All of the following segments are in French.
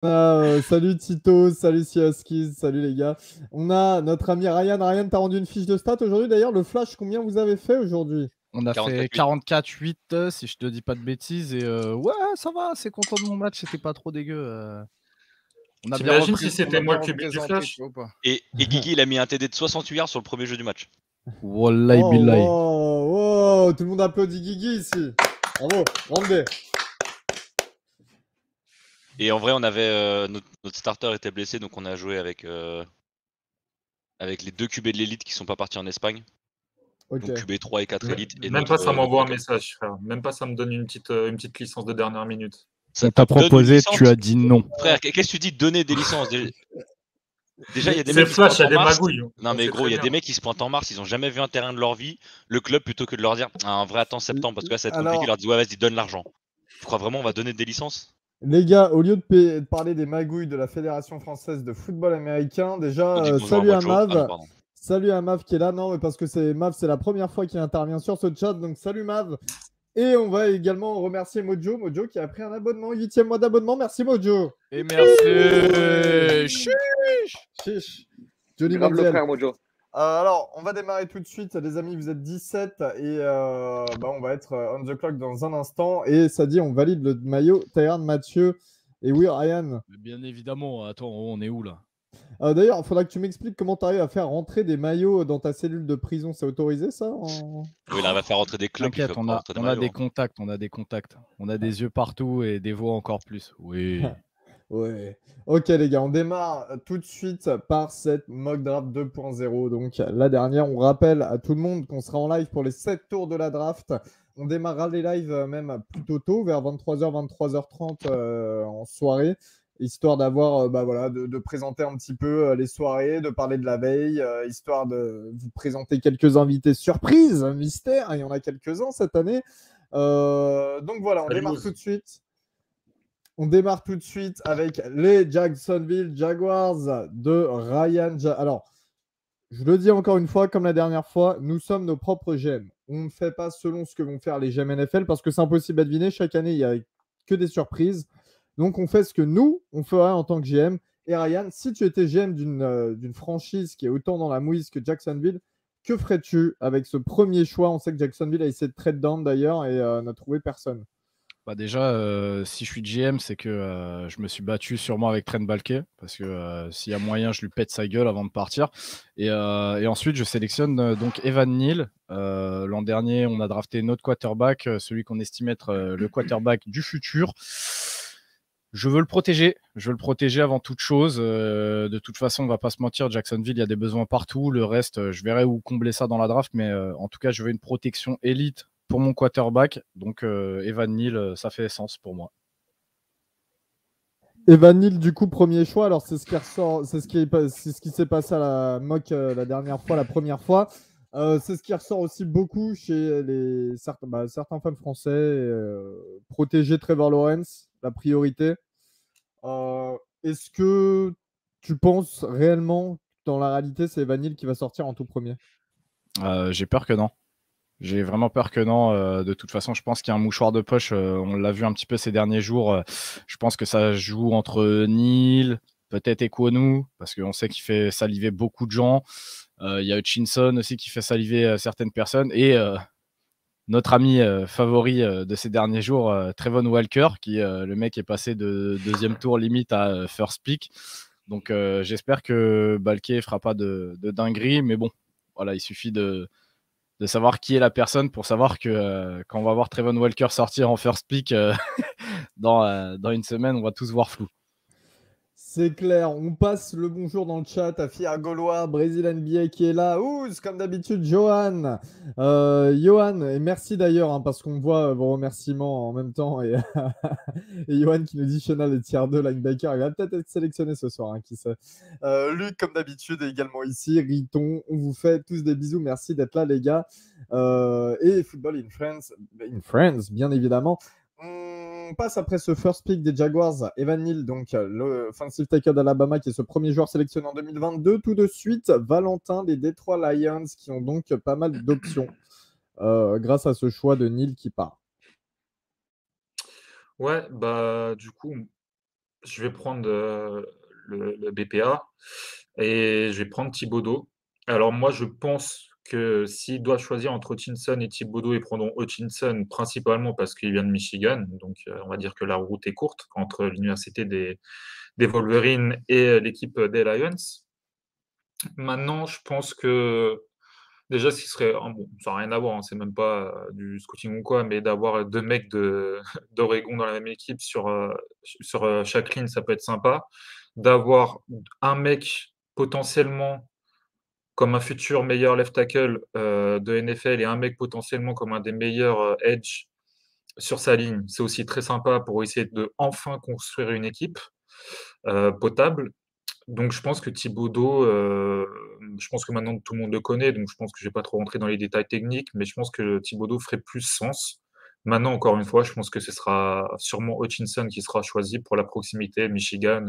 Salut Tito, salut Sioski, salut les gars. On a notre ami Ryan. Ryan, t'as rendu une fiche de stats aujourd'hui d'ailleurs. Le flash, combien vous avez fait aujourd'hui? On a fait 44-8. 44-8, si je te dis pas de bêtises. Et ouais, ça va, c'est content de mon match, c'était pas trop dégueu. On a bien T'imagines si on a c'était moi bien le QB du représenté, Flash? tu vois ou pas? Et Guigui, il a mis un TD de 68 yards sur le premier jeu du match. Wallahi Oh, billahi. wow, wow, tout le monde applaudit Guigui ici. Bravo, rendez. Et en vrai, on avait notre starter était blessé, donc on a joué avec les deux QB de l'élite qui sont pas partis en Espagne. Ok. Donc QB 3 et 4 élites. Et Même notre, pas ça notre m'envoie un backup. message, frère. Même pas ça me donne une petite licence de dernière minute. Ça On t'a te donne une proposé, licence. tu as dit non. Frère, qu'est-ce que tu dis donner des licences? Déjà, il y a des C'est mecs qui se Flash, il y pointent a en des mars. magouilles. Non On mais sait gros, très il y a bien. des mecs qui se pointent en mars, ils ont jamais vu un terrain de leur vie. Le club, plutôt que de leur dire en vrai attends septembre parce que là ça va être compliqué, Alors, leur dit ouais vas-y donne l'argent. Tu crois vraiment on va donner des licences? les gars, au lieu de parler des magouilles de la Fédération française de football américain, déjà, On dit bonjour à salut à Mojo. Ah non, Mav. pardon. Salut à Mav qui est là. Non, mais parce que c'est Mav, c'est la première fois qu'il intervient sur ce chat. Donc, salut Mav. Et on va également remercier Mojo. Mojo qui a pris un abonnement, 8e mois d'abonnement. Merci Mojo. Et merci. Chiche. Johnny Grave le Manziel. frère Mojo. Alors, on va démarrer tout de suite, les amis. Vous êtes 17 et on va être on the clock dans un instant. Et ça dit, on valide le maillot Tyrone Mathieu. Et oui, Ryan. Bien évidemment. Attends, on est où là? D'ailleurs, il faudra que tu m'expliques comment tu arrives à faire rentrer des maillots dans ta cellule de prison. C'est autorisé ça Oui, il arrive à faire rentrer des clubs. T'inquiète, on a des contacts, on a des contacts. On a des yeux partout et des voix encore plus. Oui. Ouais. Ok les gars, on démarre tout de suite par cette mock draft 2.0. Donc la dernière, on rappelle à tout le monde qu'on sera en live pour les 7 tours de la draft. On démarrera les lives même plutôt tôt, vers 23h, 23h30 en soirée, histoire d'avoir, de présenter un petit peu les soirées, de parler de la veille, histoire de vous présenter quelques invités surprises, mystère, il y en a quelques-uns cette année. Donc voilà, on démarre tout de suite. On démarre tout de suite avec les Jacksonville Jaguars de Ryan. Alors, je le dis encore une fois, comme la dernière fois, nous sommes nos propres GM. On ne fait pas selon ce que vont faire les GM NFL parce que c'est impossible à deviner. Chaque année, il n'y a que des surprises. Donc, on fait ce que nous, on ferait en tant que GM. Et Ryan, si tu étais GM d'une franchise qui est autant dans la mouise que Jacksonville, que ferais-tu avec ce premier choix? On sait que Jacksonville a essayé de trade down d'ailleurs et n'a trouvé personne. Bah déjà, si je suis GM, c'est que je me suis battu sûrement avec Trent Balke, parce que s'il y a moyen, je lui pète sa gueule avant de partir. Et ensuite, je sélectionne donc Evan Neal. L'an dernier, on a drafté notre quarterback, celui qu'on estimait être le quarterback du futur. Je veux le protéger avant toute chose. De toute façon, on va pas se mentir, Jacksonville, il y a des besoins partout. Le reste, je verrai où combler ça dans la draft, mais en tout cas, je veux une protection élite pour mon quarterback. Donc, Evan Neal, ça fait sens pour moi. Evan Neal, du coup, premier choix. Alors, c'est ce qui ressort, c'est ce qui s'est passé à la mock la dernière fois, la première fois. C'est ce qui ressort aussi beaucoup chez certains fans français. Protéger Trevor Lawrence, la priorité. Est-ce que tu penses réellement, dans la réalité, c'est Evan Neal qui va sortir en tout premier? J'ai peur que non. J'ai vraiment peur que non. De toute façon, je pense qu'il y a un mouchoir de poche. On l'a vu un petit peu ces derniers jours. Je pense que ça joue entre Neal, peut-être Ekwonu, parce qu'on sait qu'il fait saliver beaucoup de gens. Il y a Hutchinson aussi qui fait saliver certaines personnes. Et notre ami favori de ces derniers jours, Trevon Walker, qui le mec est passé de deuxième tour limite à first pick. Donc j'espère que Balke fera pas de dinguerie. Mais bon, voilà, il suffit de savoir qui est la personne pour savoir que quand on va voir Trevon Walker sortir en first pick dans une semaine, on va tous voir flou. C'est clair, on passe le bonjour dans le chat à Fier Gaulois, Brésil NBA qui est là. Ouz, comme d'habitude, Johan. Johan, et merci d'ailleurs, parce qu'on voit vos remerciements en même temps. Et, et Johan qui nous dit Chenal est tier 2 linebacker. Il va peut-être être sélectionné ce soir, qui sait. Luc, comme d'habitude, également ici. Riton, on vous fait tous des bisous. Merci d'être là, les gars. Et Football in Friends, bien évidemment. On passe après ce first pick des Jaguars, Evan Neal, donc le offensive tackle d'Alabama, qui est ce premier joueur sélectionné en 2022. Tout de suite, Valentin des Detroit Lions, qui ont donc pas mal d'options grâce à ce choix de Neal qui part. Ouais, bah du coup, je vais prendre le BPA et je vais prendre Thibodeau. Alors moi, je pense que s'ils doivent choisir entre Hutchinson et Thibodeau, ils prendront Hutchinson principalement parce qu'il vient de Michigan. Donc, on va dire que la route est courte entre l'université des Wolverines et l'équipe des Lions. Maintenant, je pense que déjà, ce qui serait, bon, ça n'a rien à voir, hein, c'est même pas du scouting ou quoi, mais d'avoir deux mecs d'Oregon dans la même équipe sur chaque ligne, ça peut être sympa. D'avoir un mec potentiellement comme un futur meilleur left tackle de NFL et un mec potentiellement comme un des meilleurs edge sur sa ligne, c'est aussi très sympa pour essayer de enfin construire une équipe potable. Donc je pense que Thibodeau, je pense que maintenant tout le monde le connaît, donc je pense que je vais pas trop rentrer dans les détails techniques, mais je pense que Thibodeau ferait plus sens. Maintenant, encore une fois, je pense que ce sera sûrement Hutchinson qui sera choisi pour la proximité Michigan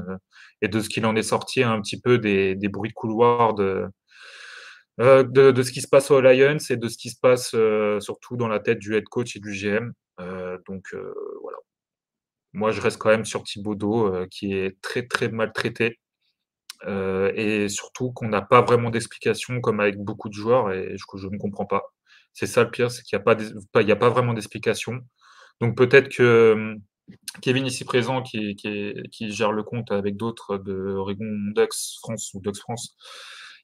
et de ce qu'il en est sorti un petit peu des bruits de couloir de ce qui se passe aux Lions et de ce qui se passe surtout dans la tête du head coach et du GM. Voilà. Moi, je reste quand même sur Thibodeau qui est très très maltraité. Et surtout qu'on n'a pas vraiment d'explication comme avec beaucoup de joueurs et je ne comprends pas. C'est ça le pire, c'est qu'il n'y a pas vraiment d'explication. Donc peut-être que Kevin ici présent qui gère le compte avec d'autres de Oregon Ducks France ou Ducks France,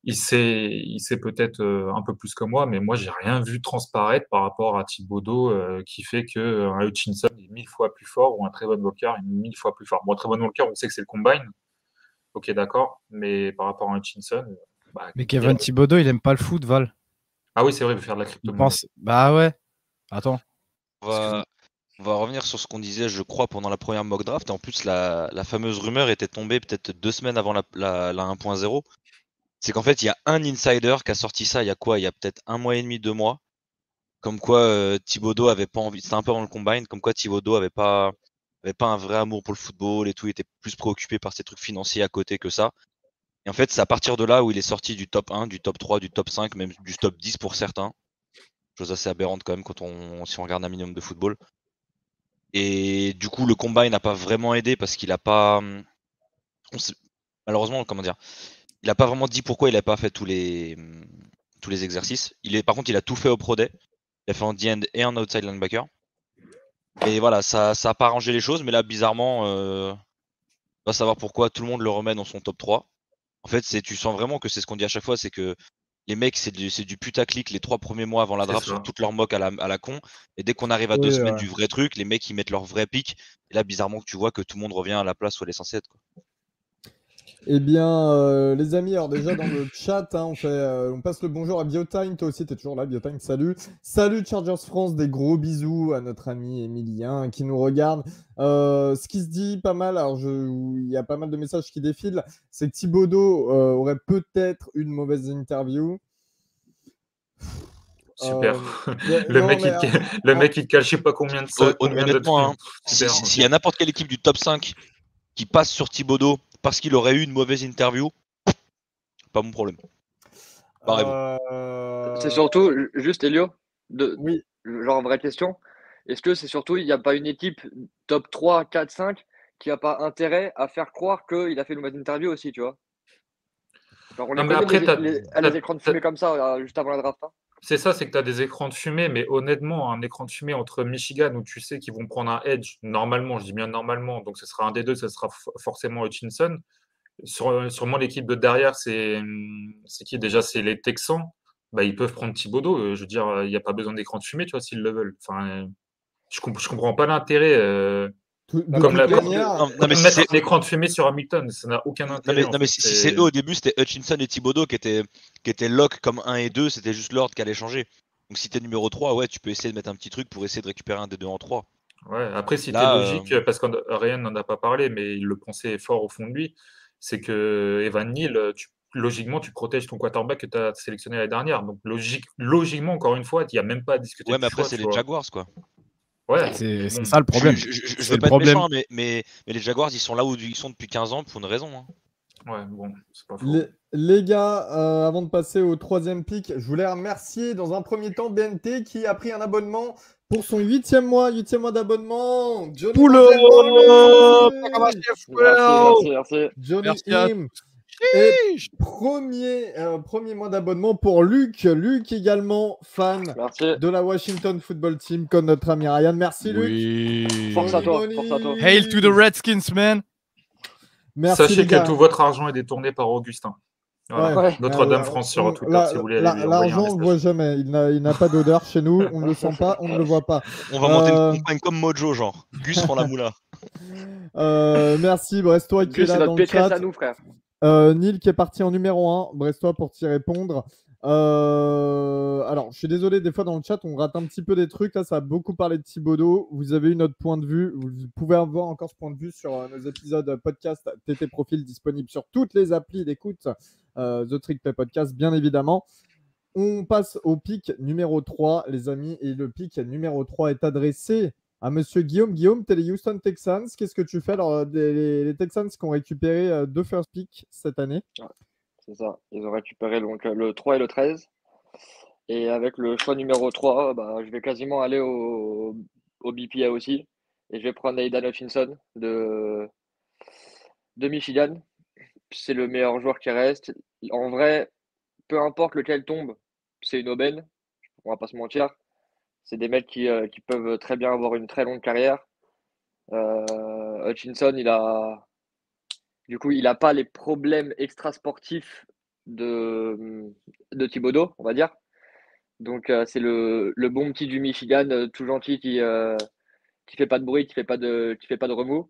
il sait peut-être un peu plus que moi, mais moi j'ai rien vu transparaître par rapport à Thibodeau qui fait qu'un Hutchinson est 1000 fois plus fort ou un Trevon Walker est 1000 fois plus fort. Bon, Trevon Walker, on sait que c'est le combine. Ok, d'accord, mais par rapport à Hutchinson, bah, Mais Kevin Thibodeau, il aime pas le foot, Val. ah oui, c'est vrai, il veut faire de la Il crypto-monnaie. pense. Bah ouais. Attends. On va revenir sur ce qu'on disait, je crois, pendant la première mock draft. Et en plus, la fameuse rumeur était tombée peut-être 2 semaines avant la 1.0. C'est qu'en fait, il y a un insider qui a sorti ça il y a quoi? Il y a peut-être 1 mois et demi, 2 mois. Comme quoi Thibodeau avait pas envie. C'était un peu avant le combine. Comme quoi Thibodeau avait pas un vrai amour pour le football et tout. Il était plus préoccupé par ses trucs financiers à côté que ça. Et en fait, c'est à partir de là où il est sorti du top 1, du top 3, du top 5, même du top 10 pour certains. Chose assez aberrante quand même si on regarde un minimum de football. Et du coup, le combine n'a pas vraiment aidé parce qu'il a pas. Malheureusement, comment dire, il a pas vraiment dit pourquoi il n'a pas fait tous les exercices. Par contre, il a tout fait au Pro Day. Il a fait en D-end et en outside linebacker. Mais voilà, ça a pas arrangé les choses. Mais là, bizarrement, on va savoir pourquoi tout le monde le remet dans son top 3. En fait, tu sens vraiment que c'est ce qu'on dit à chaque fois, c'est que les mecs, c'est du putaclic les 3 premiers mois avant la draft sur toutes leurs mocks à la con. Et dès qu'on arrive à 2 semaines du vrai truc, les mecs, ils mettent leur vrai pic. Et là, bizarrement, tu vois que tout le monde revient à la place où elle est censée être, quoi. Eh bien, les amis, alors déjà dans le chat, hein, on passe le bonjour à Biotime. Toi aussi, tu es toujours là, Biotime. Salut. Salut Chargers France, des gros bisous à notre ami Emilien qui nous regarde. Ce qui se dit pas mal, alors il y a pas mal de messages qui défilent, c'est que Thibodeau aurait peut-être une mauvaise interview. Super. Le mec, il cache je sais pas combien de ça. Honnêtement, s'il y a n'importe quelle équipe du top 5 qui passe sur Thibodeau parce qu'il aurait eu une mauvaise interview, pas mon problème. C'est surtout, juste Elio, oui. Genre vraie question, est-ce que c'est surtout, il n'y a pas une équipe top 3, 4, 5 qui n'a pas intérêt à faire croire qu'il a fait une mauvaise interview aussi, tu vois? Genre on les connaît, les écrans de fumée comme ça, juste avant la draft. Hein. C'est ça, c'est que tu as des écrans de fumée, mais honnêtement, un écran de fumée entre Michigan où tu sais qu'ils vont prendre un edge, normalement, je dis bien normalement, donc ce sera un des deux, ce sera forcément Hutchinson. Sûrement l'équipe de derrière, c'est qui déjà? C'est les Texans. Bah, ils peuvent prendre Thibodeau. Je veux dire, il n'y a pas besoin d'écran de fumée, tu vois, s'ils le veulent. Enfin, je comprends pas l'intérêt. Comme mettre un écran de fumée sur Hamilton, ça n'a aucun intérêt. Non, mais si c'est eux au début, c'était Hutchinson et Thibodeau qui étaient lock comme 1 et 2, c'était juste l'ordre qui allait changer. Donc si t'es numéro 3, ouais, tu peux essayer de mettre un petit truc pour essayer de récupérer un des deux en 3. Ouais, après, si t'es logique, parce que Ryan n'en a pas parlé, mais il le pensait fort au fond de lui, c'est que Evan Neal, logiquement, tu protèges ton quarterback que tu as sélectionné l'année dernière. Donc, logiquement, encore une fois, il n'y a même pas à discuter. Ouais, mais après, c'est les Jaguars, quoi. Ouais, c'est ça le problème. Je veux pas être méchant, mais les Jaguars, ils sont là où ils sont depuis 15 ans pour une raison. Hein. Ouais, bon, c'est pas faux. Les gars, avant de passer au troisième pick, je voulais remercier dans un premier temps BNT qui a pris un abonnement pour son 8e mois d'abonnement. Johnny Poulot Manziel. Merci. Johnny Merci à Im. Et premier mois d'abonnement pour Luc. Luc également, fan de la Washington Football Team, comme notre ami Ryan. Merci Luc. Force à toi. Hail to the Redskins, man. Merci, Sachez que tout votre argent est détourné par Augustin. Voilà. Notre-Dame France sur Twitter, si vous voulez. L'argent, on ne le voit jamais. Il n'a pas d'odeur chez nous. On ne le sent pas, on ne le voit pas. On va monter une campagne comme Mojo, genre. Gus prend la moula. Merci, Brestois qui est là dans le chat. À nous, frère. Neil qui est parti en numéro 1. Brestois pour t'y répondre. Alors, je suis désolé, des fois dans le chat, on rate un petit peu des trucs. Là, ça a beaucoup parlé de Thibodeau. Vous avez eu notre point de vue. Vous pouvez avoir encore ce point de vue sur nos épisodes podcast TT Profil disponibles sur toutes les applis d'écoute. The Trick Play Podcast, bien évidemment. On passe au pick numéro 3, les amis. Et le pick numéro 3 est adressé à monsieur Guillaume. Guillaume, t'es les Houston Texans. Qu'est-ce que tu fais? Alors, les Texans qui ont récupéré 2 first picks cette année. C'est ça. Ils ont récupéré donc, le 3 et le 13. Et avec le choix numéro 3, je vais quasiment aller au BPA aussi. Et je vais prendre Aidan Hutchinson de Michigan. C'est le meilleur joueur qui reste. En vrai, peu importe lequel tombe, c'est une aubaine. On va pas se mentir. C'est des mecs qui peuvent très bien avoir une très longue carrière. Hutchinson, il a pas les problèmes extrasportifs de Thibodeau, on va dire. Donc c'est le bon petit du Michigan, tout gentil, qui fait pas de bruit, qui fait pas de remous.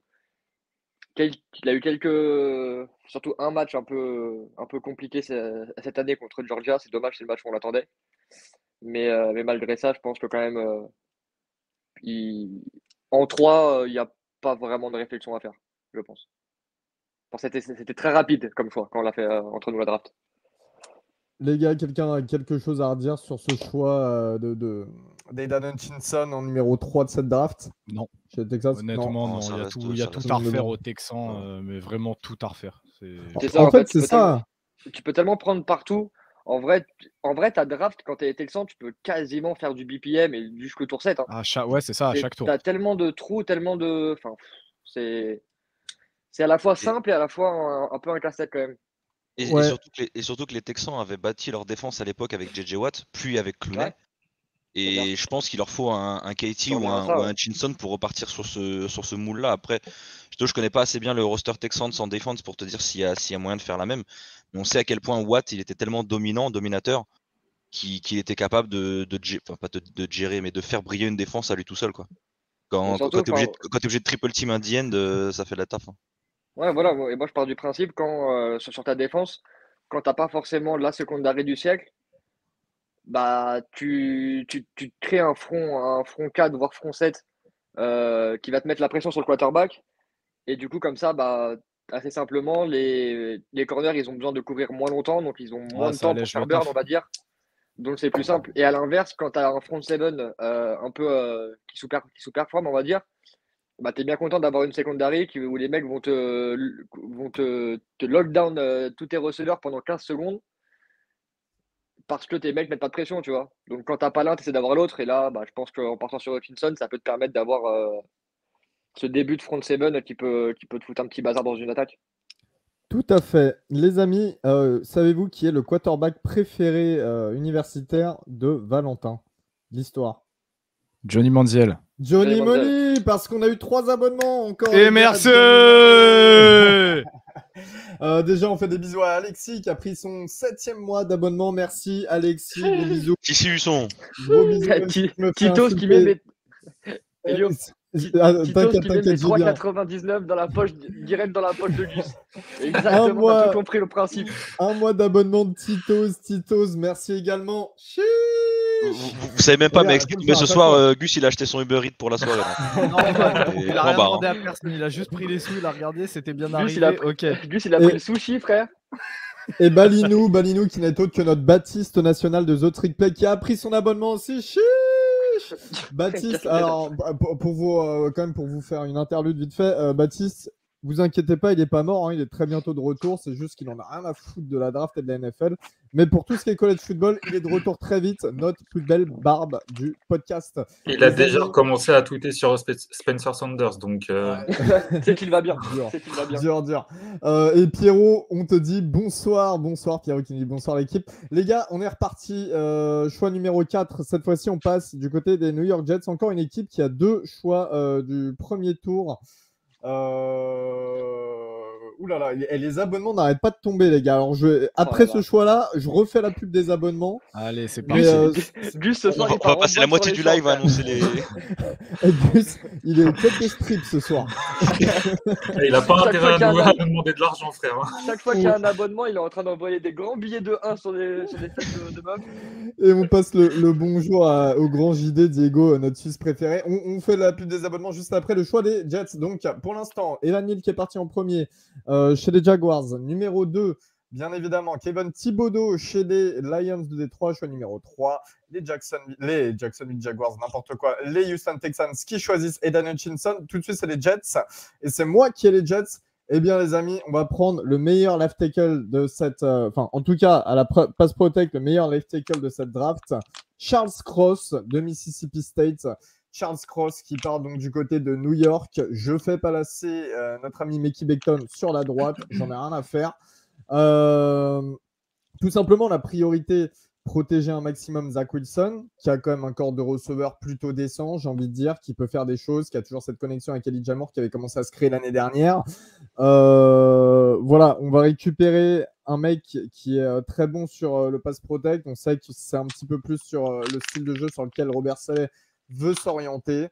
Il a eu surtout un match un peu compliqué cette année contre Georgia. C'est dommage, c'est le match qu'on l'attendait. Mais malgré ça, je pense que quand même, en 3, il n'y a pas vraiment de réflexion à faire, je pense. C'était très rapide comme choix quand on l'a fait entre nous la draft. Les gars, quelqu'un a quelque chose à redire sur ce choix d'Aidan Hutchinson en numéro 3 de cette draft? Non. Chez les Texans? Honnêtement, non. Il y a tout à refaire aux Texans, mais vraiment tout à refaire. C'est ça, en fait, c'est ça. Tu peux tellement prendre partout. En vrai, ta draft, quand tu es Texan, tu peux quasiment faire du BPM et jusqu'au tour 7. Hein. Ouais, c'est ça, à chaque tour. Tu as tellement de trous, tellement de. Enfin, c'est à la fois simple et à la fois un peu un casse-tête quand même. Et surtout que les Texans avaient bâti leur défense à l'époque avec JJ Watt, puis avec Clooney. Ouais. Et je pense qu'il leur faut un KT ou un Hutchinson pour repartir sur ce moule-là. Après, je connais pas assez bien le roster Texans en défense pour te dire s'il y a moyen de faire la même. Mais on sait à quel point Watt, il était tellement dominateur, qu'il était capable pas de gérer, mais de faire briller une défense à lui tout seul, quoi. Quand tu es obligé de triple team un D-end, ça fait de la taf. Hein. Ouais, voilà. Et moi, je pars du principe sur ta défense, quand t'as pas forcément la secondary du siècle, tu crées un front 4, voire front 7 qui va te mettre la pression sur le quarterback. Et du coup, comme ça, assez simplement, les corners, ils ont besoin de couvrir moins longtemps, donc ils ont moins de temps pour faire burn, on va dire. Donc c'est plus simple. Et à l'inverse, quand tu as un front 7 un peu qui sous-performe, on va dire, tu es bien content d'avoir une secondary où les mecs vont te lockdown tous tes receveurs pendant 15 secondes parce que tes mecs mettent pas de pression, tu vois. Donc quand t'as pas l'un, tu essaies d'avoir l'autre. Et là, je pense qu'en partant sur Hutchinson, ça peut te permettre d'avoir ce début de front 7 qui peut te foutre un petit bazar dans une attaque. Tout à fait. Les amis, savez-vous qui est le quarterback préféré universitaire de Valentin? L'histoire. Johnny Manziel. Johnny Money, parce qu'on a eu 3 abonnements encore. Et merci. Déjà, on fait des bisous à Alexis qui a pris son 7e mois d'abonnement. Merci Alexis, gros bisous. Qui s'y eu son Gros bisous. Titos qui met mes... T'inquiète, qui met mes 3,99 dans la poche, direct dans la poche de Gus. Exactement, on a tout compris le principe. Un mois d'abonnement de Titos, merci également. Vous savez même pas, mais ce soir, Gus il a acheté son Uber Eats pour la soirée. Il a rien demandé à personne, il a juste pris les sous, il a regardé, c'était bien arrivé. Gus il a pris le sushi, frère. Et Balinou qui n'est autre que notre Baptiste national de The Trick Play qui a pris son abonnement aussi. Baptiste, alors pour vous faire une interlude vite fait, Baptiste, vous inquiétez pas, il est pas mort, hein, il est très bientôt de retour, c'est juste qu'il en a rien à foutre de la draft et de la NFL, Mais pour tout ce qui est college football, il est de retour très vite. Notre plus belle barbe du podcast. Il a déjà commencé à tweeter sur Spencer Sanders, donc... C'est qu'il va bien. Dur. Et Pierrot, on te dit bonsoir. Bonsoir Pierrot qui nous dit bonsoir l'équipe. Les gars, on est reparti. Choix numéro 4. Cette fois-ci, on passe du côté des New York Jets. Encore une équipe qui a 2 choix du premier tour. Ouh là là, les abonnements n'arrêtent pas de tomber, les gars. Alors, après ce choix-là, je refais la pub des abonnements. Allez, c'est parti. Gus, ce soir, on va passer la moitié du live à annoncer les. Gus, il est tête de strip ce soir. Il n'a pas intérêt à nous demander de l'argent, frère. Chaque fois qu'il y a un abonnement, il est en train d'envoyer des grands billets de 1 sur des têtes de meufs. Et on passe le bonjour au grand JD, Diego, notre Suisse préféré. On fait la pub des abonnements juste après le choix des Jets. Donc, pour l'instant, Evan Neal qui est parti en premier chez les Jaguars. Numéro 2, bien évidemment, Kevin Thibodeau chez les Lions de Détroit. Choix numéro 3, les Jacksonville Jaguars, n'importe quoi. Les Houston Texans qui choisissent Aidan Hutchinson. Tout de suite, c'est les Jets. Et c'est moi qui ai les Jets. Eh bien, les amis, on va prendre le meilleur left tackle de cette... en tout cas, à la pass protect, le meilleur left tackle de cette draft. Charles Cross de Mississippi State. Charles Cross qui part donc du côté de New York. Je fais passer notre ami Mekhi Becton sur la droite. J'en ai rien à faire. Tout simplement, la priorité, protéger un maximum Zach Wilson, qui a quand même un corps de receveur plutôt décent, j'ai envie de dire, qui peut faire des choses, qui a toujours cette connexion avec Elijah Moore qui avait commencé à se créer l'année dernière. Voilà, on va récupérer un mec qui est très bon sur le pass protect. On sait que c'est un petit peu plus sur le style de jeu sur lequel Robert Saleh veut s'orienter.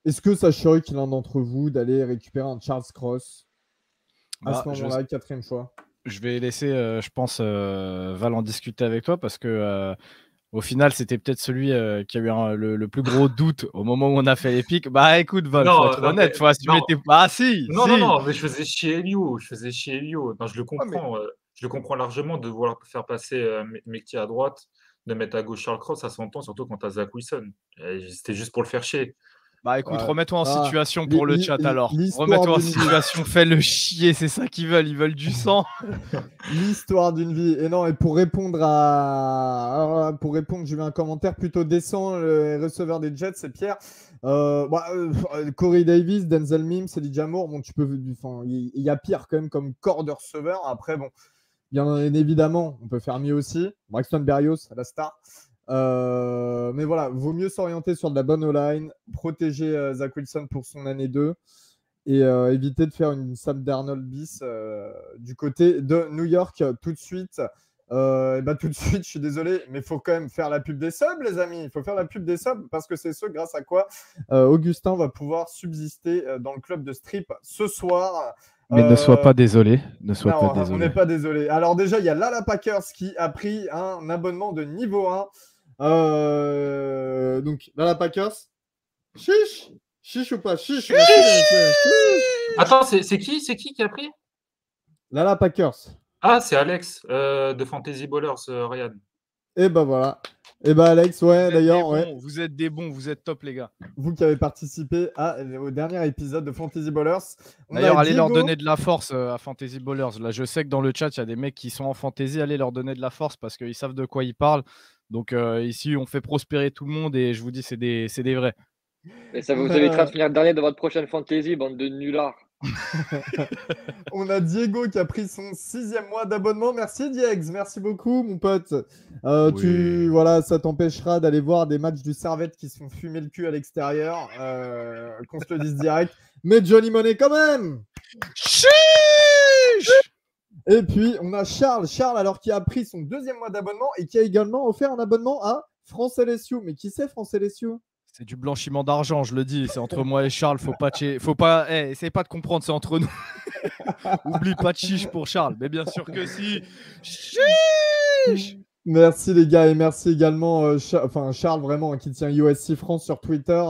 Est-ce que ça choque l'un d'entre vous d'aller récupérer un Charles Cross à ce moment-là, 4e choix? Je vais laisser, je pense, Val en discuter avec toi parce que au final, c'était peut-être celui qui a eu le plus gros doute au moment où on a fait les pics. Bah écoute, Val, faut être honnête, faut assumer tes... Ah si. Non, mais je faisais chier Elio. Non, je le comprends. Je le comprends largement de vouloir faire passer Mekhi à droite, de mettre à gauche Charles Cross, ça s'entend, surtout quand tu as Zach Wilson. C'était juste pour le faire chier. Bah écoute, remets-toi en situation pour le chat alors. Remets-toi en situation, fais-le chier, c'est ça qu'ils veulent du sang. L'histoire d'une vie. Et non, et pour répondre, j'ai eu un commentaire plutôt décent, le receveur des Jets, c'est Pierre. Corey Davis, Denzel Mims, Elijah Moore, bon, il y a pire quand même comme corps de receveur. Après, bon, bien évidemment, on peut faire mieux aussi. Braxton Berrios, la star. Mais voilà, vaut mieux s'orienter sur de la bonne O-line, protéger Zach Wilson pour son année 2 et éviter de faire une Sam Darnold bis du côté de New York tout de suite. Tout de suite, je suis désolé, mais il faut quand même faire la pub des subs, les amis. Il faut faire la pub des subs parce que c'est ce grâce à quoi Augustin va pouvoir subsister dans le club de strip ce soir. Mais ne sois pas désolé. On n'est pas désolé. Alors déjà, il y a Lala Packers qui a pris un abonnement de niveau 1. Donc, Lala Packers. Chiche ou pas? Chiche. Attends, c'est qui a pris? Lala Packers. Ah, c'est Alex de Fantasy Ballers, Ryan. Et ben voilà. Et ben Alex, ouais, d'ailleurs. Ouais. Vous êtes des bons, vous êtes top, les gars. Vous qui avez participé au dernier épisode de Fantasy Ballers. D'ailleurs, allez leur donner de la force à Fantasy Ballers. Là, je sais que dans le chat, il y a des mecs qui sont en fantasy. Allez leur donner de la force parce qu'ils savent de quoi ils parlent. Donc ici, on fait prospérer tout le monde et je vous dis, c'est des vrais. Et ça vous évitera de finir dernier de votre prochaine fantasy, bande de nullards. On a Diego qui a pris son 6e mois d'abonnement. Merci Diegs, merci beaucoup mon pote. Voilà, ça t'empêchera d'aller voir des matchs du Servette qui se font fumer le cul à l'extérieur. Qu'on se le dise direct. Mais Johnny Money quand même. Chiche. Et puis on a Charles alors qui a pris son 2e mois d'abonnement et qui a également offert un abonnement à France LSU. Mais qui c'est France LSU? C'est du blanchiment d'argent, je le dis. C'est entre moi et Charles. Faut pas. Essayez pas de comprendre, c'est entre nous. Oublie pas de chiche pour Charles. Mais bien sûr que si. Chiche. Merci les gars et merci également Charles vraiment qui tient USC France sur Twitter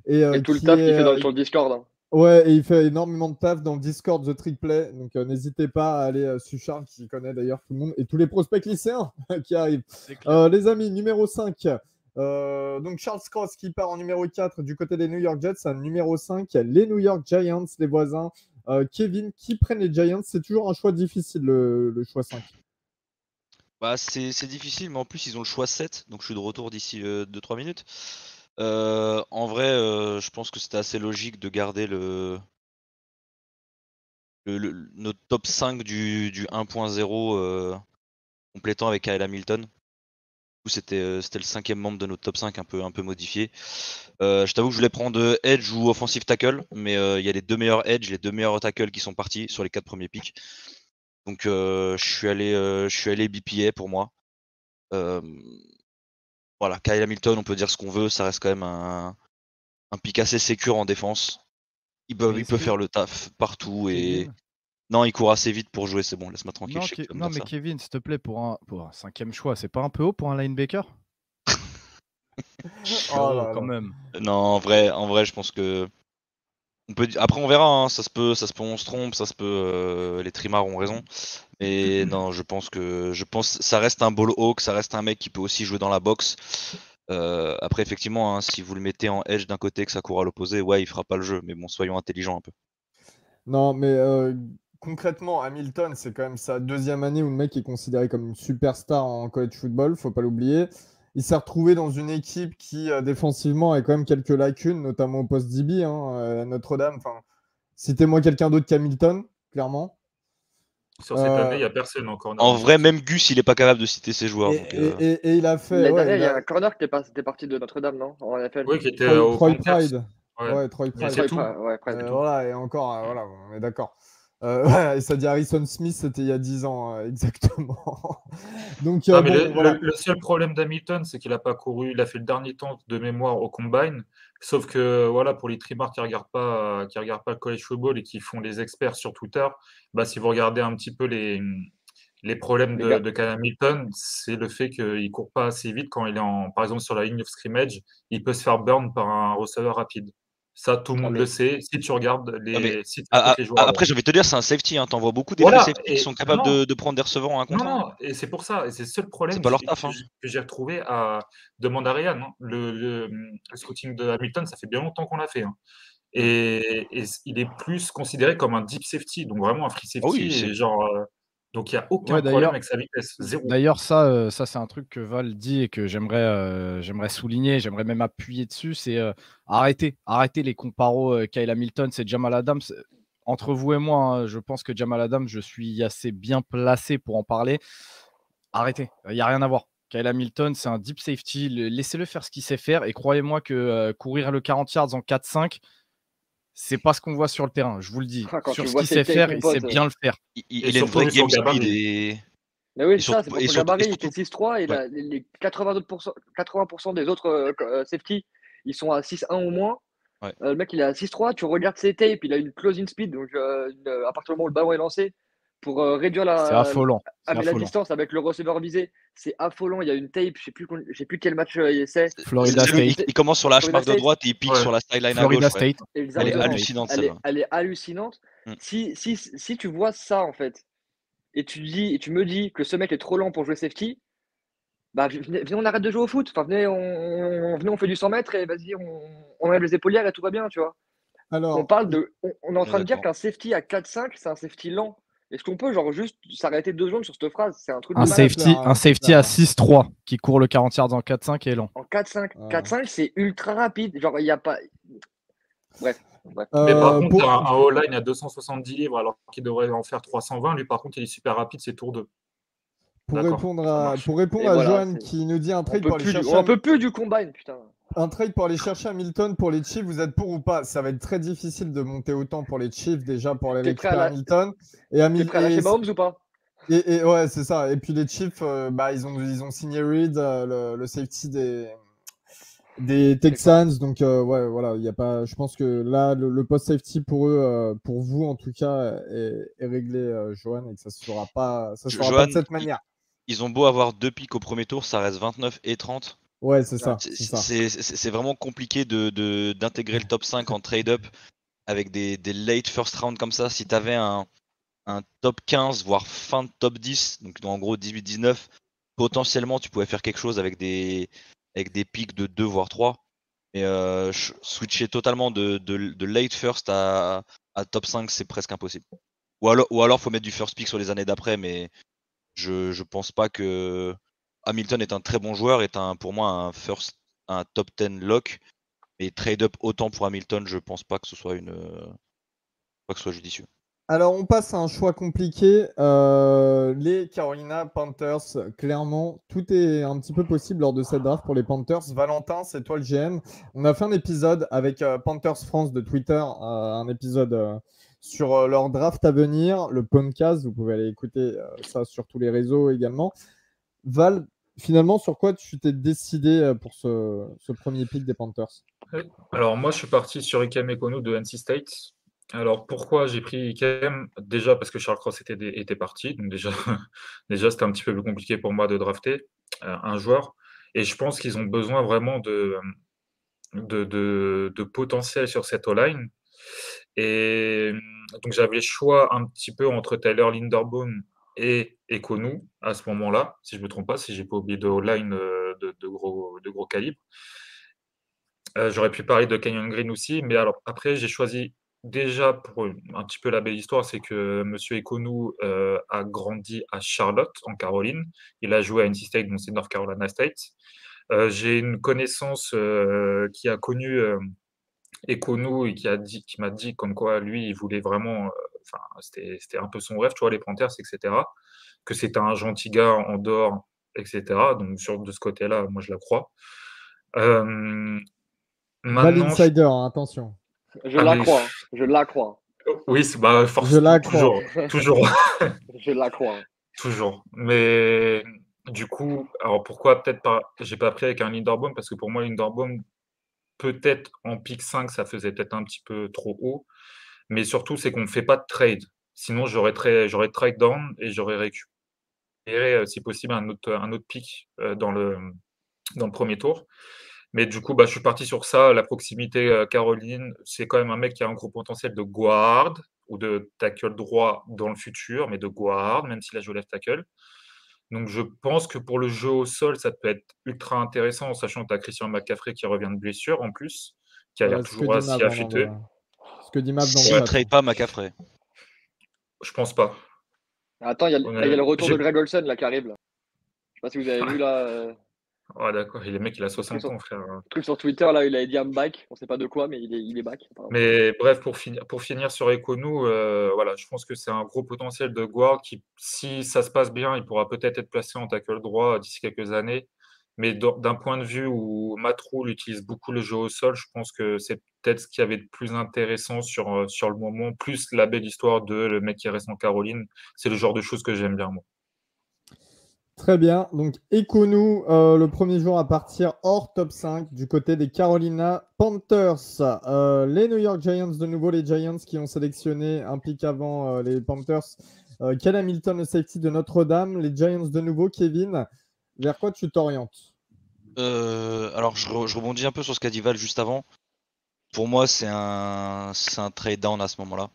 et tout le taf qu'il fait sur le Discord. Hein. Ouais, et il fait énormément de taf dans le Discord The Trick Play. Donc n'hésitez pas à aller sur Charles qui connaît d'ailleurs tout le monde et tous les prospects lycéens qui arrivent. Les amis, numéro 5. Donc Charles Cross qui part en numéro 4 du côté des New York Jets, à numéro 5, les New York Giants, les voisins. Kevin qui prennent les Giants, c'est toujours un choix difficile le choix 5. Bah, c'est difficile, mais en plus, ils ont le choix 7, donc je suis de retour d'ici 2-3 minutes. En vrai, je pense que c'était assez logique de garder notre top 5 du 1.0 complétant avec Kyle Hamilton. C'était le 5e membre de notre top 5 un peu modifié. Je t'avoue que je voulais prendre Edge ou Offensive Tackle, mais il y a les 2 meilleurs Edge, les 2 meilleurs Tackle qui sont partis sur les 4 premiers picks. Donc je suis allé BPA pour moi. Voilà, Kyle Hamilton, on peut dire ce qu'on veut, ça reste quand même un pick assez sécure en défense. Il peut faire le taf partout et Kevin non, il court assez vite pour jouer, c'est bon, laisse-moi tranquille. Non, Je sais que tu vas me non dire mais ça. Kevin, s'il te plaît, pour un 5e choix, c'est pas un peu haut pour un linebacker? Oh Frérot, là quand là. même. Non, en vrai, je pense que après on verra, hein, ça se peut, on se trompe, ça se peut, les trimards ont raison. Mais non, je pense ça reste un ball hawk, ça reste un mec qui peut aussi jouer dans la boxe. Après, effectivement, hein, si vous le mettez en edge d'un côté que ça court à l'opposé, ouais, il fera pas le jeu. Mais bon, soyons intelligents un peu. Non, mais concrètement, Hamilton, c'est quand même sa 2e année où le mec est considéré comme une superstar en college football, faut pas l'oublier. Il s'est retrouvé dans une équipe qui, défensivement, a quand même quelques lacunes, notamment au poste DB, hein, Notre-Dame. Enfin, citez-moi quelqu'un d'autre qu'Hamilton, clairement. Sur cette année, il n'y a personne encore. En vrai, même Gus, il est pas capable de citer ses joueurs. Et il a fait. L'année Ouais, dernière, il y a un corner qui était parti de Notre-Dame, non? En NFL. Oui, qui était Troy, au Troy Panthers. Pride. Ouais. Ouais, Troy Mais Pride. c'est tout. Ouais, Pride. C'est tout. Voilà, et encore, voilà, on est d'accord. Ouais, et ça dit Harrison Smith, c'était il y a 10 ans, exactement. Donc, Ah, mais bon, voilà. le seul problème d'Hamilton, c'est qu'il n'a pas couru. Il a fait le dernier temps de mémoire au combine. Sauf que, voilà, pour les trimards qui regardent pas le college football et qui font les experts sur Twitter, bah, si vous regardez un petit peu les problèmes Les gars. de Kyle Hamilton, c'est le fait qu'il ne court pas assez vite quand il est par exemple, sur la ligne of scrimmage. Il peut se faire burn par un receveur rapide. Ça, tout le monde le sait. Si tu regardes si tu écoutes les joueurs. Après, j'ai envie de te dire, c'est un safety. Hein. T'en vois beaucoup des Voilà, free safety qui sont capables de prendre des receveurs en un contre un. non, et c'est pour ça. Et c'est le seul problème C'est pas leur taf. Hein. que j'ai retrouvé à de Mandarian. Hein. Le scouting de Hamilton, ça fait bien longtemps qu'on l'a fait. Hein. Et il est plus considéré comme un deep safety, donc vraiment un free safety. Ah oui, et genre, donc il n'y a aucun Ouais, problème avec sa vitesse. Zéro. D'ailleurs, ça c'est un truc que Val dit et que j'aimerais souligner, j'aimerais même appuyer dessus, c'est arrêter les comparos Kyle Hamilton, c'est Jamal Adams. Entre vous et moi, hein, je pense que Jamal Adams, je suis assez bien placé pour en parler. Arrêtez, il n'y a rien à voir. Kyle Hamilton, c'est un deep safety, laissez-le faire ce qu'il sait faire et croyez-moi que courir le 40 yards en 4-5, c'est pas ce qu'on voit sur le terrain, je vous le dis. Quand Sur tu ce vois qu'il ses sait tapes, faire, mon il sait pote. bien le faire. Il a une vraie game speed et. Mais oui, Et c'est ça, c'est pour son gabarit. Il fait 6-3 et Ouais. les 80% des autres safety, ils sont à 6-1 ou moins. Ouais. Le mec, il est à 6-3. Tu regardes ses tapes, il a une closing speed, donc à partir du moment où le ballon est lancé, pour réduire C'est affolant. la distance avec le receveur visé, c'est affolant. Il y a une tape, je sais plus quel match c'est. Florida State. Il commence sur la hache Florida marque de State. droite et il pique sur la sideline à Florida gauche. State. Elle est hallucinante celle-là. Elle est hallucinante. Si tu vois ça en fait, et tu me dis que ce mec est trop lent pour jouer safety, bah venez, on arrête de jouer au foot. Enfin, venez, on fait du 100 mètres et vas-y, on enlève les épaulières et tout va bien, tu vois. Alors, On est en train de dire qu'un safety à 4-5, c'est un safety lent. Est-ce qu'on peut genre juste s'arrêter 2 secondes sur cette phrase? C'est un truc de malade. Un safety à 6-3 qui court le 40 yards en 4-5 et est lent. En 4-5. 4-5, c'est ultra rapide. Genre, il n'y a pas. Bref. Mais par contre, un O-line à 270 livres alors qu'il devrait en faire 320, lui par contre, il est super rapide, c'est tour 2. Pour répondre à voilà, Johan qui nous dit un trade pour aller chercher. On peut plus du combine, putain. Un trade pour aller chercher Hamilton pour les Chiefs, vous êtes pour ou pas? Ça va être très difficile de monter autant pour les Chiefs déjà pour aller récupérer Hamilton. T'es prêt à lâcher Mahomes ou pas? Et ouais, c'est ça. Et puis les Chiefs, ils ont signé Reed, le safety des Texans. Donc ouais, voilà, il y a pas. Je pense que là, le post safety pour eux, pour vous en tout cas, est réglé, Johan, et que ça se fera pas pas de cette manière. Ils ont beau avoir 2 pics au premier tour, ça reste 29 et 30. Ouais, c'est ça. C'est vraiment compliqué d'intégrer le top 5 en trade-up avec des late first round comme ça. Si tu avais un top 15, voire fin de top 10, donc en gros 18-19, potentiellement tu pouvais faire quelque chose avec des pics de 2 voire 3. Mais switcher totalement de late first à top 5, c'est presque impossible. Ou alors faut mettre du first pick sur les années d'après, mais Je pense pas que Hamilton est un très bon joueur, est pour moi un top 10 lock. Mais trade up autant pour Hamilton, je pense pas que ce soit judicieux. Alors, on passe à un choix compliqué. Les Carolina Panthers, clairement, tout est un petit peu possible lors de cette draft pour les Panthers. Valentin, c'est toi le GM. On a fait un épisode avec Panthers France de Twitter, un épisode sur leur draft à venir, le podcast. Vous pouvez aller écouter ça sur tous les réseaux également. Val, finalement, sur quoi tu t'es décidé pour ce premier pick des Panthers? Alors moi, je suis parti sur Ikem Ekwonu de NC State. Alors pourquoi j'ai pris Ikem? Déjà parce que Charles Cross était parti, donc déjà, déjà c'était un petit peu plus compliqué pour moi de drafter un joueur. Et je pense qu'ils ont besoin vraiment de potentiel sur cette O-line. Et donc j'avais le choix un petit peu entre Tyler Linderbaum et Ekwonu à ce moment-là, si je ne me trompe pas, si j'ai pas oublié de O-line de gros calibre. J'aurais pu parler de Kenyon Green aussi, mais alors après, j'ai choisi déjà pour un petit peu la belle histoire, c'est que Monsieur Ekwonu a grandi à Charlotte, en Caroline. Il a joué à NC State, donc c'est North Carolina State. J'ai une connaissance qui a connu Ekwonu et qui m'a dit comme quoi lui, il voulait vraiment, enfin, c'était un peu son rêve, tu vois, les Panthers, etc. Que c'était un gentil gars en dehors, etc. Donc de ce côté-là, moi je la crois. Val Maintenant, Insider, hein, attention. Je la crois. Je la crois. Oui, bah, Je la toujours, crois. toujours, Je la crois. toujours. Mais du coup, alors pourquoi peut-être pas, j'ai pas pris avec un Linderbaum parce que pour moi, Linderbaum, peut-être en pick 5, ça faisait peut-être un petit peu trop haut. Mais surtout, c'est qu'on ne fait pas de trade. Sinon, j'aurais trade down et j'aurais récupéré, si possible, un autre pick dans le premier tour. Mais du coup, bah, je suis parti sur ça. La proximité Caroline, c'est quand même un mec qui a un gros potentiel de guard ou de tackle droit dans le futur, mais de guard, même s'il a joué left tackle. Donc je pense que pour le jeu au sol, ça peut être ultra intéressant, en sachant que tu as Christian McCaffrey qui revient de blessure en plus, qui a l'air Ce que toujours dit assez Mav, affûté. Ce que dit Mav dans le Si chat. trade pas McCaffrey. Je pense pas. Attends, il y a le retour de Greg Olsen là, qui arrive. Là. Je sais pas si vous avez vu là. Ah d'accord, et le mec il a 60 ans, frère. Truc sur Twitter là, il a dit I'm back. On sait pas de quoi, mais il est back. Mais bref, pour finir sur Ekwonu, voilà, je pense que c'est un gros potentiel de guard qui, si ça se passe bien, il pourra peut-être être placé en tackle droit d'ici quelques années. Mais d'un point de vue où Matt Rhule utilise beaucoup le jeu au sol, je pense que c'est peut-être ce qu'il y avait de plus intéressant sur le moment, plus la belle histoire de le mec qui reste en Caroline. C'est le genre de choses que j'aime bien, moi. Très bien. Donc, Ekwonu, le premier jour à partir hors top 5 du côté des Carolina Panthers. Les New York Giants, de nouveau, les Giants qui ont sélectionné un pick avant les Panthers. Ken Hamilton, le safety de Notre-Dame. Les Giants, de nouveau, Kevin, vers quoi tu t'orientes? Alors, je rebondis un peu sur ce qu'a dit Val juste avant. Pour moi, c'est un trade down à ce moment-là.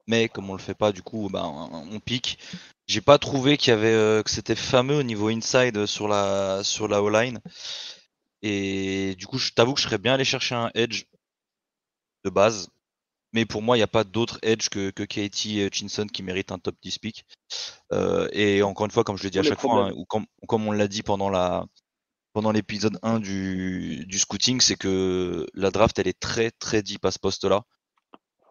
Mais comme on le fait pas, du coup, bah, on pique. J'ai pas trouvé qu'il y avait que c'était fameux au niveau inside sur la O-line. Et du coup, je t'avoue que je serais bien allé chercher un edge de base. Mais pour moi, il n'y a pas d'autre edge que Katie Hutchinson qui mérite un top 10 pick. Et encore une fois, comme je le dis à chaque fois, hein, ou comme on l'a dit pendant l'épisode 1 du scouting, c'est que la draft, elle est très très deep à ce poste-là.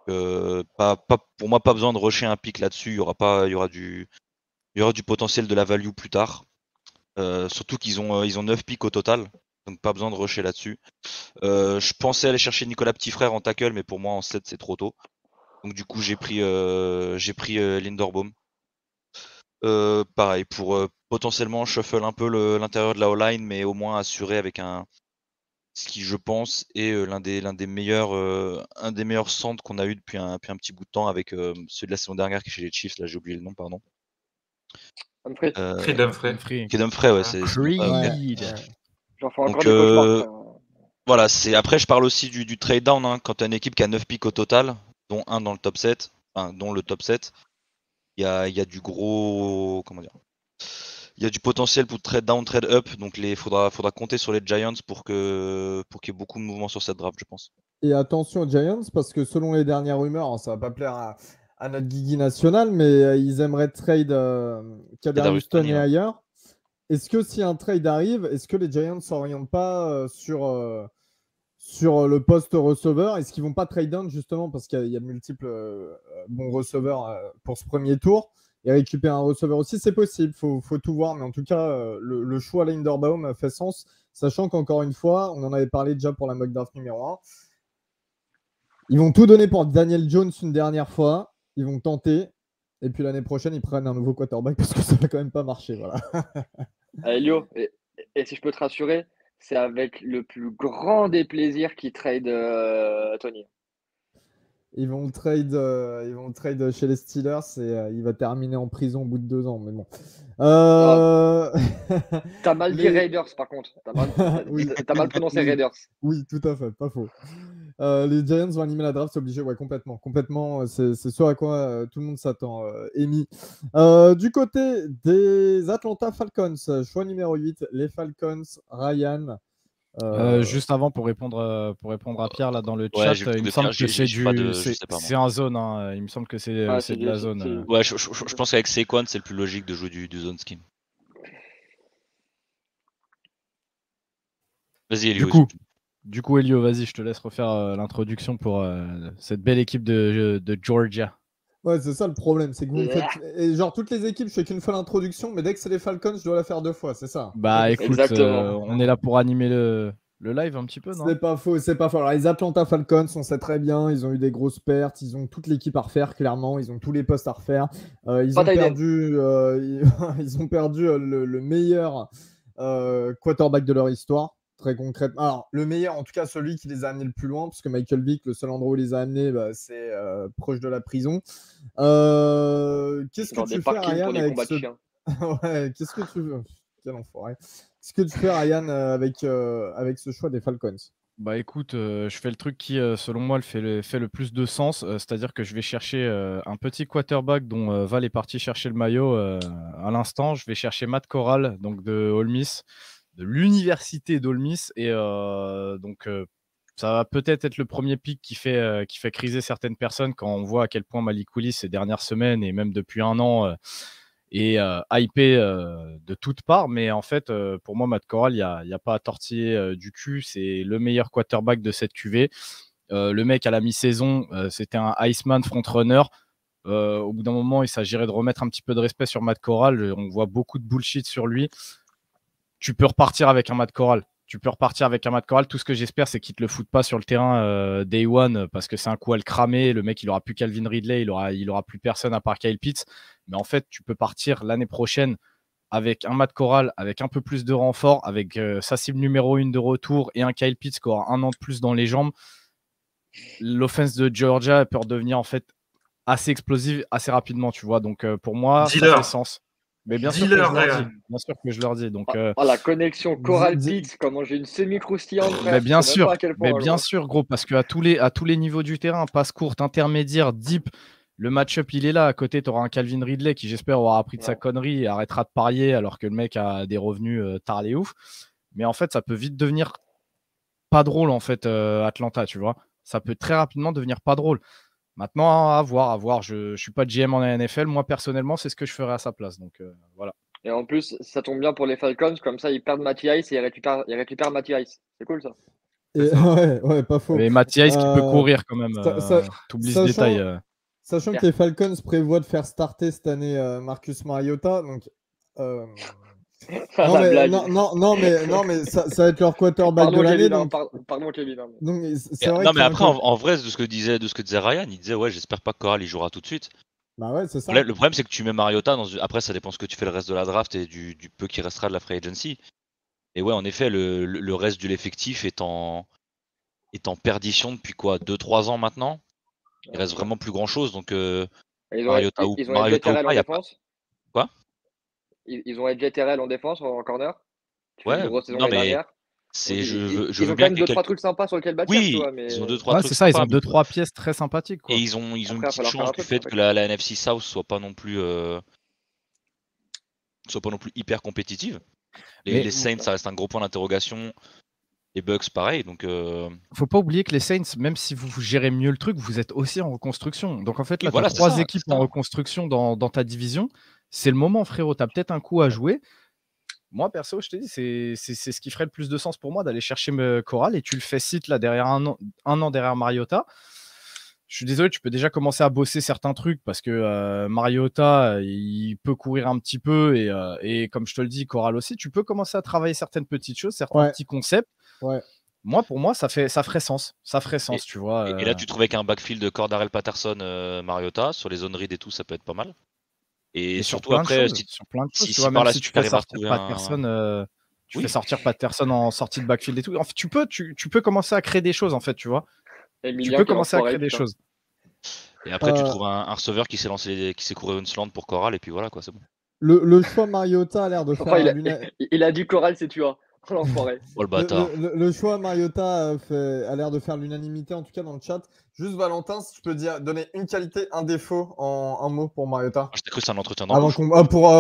Pour moi, pas besoin de rusher un pick là-dessus. Il y aura du potentiel de la value plus tard. Surtout qu'ils ont 9 picks au total. Donc pas besoin de rusher là-dessus. Je pensais aller chercher Nicolas Petitfrère en tackle, mais pour moi en 7 c'est trop tôt. Donc du coup j'ai pris Linderbaum. Pareil, pour potentiellement shuffle un peu l'intérieur de la O-line, mais au moins assurer avec ce qui je pense est un des meilleurs centres qu'on a eu depuis un petit bout de temps avec ceux de la saison dernière qui est chez les Chiefs, là j'ai oublié le nom, pardon. Creed Humphrey, ouais, c'est J'en fais encore des cauchemars. Voilà, après je parle aussi du trade down, hein, quand tu as une équipe qui a 9 picks au total, dont un dans le top 7, enfin dont le top 7, il y a du gros, comment dire, il y a du potentiel pour trade down, trade up, donc faudra compter sur les Giants pour qu'il y ait beaucoup de mouvements sur cette draft, je pense. Et attention aux Giants, parce que selon les dernières rumeurs, ça va pas plaire à notre Guigui national, mais ils aimeraient trade Kadarius Toney ailleurs. Est-ce que si un trade arrive, est-ce que les Giants ne s'orientent pas sur le poste receveur? Est-ce qu'ils ne vont pas trade down justement parce qu'il y a de multiples bons receveurs pour ce premier tour et récupérer un receveur aussi? C'est possible, faut tout voir, mais en tout cas, le choix Linderbaum fait sens, sachant qu'encore une fois, on en avait parlé déjà pour la mock draft numéro 1. Ils vont tout donner pour Daniel Jones une dernière fois, ils vont tenter, et puis l'année prochaine, ils prennent un nouveau quarterback parce que ça va quand même pas marcher. Voilà. Elio, et si je peux te rassurer, c'est avec le plus grand des plaisirs qu'ils trade Tony. Ils vont le trade chez les Steelers et il va terminer en prison au bout de 2 ans. Mais bon. T'as mal dit Raiders par contre. T'as mal prononcé Raiders. Oui, tout à fait, pas faux. Les Giants vont animer la draft, c'est obligé, ouais, complètement. C'est ce à quoi tout le monde s'attend, Amy. Du côté des Atlanta Falcons, choix numéro 8, les Falcons, Ryan. Juste avant, pour répondre à Pierre là dans le chat, il me semble que c'est un zone. Hein. Il me semble que c'est de la zone. Ouais, je pense qu'avec Saquon, c'est le plus logique de jouer du zone scheme. Vas-y, Elio. Du coup, Elio, vas-y, je te laisse refaire l'introduction pour cette belle équipe de Georgia. Ouais, c'est ça le problème, c'est que vous me faites. Et genre, toutes les équipes, je fais qu'une fois l'introduction, mais dès que c'est les Falcons, je dois la faire 2 fois, c'est ça? Bah écoute, on est là pour animer le live un petit peu, non? C'est pas faux, c'est pas faux. Alors, les Atlanta Falcons, on sait très bien, ils ont eu des grosses pertes, ils ont toute l'équipe à refaire, clairement, ils ont tous les postes à refaire. Ils ont perdu le meilleur quarterback de leur histoire. Très concrètement. Alors, le meilleur, en tout cas, celui qui les a amenés le plus loin, parce que Michael Vick, le seul endroit où il les a amenés, c'est proche de la prison. Qu'est-ce que tu fais, Ryan, avec ce... Ouais, qu'est-ce que tu veux? Quel enfoiré. Qu'est-ce que tu fais, Ryan, avec ce choix des Falcons? Bah écoute, je fais le truc qui, selon moi, fait le plus de sens. C'est-à-dire que je vais chercher un petit quarterback dont Val est parti chercher le maillot à l'instant. Je vais chercher Matt Corral, donc de Ole Miss, de l'université d'Ole Miss. Et donc, ça va peut-être être le premier pick qui fait criser certaines personnes quand on voit à quel point Malik Willis, ces dernières semaines et même depuis un an, est hypé de toutes parts. Mais en fait, pour moi, Matt Corral, il n'y a pas à tortiller du cul. C'est le meilleur quarterback de cette QV. Le mec, à la mi-saison, c'était un Iceman frontrunner. Au bout d'un moment, il s'agirait de remettre un petit peu de respect sur Matt Corral. On voit beaucoup de bullshit sur lui. Tu peux repartir avec un Matt Corral. Tout ce que j'espère, c'est qu'il ne te le foute pas sur le terrain day one parce que c'est un coup à le cramer. Le mec, il n'aura plus Calvin Ridley, il aura plus personne à part Kyle Pitts. Mais en fait, tu peux partir l'année prochaine avec un Matt Corral, avec un peu plus de renfort, avec sa cible numéro 1 de retour et un Kyle Pitts qui aura 1 an de plus dans les jambes. L'offense de Georgia peut redevenir en fait assez explosive assez rapidement, tu vois. Donc pour moi, ça fait sens. Mais bien sûr que je leur dis. Donc, la connexion Corral Pitts, comment j'ai une semi-croustillante. Mais bien sûr, gros, parce qu'à tous les niveaux du terrain, passe courte, intermédiaire, deep, le match-up il est là. À côté, tu auras un Calvin Ridley qui, j'espère, aura appris de sa connerie et arrêtera de parier alors que le mec a des revenus tard les ouf. Mais en fait, ça peut vite devenir pas drôle, en fait, Atlanta, tu vois. Ça peut très rapidement devenir pas drôle. Maintenant, à voir. Je ne suis pas GM en NFL. Moi, personnellement, c'est ce que je ferais à sa place. Donc, voilà. Et en plus, ça tombe bien pour les Falcons. Comme ça, ils perdent Matty Ice et ils récupèrent Matty Ice. C'est cool, ça. Ouais, pas faux. Et Matty Ice qui peut courir quand même. T'oublies ce détail. Sachant que les Falcons prévoient de faire starter cette année Marcus Mariota. Donc, non, mais ça va être leur quarterback de l'année. Pardon, Kevin. Mais après, en vrai, de ce que disait Ryan, il disait ouais, j'espère pas que Corral il jouera tout de suite. Bah ouais, c'est ça. Le problème, c'est que tu mets Mariota après, ça dépend ce que tu fais le reste de la draft et du peu qui restera de la free agency. Et ouais, en effet, le reste de l'effectif est en perdition depuis quoi, 2-3 ans maintenant. Il reste vraiment plus grand chose. Donc Mariota ou pas, il y a pas. Quoi? Ils ont AJ Terrell en défense, en corner. Ouais, non mais ils ont quand même 2-3 trucs sympas sur lesquels bâtir. Oui, tu vois, mais... ils ont 2-3 trucs. C'est ça, ils ont 2-3 pièces très sympathiques. Quoi. Et ils ont une petite chance du fait que la NFC South soit pas non plus hyper compétitive. Les Saints, ça reste un gros point d'interrogation. Les Bucks, pareil. Donc, faut pas oublier que les Saints, même si vous gérez mieux le truc, vous êtes aussi en reconstruction. Donc en fait, là, oui, voilà, tu as c'est 3 ça, équipes c'est en ça. reconstruction dans ta division. C'est le moment, frérot. Tu as peut-être un coup à jouer. Moi, perso, je te dis, c'est ce qui ferait le plus de sens pour moi d'aller chercher Corral et tu le fais site là derrière un an derrière Mariota. Je suis désolé, tu peux déjà commencer à bosser certains trucs parce que Mariota, il peut courir un petit peu et comme je te le dis, Corral aussi, tu peux commencer à travailler certaines petites choses, certains petits concepts. Ouais. Moi, pour moi, ça ferait sens. Ça ferait sens, tu vois. Et là, tu trouvais qu'un backfield de Cordarrelle Patterson, Mariota, sur les zones read et tout, ça peut être pas mal. Et sur surtout plein de après, choses, sur plein de choses, tu si vois, par même la si suite tu tu fais arrives à sortir trouver Patterson, tu Oui. fais sortir Patterson en sortie de backfield et tout. En fait, tu peux commencer à créer des choses, en fait, tu vois. Tu peux commencer à créer des choses. Et après, tu trouves un receveur qui s'est couru une slant pour Corral, et puis voilà, quoi, c'est bon. Le choix Mariota a l'air de faire il a dit Corral, c'est tu vois. L'enfoiré. Oh le bâtard. Le choix Mariota a l'air de faire l'unanimité, en tout cas dans le chat. Juste Valentin, si tu peux donner une qualité, un défaut en un mot pour Mariota. Je t'ai cru que c'est un entretien d'embauche. Pour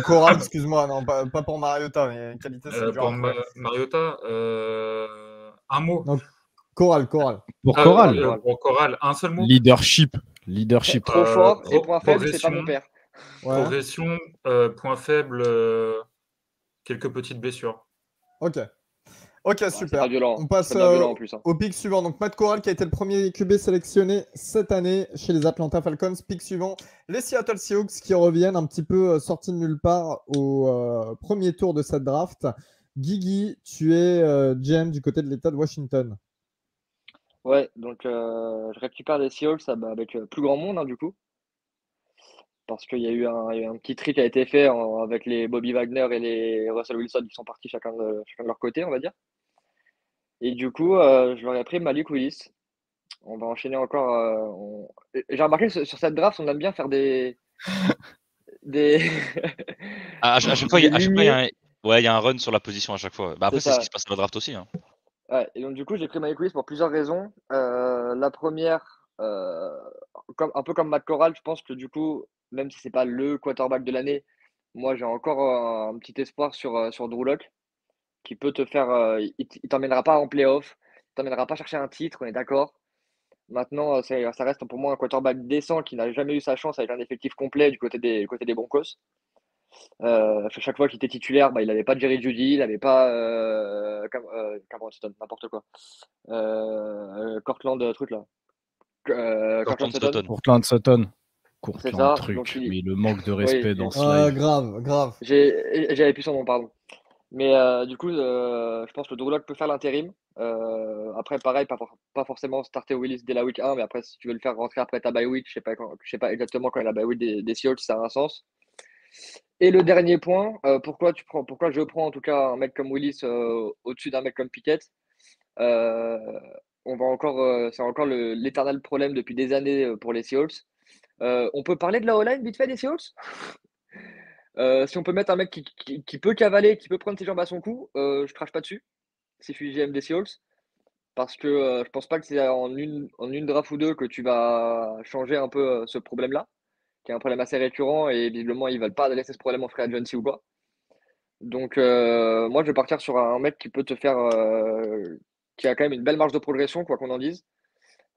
Corral, excuse-moi, non, pas pour Mariota, mais une qualité, c'est dur. Pour Mariota, un mot. Non, Corral. Pour Corral. Pour Corral, un seul mot. Leadership. Trop fort et point faible, c'est pas mon père. Ouais. Progression, point faible, quelques petites blessures. Ok, super. Violent. On passe en plus, au pic suivant. Donc Matt Corral qui a été le premier QB sélectionné cette année chez les Atlanta Falcons. Pic suivant, les Seattle Seahawks qui reviennent un petit peu sortis de nulle part au premier tour de cette draft. Guigui, tu es GM du côté de l'État de Washington. Ouais, donc je récupère les Seahawks avec plus grand monde du coup. Parce qu'il y a eu un petit tri qui a été fait avec les Bobby Wagner et les Russell Wilson qui sont partis chacun de leur côté, on va dire. Et du coup, je leur ai pris Malik Willis. On va enchaîner encore. J'ai remarqué sur cette draft, on aime bien faire des. À chaque fois, il y a un run sur la position à chaque fois. Bah, après, c'est ce qui se passe dans la draft aussi. Hein. Ouais, et donc du coup, j'ai pris Malik Willis pour plusieurs raisons. La première, un peu comme Matt Corral, je pense que du coup, même si c'est pas le quarterback de l'année, moi j'ai encore un petit espoir sur Drew Lock, qui peut te faire. Il t'emmènera pas en playoff, il t'emmènera pas chercher un titre, on est d'accord. Maintenant, ça reste pour moi un quarterback décent qui n'a jamais eu sa chance avec un effectif complet du côté des Broncos. Chaque fois qu'il était titulaire, il n'avait pas Jerry Jeudy, il n'avait pas Cameron Sutton, n'importe quoi. Cortland, truc là. Cortland Sutton. Cortland Sutton. C'est ça. Truc. Donc, mais le manque de respect dans ce live. Grave. J'avais plus son nom, pardon. Mais du coup, je pense que Drew Lock peut faire l'intérim. Après, pareil, pas forcément starter Willis dès la week 1, mais après, si tu veux le faire rentrer après ta bye week, je sais pas exactement quand est la bye week des Seahawks, ça a un sens. Et le dernier point, pourquoi je prends en tout cas un mec comme Willis au-dessus d'un mec comme Pickett, c'est encore l'éternel problème depuis des années pour les Seahawks. On peut parler de la O-line vite fait des Seahawks. Si on peut mettre un mec qui peut cavaler, qui peut prendre ses jambes à son cou, je crache pas dessus. Si je suis GM des Seahawks, parce que je pense pas que c'est en une draft ou deux que tu vas changer un peu ce problème-là, qui est un problème assez récurrent et visiblement ils veulent pas laisser ce problème en free agency ou quoi. Donc moi je vais partir sur un mec qui peut te faire, qui a quand même une belle marge de progression quoi qu'on en dise.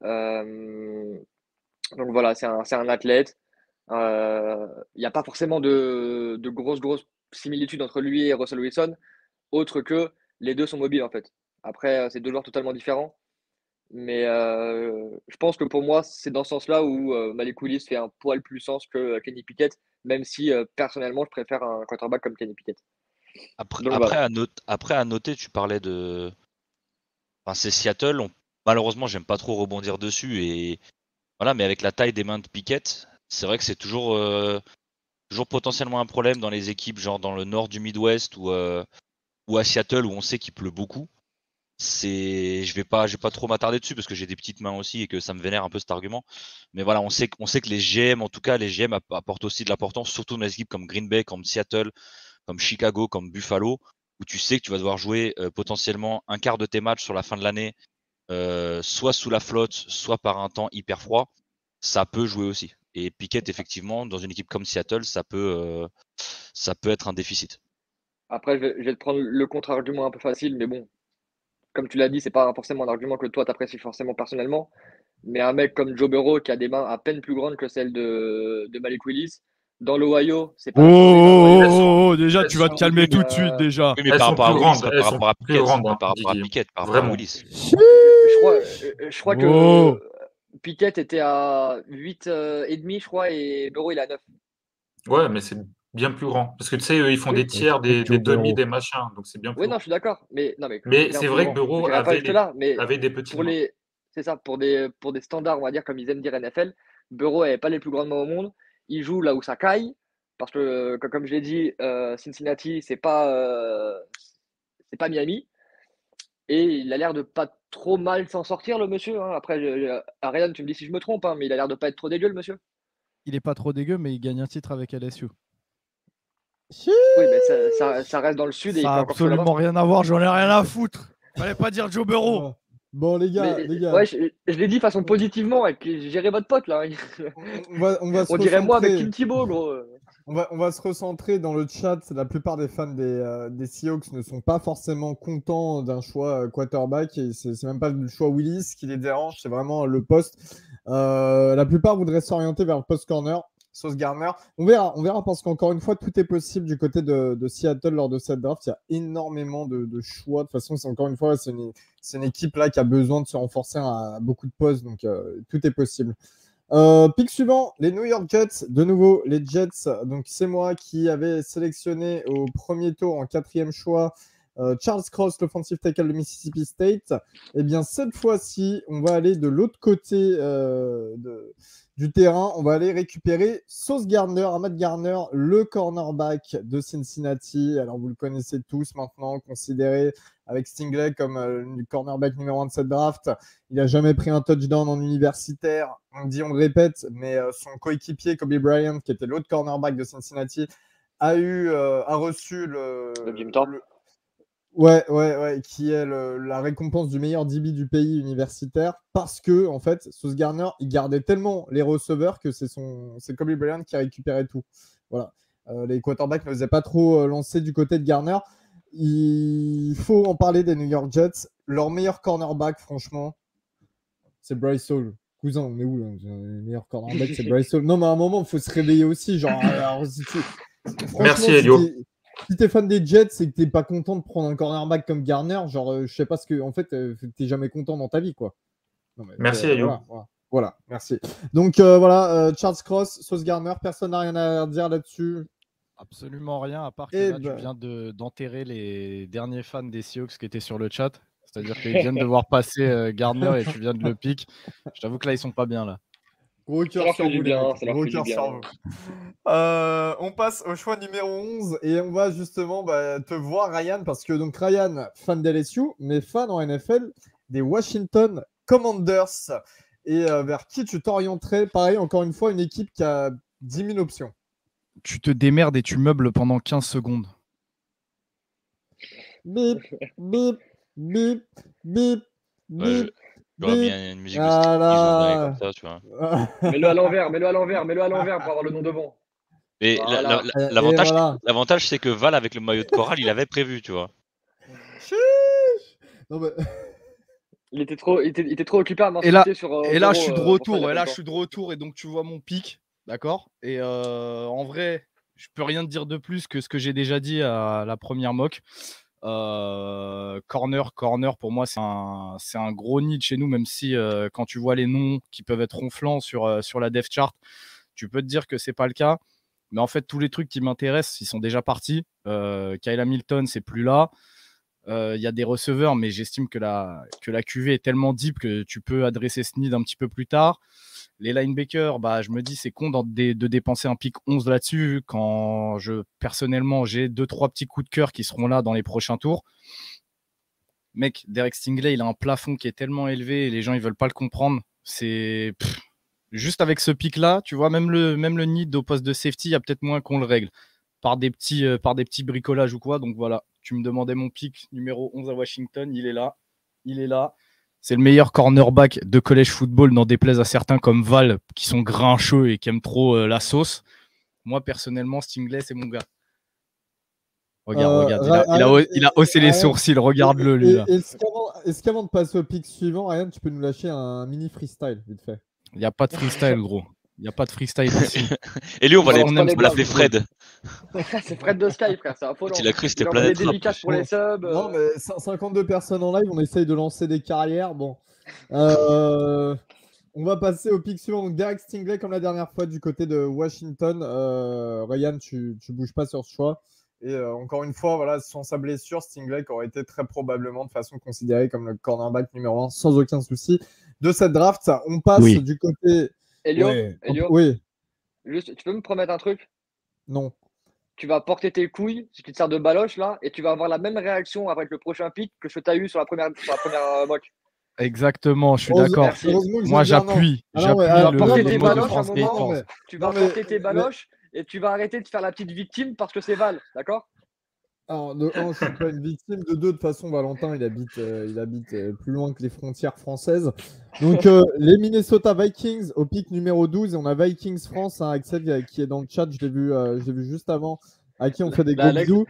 Donc voilà, c'est un athlète. Il n'y a pas forcément de grosses similitudes entre lui et Russell Wilson, autre que les deux sont mobiles en fait. Après, c'est deux joueurs totalement différents. Mais je pense que pour moi, c'est dans ce sens-là où Malik Willis fait un poil plus sens que Kenny Pickett, même si personnellement, je préfère un quarterback comme Kenny Pickett. Après, à noter, tu parlais de. Enfin, c'est Seattle. Malheureusement, j'aime pas trop rebondir dessus. Et voilà, mais avec la taille des mains de Pickett, c'est vrai que c'est toujours potentiellement un problème dans les équipes, genre dans le nord du Midwest ou à Seattle où on sait qu'il pleut beaucoup. Je vais pas trop m'attarder dessus parce que j'ai des petites mains aussi et que ça me vénère un peu cet argument. Mais voilà, on sait que les GM, en tout cas, les GM apportent aussi de l'importance, surtout dans les équipes comme Green Bay, comme Seattle, comme Chicago, comme Buffalo, où tu sais que tu vas devoir jouer potentiellement un quart de tes matchs sur la fin de l'année, soit sous la flotte, soit par un temps hyper froid. Ça peut jouer aussi. Et Pickett, effectivement, dans une équipe comme Seattle, ça peut être un déficit. Après, je vais te prendre le contre-argument un peu facile, mais bon. comme tu l'as dit, c'est pas forcément un argument que toi t'apprécies forcément personnellement. Mais un mec comme Joe Burrow qui a des mains à peine plus grandes que celles de Malik Willis, dans l'Ohio, c'est pas la connerie dans l'Ohio. Déjà, tu vas te calmer tout de suite, déjà. Oui, mais par rapport à Willis, pas par rapport à Pickett, pas par rapport à Pickett, par rapport à Willis. Je crois que Pickett était à 8,5, je crois, et Burrow, il est à 9. Ouais, mais c'est bien plus grand. Parce que tu sais, eux, ils font des tiers, des demi, des machins. Donc c'est bien plus Oui, grand. non, je suis d'accord. Mais c'est vrai que Burrow avait des petits mains. C'est ça, pour des standards, on va dire, comme ils aiment dire NFL, Burrow n'avait pas les plus grandes mains au monde. Il joue là où ça caille. Parce que, comme je l'ai dit, Cincinnati, c'est pas Miami. Et il a l'air de pas trop mal s'en sortir, le monsieur. Hein. Après, Ariane, tu me dis si je me trompe, hein, mais il a l'air de pas être trop dégueu, le monsieur. Il est pas trop dégueu, mais il gagne un titre avec LSU. Oui, mais ça reste dans le sud. Ça n'a absolument rien à voir, j'en ai rien à foutre. Fallait pas dire Joe Burrow. Bon, les gars. Ouais, je l'ai dit façon positivement, et puis gérez votre pote, là. On dirait moi avec Tim Thibault, gros. On va se recentrer dans le chat. La plupart des fans des Seahawks ne sont pas forcément contents d'un choix quarterback. Et c'est même pas le choix Willis qui les dérange, c'est vraiment le poste. La plupart voudraient s'orienter vers le post corner. Sauce Gardner. On verra parce qu'encore une fois, tout est possible du côté de Seattle lors de cette draft. Il y a énormément de choix. De toute façon, encore une fois, c'est une équipe là qui a besoin de se renforcer à beaucoup de postes. Donc, tout est possible. Pick suivant, les New York Jets. De nouveau, les Jets. Donc, c'est moi qui avais sélectionné au premier tour en 4e choix Charles Cross, l'offensive tackle de Mississippi State. Eh bien, cette fois-ci, on va aller de l'autre côté du terrain. On va aller récupérer Sauce Gardner, Ahmad Gardner, le cornerback de Cincinnati. Alors, vous le connaissez tous maintenant, considéré avec Stingley comme le cornerback numéro 1 de cette draft. Il n'a jamais pris un touchdown en universitaire. On le répète, mais son coéquipier Kobe Bryant, qui était l'autre cornerback de Cincinnati, a reçu le Jim Thorpe. Ouais, qui est la récompense du meilleur DB du pays universitaire, parce que en fait, Sauce Gardner, il gardait tellement les receveurs que c'est Kobe Bryant qui a récupéré tout. Voilà. Les quarterbacks ne faisaient pas trop lancer du côté de Gardner. Il faut en parler des New York Jets. Leur meilleur cornerback, franchement, c'est Bryce Hall. Cousin, on est où là? Le meilleur cornerback, c'est Bryce Hall. Non, mais à un moment, il faut se réveiller aussi. Genre, merci, Elio. Si t'es fan des Jets et que t'es pas content de prendre un cornerback comme Garner, genre, je sais pas ce que. En fait, t'es jamais content dans ta vie, quoi. Non, mais, merci, Elio. Voilà, merci. Donc, Charles Cross, Sauce Gardner, personne n'a rien à dire là-dessus. Absolument rien, à part que là, tu viens d'enterrer les derniers fans des Seahawks qui étaient sur le chat. C'est-à-dire qu'ils viennent de voir passer Gardner et tu viens de le pick. Je t'avoue que là, ils sont pas bien, là. Gros cœur sur vous, gros cœur sur vous. On passe au choix numéro 11 et on va justement te voir, Ryan, parce que donc Ryan, fan d'LSU, mais fan en NFL des Washington Commanders. Et vers qui tu t'orienterais? Pareil, encore une fois, une équipe qui a 10 000 options. Tu te démerdes et tu meubles pendant 15 secondes. Bip, bip, bip, bip, bip. J'aurais mis une musique de comme ça, tu vois. Mets-le à l'envers pour avoir le nom devant. Mais l'avantage, c'est que Val, avec le maillot de chorale, il avait prévu, tu vois. Non, mais... Il était trop occupé à m'insulter sur. Et là, je suis de retour. Et donc, tu vois mon pic, d'accord. Et en vrai, je peux rien te dire de plus que ce que j'ai déjà dit à la première mock. Corner, pour moi, c'est un gros need chez nous, même si quand tu vois les noms qui peuvent être ronflants sur la depth chart, tu peux te dire que c'est pas le cas. Mais en fait, tous les trucs qui m'intéressent, ils sont déjà partis. Kyle Hamilton, c'est plus là. Il y a des receveurs, mais j'estime que la QV est tellement deep que tu peux adresser ce need un petit peu plus tard. Les linebackers, je me dis c'est con de dépenser un pick 11 là-dessus quand personnellement j'ai 2-3 petits coups de cœur qui seront là dans les prochains tours. Mec, Derek Stingley, il a un plafond qui est tellement élevé et les gens ils veulent pas le comprendre. C'est juste avec ce pick là, tu vois, même le need au poste de safety, il y a peut-être moins qu'on le règle par des petits bricolages ou quoi. Donc voilà, tu me demandais mon pick numéro 11 à Washington, il est là. C'est le meilleur cornerback de college football, n'en déplaise à certains comme Val, qui sont grincheux et qui aiment trop la sauce. Moi, personnellement, Stingley, c'est mon gars. Regarde. Il a haussé les sourcils. Regarde-le, lui. Est-ce qu'avant de passer au pic suivant, Ryan, tu peux nous lâcher un mini freestyle, vite fait? Il n'y a pas de freestyle, gros. Il n'y a pas de freestyle ici. Et lui, on va l'appeler Fred. C'est Fred de Sky, frère, c'est affolant. Il a cru que c'était Il Planète des dédicaces pour les subs. Non, mais 52 personnes en live, on essaye de lancer des carrières. Bon. On va passer au pic suivant. Donc, Derek Stingley, comme la dernière fois, du côté de Washington. Ryan, tu bouges pas sur ce choix. Et encore une fois, voilà, sans sa blessure, Stingley aurait été très probablement de façon considérée comme le cornerback numéro 1, sans aucun souci, de cette draft. On passe du côté... Elio, oui. Juste, tu peux me promettre un truc? Non. Tu vas porter tes couilles, ce qui te sert de baloche, là, et tu vas avoir la même réaction avec le prochain pic que ce que tu as eu sur la première mock. Exactement, je suis d'accord. Moi, j'appuie. Tu vas porter tes baloches à un moment. Tu vas porter tes baloches et tu vas arrêter de faire la petite victime parce que c'est Val, d'accord? Alors, de 1, je ne suis pas une victime. De 2, de toute façon, Valentin, il habite plus loin que les frontières françaises. Donc, les Minnesota Vikings au pic numéro 12. Et on a Vikings France, hein, Axel qui est dans le chat. Je l'ai vu juste avant. À qui on fait des gros bisous.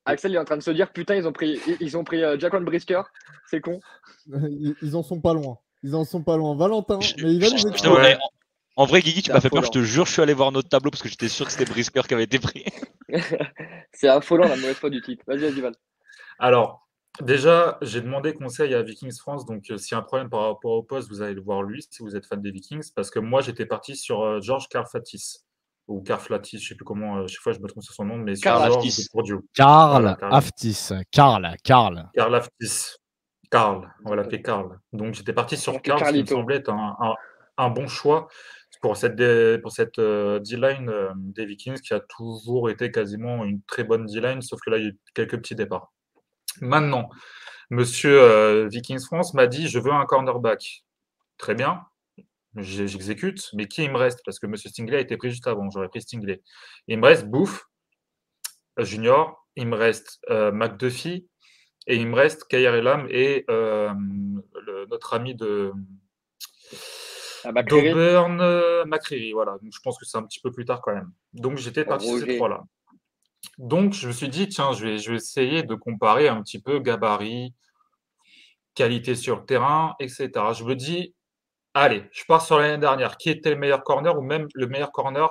Axel il est en train de se dire putain, ils ont pris Jaquan Brisker. C'est con. Ils en sont pas loin. Valentin, mais il va nous expliquer. En vrai, Guigui, tu m'as fait peur, je te jure, je suis allé voir notre tableau parce que j'étais sûr que c'était Brisker qui avait été pris. C'est affolant la mauvaise foi du titre. Vas-y, Val. Alors, déjà, j'ai demandé conseil à Vikings France, donc s'il y a un problème par rapport au poste, vous allez le voir lui, si vous êtes fan des Vikings, parce que moi, j'étais parti sur George Karlaftis, ou Karlaftis, je ne sais plus comment, chaque fois je me trompe sur son nom, mais sur George Bourdieu. Karl, on va l'appeler Karl. Donc, j'étais parti sur Karl, ce qui me semblait être un bon choix pour cette D-line des Vikings qui a toujours été quasiment une très bonne D-line, sauf que là, il y a eu quelques petits départs. Maintenant, monsieur Vikings France m'a dit « Je veux un cornerback ». Très bien, j'exécute, mais qui il me reste? Parce que monsieur Stingley a été pris juste avant, j'aurais pris Stingley. Il me reste Booth, Junior, il me reste McDuffie, et il me reste Kaiir Elam et notre ami de... d'Auburn, McCreary, voilà. Donc, je pense que c'est un petit peu plus tard quand même. Donc, j'étais parti sur ces trois-là. Donc, je me suis dit, tiens, je vais essayer de comparer un petit peu gabarit, qualité sur le terrain, etc. Je me dis, allez, je pars sur l'année dernière. Qui était le meilleur corner ou même le meilleur corner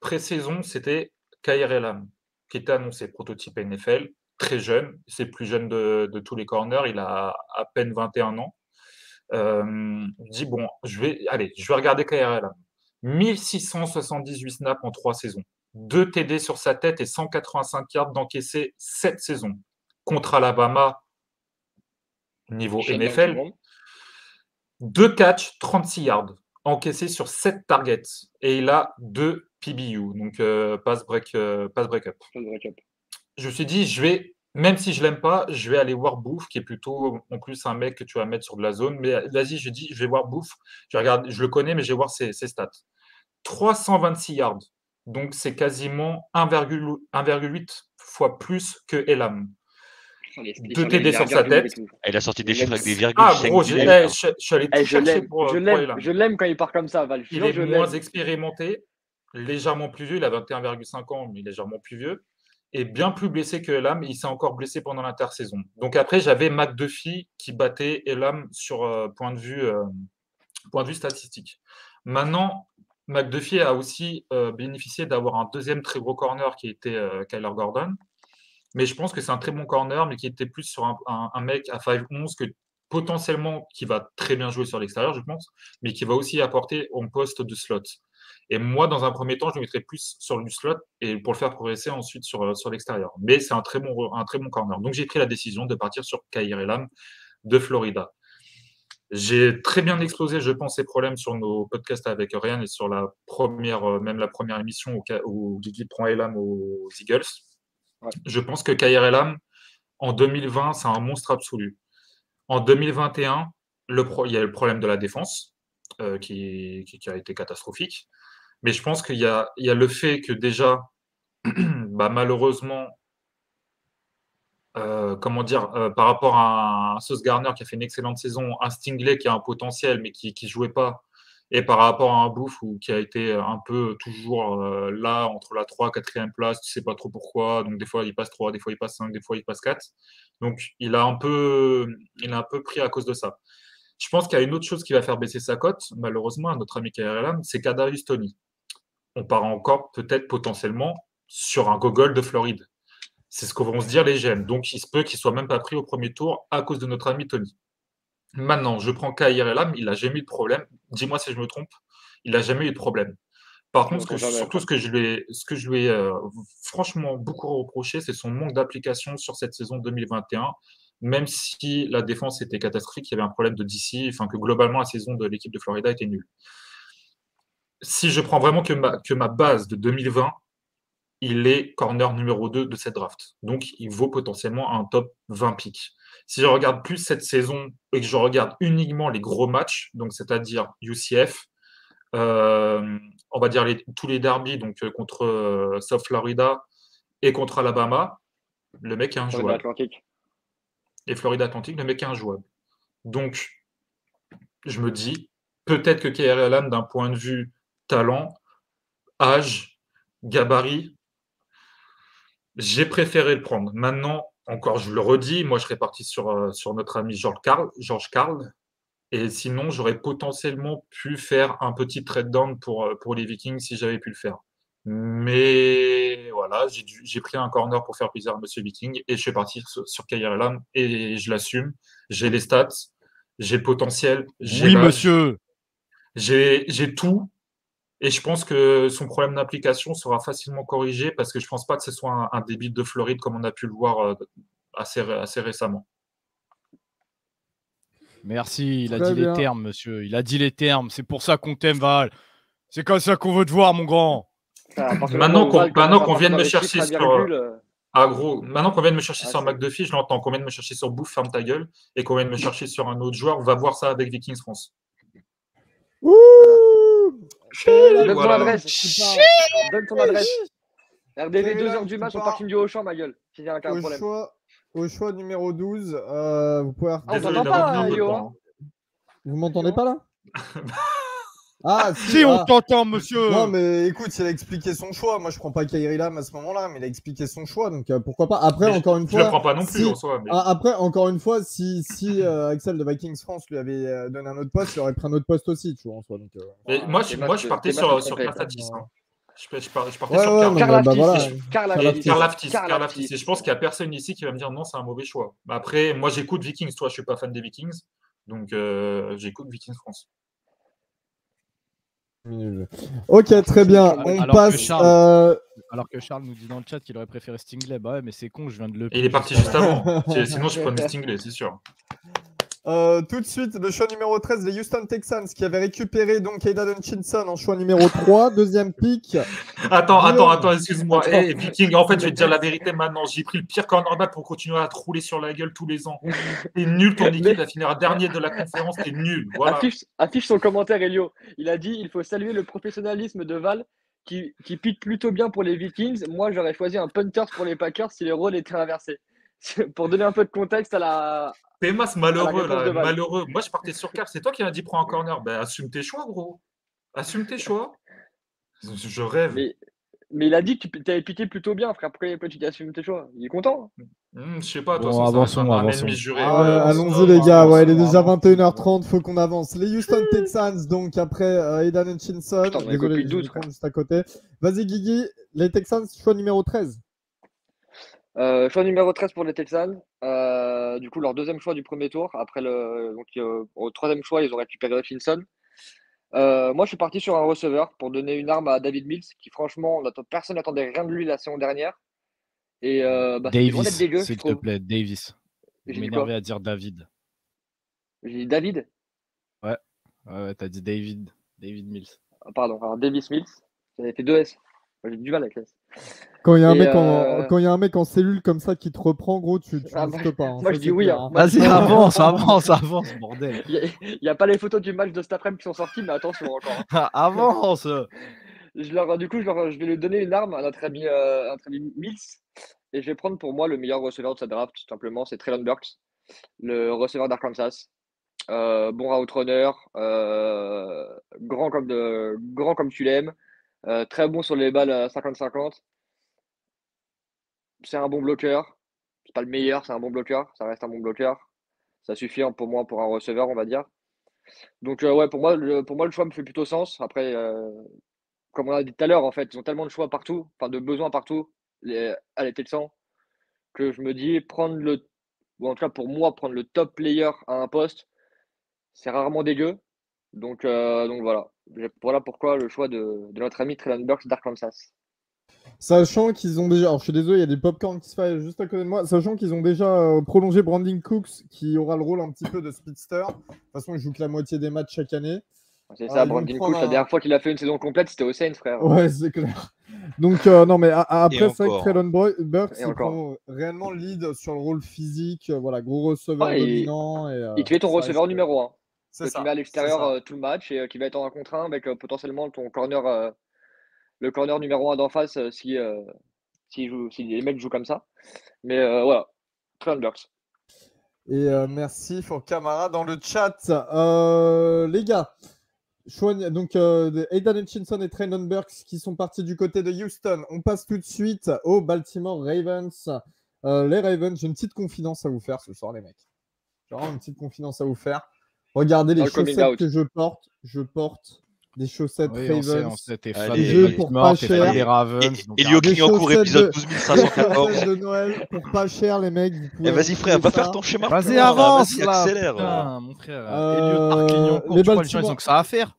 pré-saison, c'était Kaiir Elam, qui était annoncé prototype NFL, très jeune. C'est le plus jeune de tous les corners. Il a à peine 21 ans. Je dis, bon, je vais regarder Kaiir Elam. 1678 snaps en 3 saisons. 2 TD sur sa tête et 185 yards d'encaissé 7 saisons. Contre Alabama, niveau NFL. 2 catchs, 36 yards. Encaissé sur 7 targets. Et il a 2 PBU, donc pass break-up. Je me suis dit, même si je ne l'aime pas, je vais aller voir Booth, qui est plutôt en plus un mec que tu vas mettre sur de la zone. Mais vas-y, je vais voir Booth. Je le connais, mais je vais voir ses stats. 326 yards. Donc, c'est quasiment 1,8 fois plus que Elam. 2 TD sur sa tête. Il a sorti des chiffres avec des virgules. Ah, gros, je suis allé tout chercher pour Elam. Je l'aime quand il part comme ça, Val. Il est moins expérimenté, légèrement plus vieux. Il a 21,5 ans, mais légèrement plus vieux. Et bien plus blessé que Elam. Il s'est encore blessé pendant l'intersaison. Donc, après, j'avais McDuffie qui battait Elam sur point de vue statistique. Maintenant, McDuffie a aussi bénéficié d'avoir un deuxième très gros corner qui était Kyler Gordon. Mais je pense que c'est un très bon corner, mais qui était plus sur un mec à 5'11 que potentiellement qui va très bien jouer sur l'extérieur, je pense, mais qui va aussi apporter en poste de slot. Et moi, dans un premier temps, je le mettrais plus sur le slot et pour le faire progresser ensuite sur l'extérieur. Mais c'est un très bon corner. Donc j'ai pris la décision de partir sur Kaiir Elam de Florida. J'ai très bien explosé, je pense, ces problèmes sur nos podcasts avec Ryan et sur la première émission où Guigui prend Elam aux Eagles. Ouais. Je pense que Kaiir Elam, en 2020, c'est un monstre absolu. En 2021, il y a le problème de la défense qui a été catastrophique. Mais je pense qu'il y a le fait que déjà, malheureusement, par rapport à un Sauce Gardner qui a fait une excellente saison, un Stingley qui a un potentiel mais qui ne jouait pas, Et par rapport à un Booth qui a été un peu toujours là, entre la 3 4e place, tu sais pas trop pourquoi. Donc, des fois, il passe 3, des fois, il passe 5, des fois, il passe 4. Donc, il a un peu pris à cause de ça. Je pense qu'il y a une autre chose qui va faire baisser sa cote, malheureusement, à notre ami KRLM, c'est Kadarius Toney. On part encore peut-être potentiellement sur un gogol de Floride. C'est ce que vont se dire les GM. Donc, il se peut qu'il ne soit même pas pris au premier tour à cause de notre ami Tony. Maintenant, je prends KRLM, il n'a jamais eu de problème. Dis-moi si je me trompe, il n'a jamais eu de problème. Par contre, ce que je lui ai franchement beaucoup reproché, c'est son manque d'application sur cette saison 2021. Même si la défense était catastrophique, il y avait un problème de DC, enfin que globalement la saison de l'équipe de Florida était nulle. Si je prends vraiment que ma base de 2020, il est corner numéro 2 de cette draft. Donc, il vaut potentiellement un top 20 pick. Si je regarde plus cette saison et que je regarde uniquement les gros matchs, donc c'est-à-dire UCF, on va dire tous les derbies donc, contre South Florida et contre Alabama, le mec est injouable. Et Florida Atlantique, le mec est injouable. Donc, je me dis, peut-être que KRLM, d'un point de vue talent, âge, gabarit, j'ai préféré le prendre. Maintenant, encore, je le redis, moi, je serais parti sur notre ami George Karl. Et sinon, j'aurais potentiellement pu faire un petit trade down pour les Vikings si j'avais pu le faire. Mais voilà, j'ai pris un corner pour faire plaisir à Monsieur Viking et je suis parti sur KRLM et je l'assume. J'ai les stats, j'ai le potentiel, j'ai l'âge, monsieur. J'ai tout. Et je pense que son problème d'application sera facilement corrigé parce que je ne pense pas que ce soit un débit de Floride comme on a pu le voir assez récemment. Merci, il a dit les termes, monsieur. Il a dit les termes. C'est pour ça qu'on t'aime, Val. C'est comme ça qu'on veut te voir, mon grand. Maintenant qu'on vient de me chercher sur... Ah gros, maintenant qu'on vient de me chercher sur McDuffie, je l'entends. Qu'on vient de me chercher sur Bouffe, ferme ta gueule. Et qu'on vient de me chercher sur un autre joueur, va voir ça avec Vikings France. Ouh, Donne ton adresse. Donne ton adresse. RDV 2h du match, on parking du Auchan, ma gueule. S'il y a un problème. Au choix numéro 12, vous pouvez... on t'entend pas, Yo. Vous m'entendez pas, là? Ah, si, on t'entend, monsieur. Non, mais écoute, il a expliqué son choix. Moi, je prends pas Kyrie Lam à ce moment-là, mais il a expliqué son choix, donc pourquoi pas. Après, encore une fois... Je le prends pas non plus, en soi. Mais... Après, encore une fois, si Axel de Vikings France lui avait donné un autre poste, il aurait pris un autre poste aussi, tu vois, en soi. Donc, moi, je partais sur Karlaftis. Je partais sur Karlaftis. Et je pense qu'il n'y a personne ici qui va me dire non, c'est un mauvais choix. Après, moi, j'écoute Vikings. Toi, je ne suis pas fan des Vikings. Donc, j'écoute Vikings France. Ok, très bien. On passe. Alors que Charles nous dit dans le chat qu'il aurait préféré Stingley. Bah ouais, mais c'est con, je viens de le. Et il est parti juste avant. Sinon, je prenais Stingley, c'est sûr. Tout de suite, le choix numéro 13, les Houston Texans qui avaient récupéré donc Aidan Hutchinson en choix numéro 3, deuxième pick. Attends, excuse-moi. Viking, en fait, je vais te dire la vérité maintenant. J'ai pris le pire cornerback pour continuer à te rouler sur la gueule tous les ans. T'es nul, ton équipe va finir dernier de la conférence, t'es nul. Voilà. Affiche son commentaire, Elio. Il a dit il faut saluer le professionnalisme de Val qui pique plutôt bien pour les Vikings. Moi, j'aurais choisi un Panthers pour les Packers si les rôles étaient inversés. Pour donner un peu de contexte à la. Pémas, malheureux, là, malheureux. Moi, je partais sur Cap. C'est toi qui m'as dit prends un corner. Ben, assume tes choix, gros. Assume tes choix. Je rêve. Mais il a dit que tu avais piqué plutôt bien, frère. Après, tu assumes tes choix. Il est content. Je sais pas, bon, avançons. Ennemi juré. Allons-y, les gars. Ouais, il est déjà 21h30. Faut qu'on avance. Les Houston Texans, donc après Aidan Hutchinson. Désolé, je prends juste à côté. Vas-y, Guigui. Les Texans, choix numéro 13. Choix numéro 13 pour les Texans. Du coup, leur deuxième choix du premier tour. Après au troisième choix, ils ont récupéré Hutchinson. Moi, je suis parti sur un receveur pour donner une arme à David Mills, qui franchement, personne n'attendait rien de lui la saison dernière. Et Davis, s'il te plaît, Davis. Je m'énervais à dire David. J'ai dit David? Ouais, t'as dit David Mills. Ah, pardon, alors Davis Mills, ça avait fait 2 S. J'ai du mal avec S. Quand il y a un mec en cellule comme ça qui te reprend, gros, tu n'existes pas. Moi, je dis oui. Hein. Vas-y, avance, bordel. Il n'y a pas les photos du match de cet après-midi qui sont sorties, mais attention encore. Avance. Du coup, je vais lui donner une arme à notre ami Mills. Et je vais prendre pour moi le meilleur receveur de sa draft, tout simplement. C'est Treylon Burks, le receveur d'Arkansas. Bon route runner, grand comme tu l'aimes, très bon sur les balles 50-50. C'est un bon bloqueur. C'est pas le meilleur, c'est un bon bloqueur. Ça reste un bon bloqueur. Ça suffit pour moi pour un receveur, on va dire. Donc ouais, pour moi, le choix me fait plutôt sens. Après, comme on a dit tout à l'heure, en fait, ils ont tellement de choix partout, enfin de besoins partout, à les Texans, que je me dis ou en tout cas pour moi, prendre le top player à un poste, c'est rarement dégueu. Donc voilà. Voilà pourquoi le choix de notre ami Treylon Burks d'Arkansas. Sachant qu'ils ont déjà, alors je suis désolé, il y a des popcorn qui se font juste à côté de moi, sachant qu'ils ont déjà prolongé Brandon Cooks qui aura le rôle un petit peu de speedster. De toute façon, il joue que la moitié des matchs chaque année. C'est ça, Brandon Cooks, la dernière fois qu'il a fait une saison complète, c'était aux Saints, frère. Ouais, c'est clair. Donc, non, mais après, c'est vrai que Treylon Burks, il prend réellement le lead sur le rôle physique. Voilà, gros receveur dominant. Et tu es ton receveur numéro 1. C'est ça. Tu mets à l'extérieur tout le match et qui va être en 1 contre 1 avec potentiellement ton corner, le corner numéro 1 d'en face si les mecs jouent comme ça. Mais voilà, Treylon Burks. Et merci pour Camara dans le chat. Les gars, donc Aidan Hutchinson et Treylon Burks qui sont partis du côté de Houston. On passe tout de suite aux Baltimore Ravens. Les Ravens, j'ai une petite confidence à vous faire ce soir, les mecs. J'ai vraiment une petite confidence à vous faire. Regardez les chaussettes que je porte. Je porte des chaussettes Ravens. On sait, t'es fan des Ravens. Elio Clignancourt, épisode 12514. de Noël pour pas cher, les mecs. Vas-y, frère, va faire ton schéma. Vas-y, avance, vas-y, accélère. Putain, mon frère. Elio Clignancourt, tu crois les gens, ils ont que ça à faire.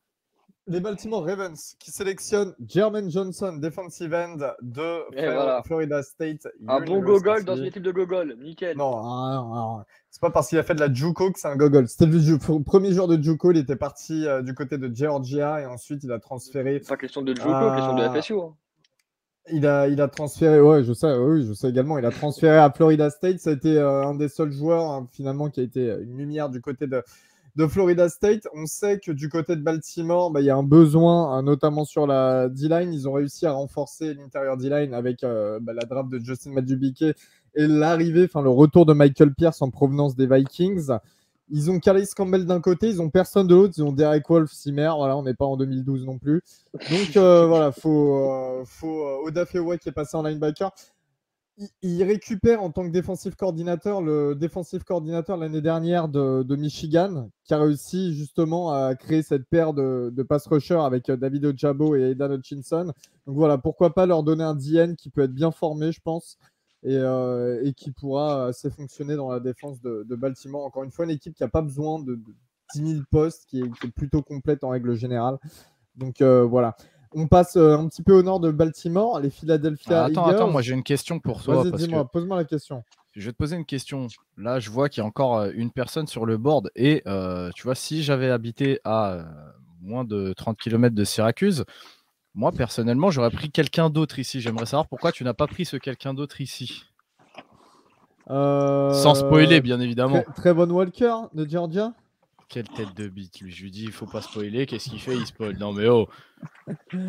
Les Baltimore Ravens qui sélectionnent Jermaine Johnson, defensive end de Florida State. Un bon gogol dans une équipe de gogol, nickel. Non, c'est pas parce qu'il a fait de la JUCO que c'est un gogol. C'était le premier jour de JUCO, il était parti du côté de Georgia et ensuite il a transféré. C'est pas question de JUCO, question de FSU. Hein. Il a transféré, je sais également, il a transféré à Florida State. Ça a été un des seuls joueurs finalement qui a été une lumière du côté de Florida State. On sait que du côté de Baltimore, il y a un besoin, notamment sur la D-line. Ils ont réussi à renforcer l'intérieur D-line avec la draft de Justin Madubuike et l'arrivée, le retour de Michael Pierce en provenance des Vikings. Ils ont Calais Campbell d'un côté, ils ont personne de l'autre. Ils ont Derek Wolf, Simer. Voilà, on n'est pas en 2012 non plus. Donc voilà, faut Oda Feway qui est passé en linebacker. Il récupère en tant que défensif coordinateur le défensif coordinateur l'année dernière de Michigan, qui a réussi justement à créer cette paire de pass rushers avec David Ojabo et Aidan Hutchinson. Donc voilà, pourquoi pas leur donner un DN qui peut être bien formé, je pense, et qui pourra assez fonctionner dans la défense de Baltimore. Encore une fois, une équipe qui n'a pas besoin de 10 000 postes, qui est plutôt complète en règle générale. Donc voilà. On passe un petit peu au nord de Baltimore, les Philadelphia Eagles. Attends, moi j'ai une question pour toi. Vas-y, dis-moi, pose-moi la question. Je vais te poser une question. Là, je vois qu'il y a encore une personne sur le board. Et tu vois, si j'avais habité à moins de 30 km de Syracuse, moi, personnellement, j'aurais pris quelqu'un d'autre ici. J'aimerais savoir pourquoi tu n'as pas pris ce quelqu'un d'autre ici. Sans spoiler, bien évidemment. Trevon Walker de Georgia. Quelle tête de bite, lui. Je lui dis, il faut pas spoiler. Qu'est-ce qu'il fait? Il spoil. Non, mais oh,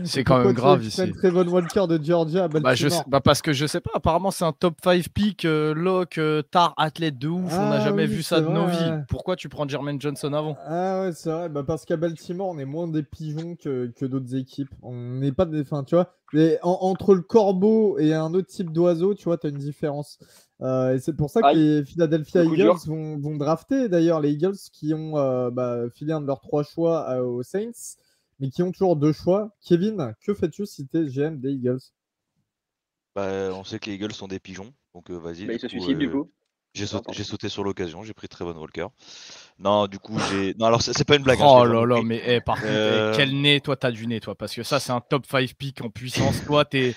c'est quand même grave ici. Trevon Walker de Georgia à Baltimore. Parce que je sais pas. Apparemment, c'est un top 5 pick, lock, tar, athlète de ouf. On n'a jamais vu ça de nos vies. Pourquoi tu prends Jermaine Johnson avant? Ah ouais, c'est vrai. Parce qu'à Baltimore, on est moins des pigeons que d'autres équipes. On n'est pas des. Enfin, tu vois, entre le corbeau et un autre type d'oiseau, tu vois, tu as une différence. Et c'est pour ça que les Philadelphia Eagles vont drafter d'ailleurs les Eagles qui ont filé un de leurs 3 choix aux Saints, mais qui ont toujours 2 choix. Kevin, que fais-tu si tu es GM des Eagles? On sait que les Eagles sont des pigeons, donc vas-y. Ils se suicident du coup. J'ai sauté sur l'occasion, j'ai pris Trevon Walker. Non, du coup, Non, alors c'est pas une blague. Oh là là, mais par contre, quel nez, toi, t'as du nez, toi, parce que ça, c'est un top 5 pick en puissance. Toi, t'es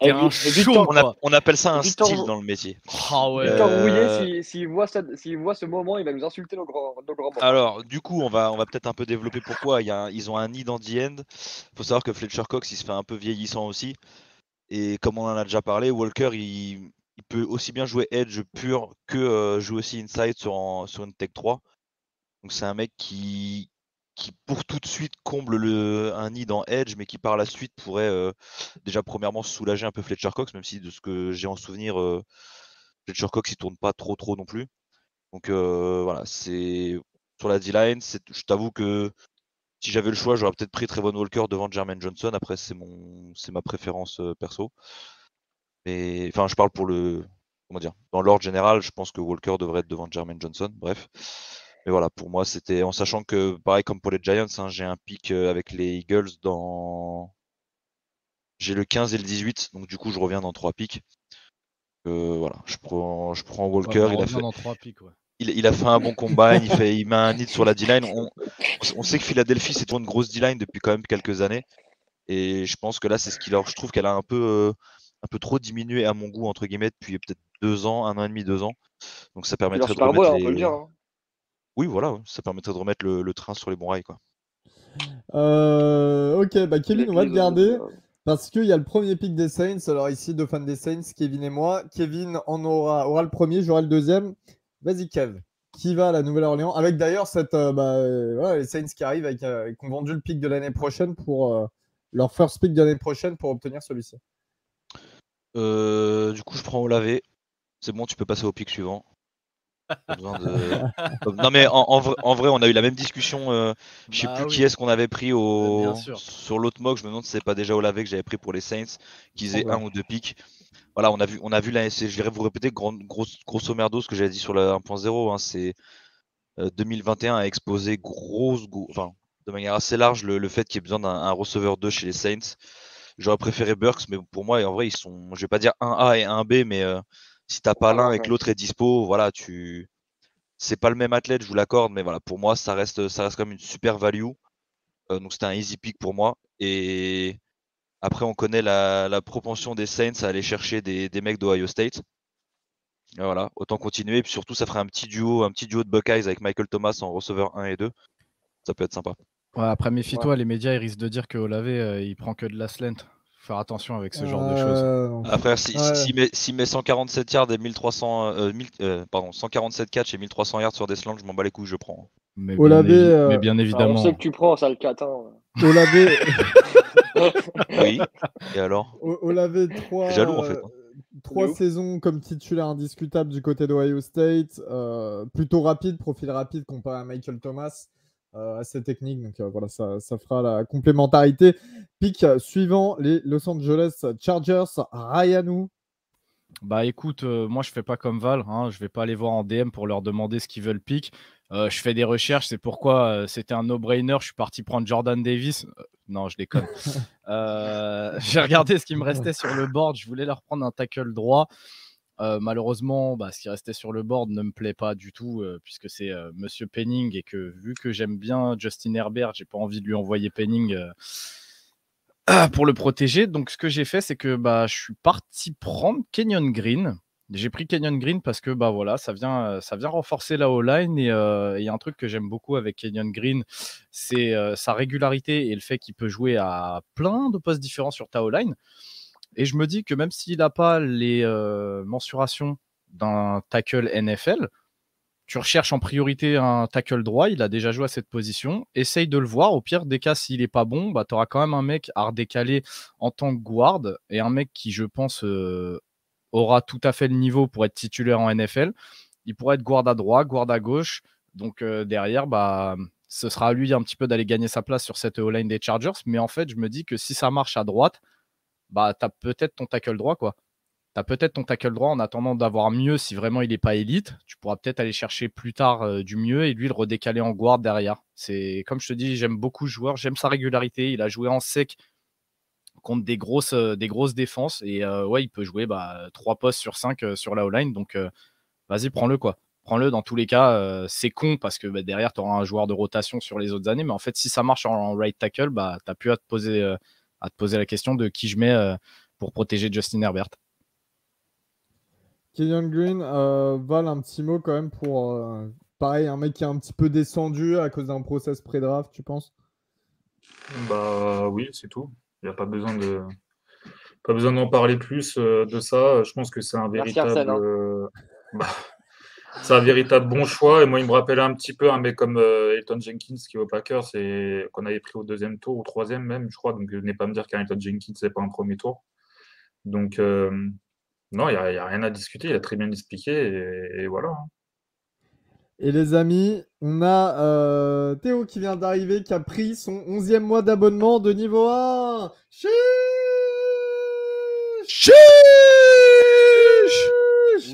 un chaud. On appelle ça un style dans le métier. Ah ouais. Victor Rouillet, s'il voit ce moment, il va nous insulter nos grands moments. Alors, du coup, on va peut-être un peu développer pourquoi. Ils ont un nid dans the end. Faut savoir que Fletcher Cox, il se fait un peu vieillissant aussi. Et comme on en a déjà parlé, Walker, il peut aussi bien jouer edge pur que jouer aussi inside sur une tech 3. Donc c'est un mec qui pour tout de suite comble un nid dans edge, mais qui par la suite pourrait déjà premièrement soulager un peu Fletcher Cox, même si de ce que j'ai en souvenir, Fletcher Cox il tourne pas trop non plus. Donc voilà, c'est sur la D-line. Je t'avoue que si j'avais le choix, j'aurais peut-être pris Trevon Walker devant Jermaine Johnson. Après, c'est ma préférence perso. Mais enfin, je parle comment dire, dans l'ordre général, je pense que Walker devrait être devant Jermaine Johnson. Bref. Mais voilà, pour moi, c'était en sachant que, pareil comme pour les Giants, hein, j'ai un pick avec les Eagles j'ai le 15 et le 18, donc du coup, je reviens dans 3 picks. Voilà, je prends Walker. Ouais, dans 3 pics, ouais. Il a fait un bon combine, il met un hit sur la D-line. On sait que Philadelphie, c'est toujours une grosse D-line depuis quand même quelques années. Et je pense que là, c'est ce je trouve qu'elle a un peu trop diminué à mon goût, entre guillemets, depuis peut-être 2 ans, 1 an et demi, 2 ans. Donc ça permettrait de remettre on peut le dire. Hein. Oui, voilà, ça permettrait de remettre le train sur les bons rails, quoi. Ok, bah Kevin, on va te garder. Parce qu'il y a le premier pick des Saints. Alors ici, deux fans des Saints, Kevin et moi. Kevin aura le premier, j'aurai le deuxième. Vas-y, Kev. Qui va à la Nouvelle-Orléans? Avec d'ailleurs les Saints qui arrivent, qui ont vendu le pick de l'année prochaine pour leur first pick de l'année prochaine pour obtenir celui-ci. Du coup, je prends Olave. C'est bon, tu peux passer au pick suivant. Pas besoin de... Non mais en vrai, on a eu la même discussion. Je sais plus qui est-ce qu'on avait pris sur l'autre mock. Je me demande si c'est pas déjà Olave que j'avais pris pour les Saints, qu'ils aient 1 ou 2 picks. Voilà, on a vu là. Je vais vous répéter grosso merdo ce que j'avais dit sur la 1.0. Hein, c'est 2021 a exposé de manière assez large le fait qu'il y ait besoin d'un receveur 2 chez les Saints. J'aurais préféré Burks, mais pour moi, en vrai, ils sont, je vais pas dire un A et un B, mais si t'as pas l'un et que l'autre est dispo, voilà, c'est pas le même athlète, je vous l'accorde, mais voilà, pour moi, ça reste quand même une super value. Donc c'était un easy pick pour moi. Et après, on connaît la propension des Saints à aller chercher des mecs d'Ohio State. Et voilà, autant continuer. Et puis surtout, ça ferait un petit duo de Buckeyes avec Michael Thomas en receveur 1 et 2. Ça peut être sympa. Ouais, après, méfie-toi, les médias ils risquent de dire que Olave il prend que de la slant. Faut faire attention avec ce genre de choses. Après, s'il met 147 yards et 147 catch et 1300 yards sur des slants, je m'en bats les couilles, je prends. Mais bien évidemment. On sait que tu prends, ça le catin. Olave. Oui, et alors Olave 3. Jaloux en fait. 3 saisons comme titulaire indiscutable du côté d'Ohio State. Plutôt rapide, profil rapide comparé à Michael Thomas. Assez technique. Donc voilà, ça fera la complémentarité. Pick suivant, les Los Angeles Chargers. Ryanou. Bah écoute, moi je fais pas comme Val. Hein, je vais pas aller voir en DM pour leur demander ce qu'ils veulent pick. Je fais des recherches. C'est pourquoi c'était un no-brainer. Je suis parti prendre Jordan Davis. Non, je déconne. J'ai regardé ce qui me restait sur le board. Je voulais leur prendre un tackle droit. Malheureusement, ce qui restait sur le board ne me plaît pas du tout, puisque c'est Monsieur Penning et que vu que j'aime bien Justin Herbert, j'ai pas envie de lui envoyer Penning pour le protéger. Donc ce que j'ai fait, c'est que je suis parti prendre Kenyon Green. J'ai pris Kenyon Green parce que voilà, ça vient renforcer la O-line et il y a un truc que j'aime beaucoup avec Kenyon Green, c'est sa régularité et le fait qu'il peut jouer à plein de postes différents sur ta O-line. Et je me dis que même s'il n'a pas les mensurations d'un tackle NFL, tu recherches en priorité un tackle droit, il a déjà joué à cette position, essaye de le voir, au pire des cas, s'il n'est pas bon, tu auras quand même un mec à redécaler en tant que guard, et un mec qui, je pense, aura tout à fait le niveau pour être titulaire en NFL. Il pourrait être guard à droite, guard à gauche, donc derrière, ce sera à lui un petit peu d'aller gagner sa place sur cette O-line des Chargers, mais en fait, je me dis que si ça marche à droite, tu as peut-être ton tackle droit, quoi. Tu as peut-être ton tackle droit en attendant d'avoir mieux si vraiment il n'est pas élite. Tu pourras peut-être aller chercher plus tard du mieux et lui le redécaler en guard derrière. C'est comme je te dis, j'aime beaucoup ce joueur, j'aime sa régularité. Il a joué en sec contre des grosses défenses et il peut jouer 3 postes sur 5 sur la O-line. Donc vas-y, prends-le quoi. Prends-le dans tous les cas. C'est con parce que derrière, tu auras un joueur de rotation sur les autres années. Mais en fait, si ça marche en right tackle, tu n'as plus à te poser la question de qui je mets pour protéger Justin Herbert. Kenyon Green, Val, un petit mot quand même pour, pareil, un mec qui est un petit peu descendu à cause d'un process pré-draft, tu penses? Oui, c'est tout. Il n'y a pas besoin d'en parler plus de ça. Je pense que c'est un véritable, c'est un véritable bon choix. Et moi, il me rappelle un petit peu un mec comme Elgton Jenkins qui est au Packers et qu'on avait pris au 2e tour, au 3e même, je crois. Donc, venez pas me dire qu'Elgton Jenkins n'est pas un premier tour. Donc, non, il n'y a rien à discuter. Il a très bien expliqué et voilà. Et les amis, on a Théo qui vient d'arriver, qui a pris son 11e mois d'abonnement de niveau 1. Chiche.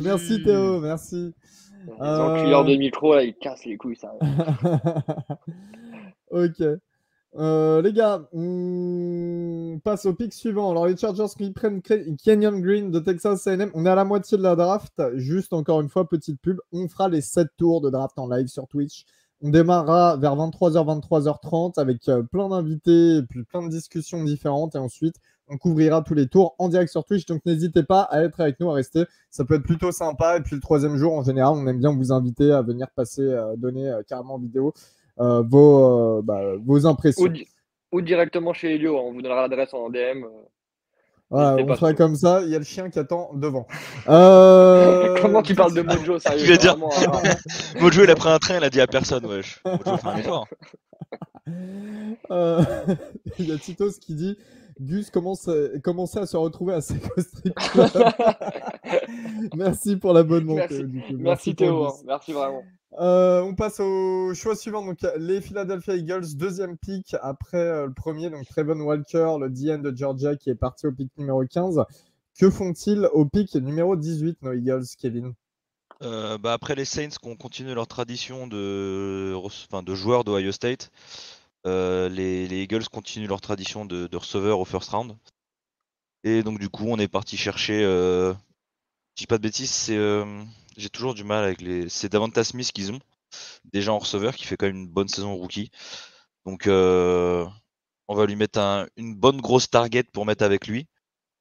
Merci Théo, merci. Les enculeurs de micro, là, ils cassent les couilles, ça. Ok. Les gars, on passe au pick suivant. Alors, les Chargers qui prennent Kenyon Green de Texas A&M. On est à la moitié de la draft. Juste encore une fois, petite pub. On fera les 7 tours de draft en live sur Twitch. On démarrera vers 23h, 23h30 avec plein d'invités et puis plein de discussions différentes. Et ensuite, on couvrira tous les tours en direct sur Twitch. Donc, n'hésitez pas à être avec nous, à rester. Ça peut être plutôt sympa. Et puis, le troisième jour, en général, on aime bien vous inviter à venir passer, donner carrément en vidéo vos impressions. Ou directement chez Elio, on vous donnera l'adresse en DM. Voilà, on fera comme ça, il y a le chien qui attend devant. Comment tu parles de Mojo, sérieux? Je vais dire, Mojo, il a pris un train, il a dit à personne, wesh. Mojo fait un effort. Il y a Titos qui dit Gus commençait à se retrouver à Seco Strip Club. Merci pour l'abonnement. Merci Théo, merci vraiment. On passe au choix suivant. Donc, les Philadelphia Eagles, deuxième pick après le premier. Donc, Trevon Walker, le DN de Georgia, qui est parti au pick numéro 15. Que font-ils au pick numéro 18, nos Eagles, Kevin? Après les Saints qui ont continué leur tradition de joueurs d'Ohio State, les Eagles continuent leur tradition de receveurs au first round. Et donc du coup on est parti chercher, je dis pas de bêtises, j'ai toujours du mal avec c'est Davante Smith qu'ils ont, déjà en receveur, qui fait quand même une bonne saison rookie. Donc on va lui mettre une bonne grosse target pour mettre avec lui.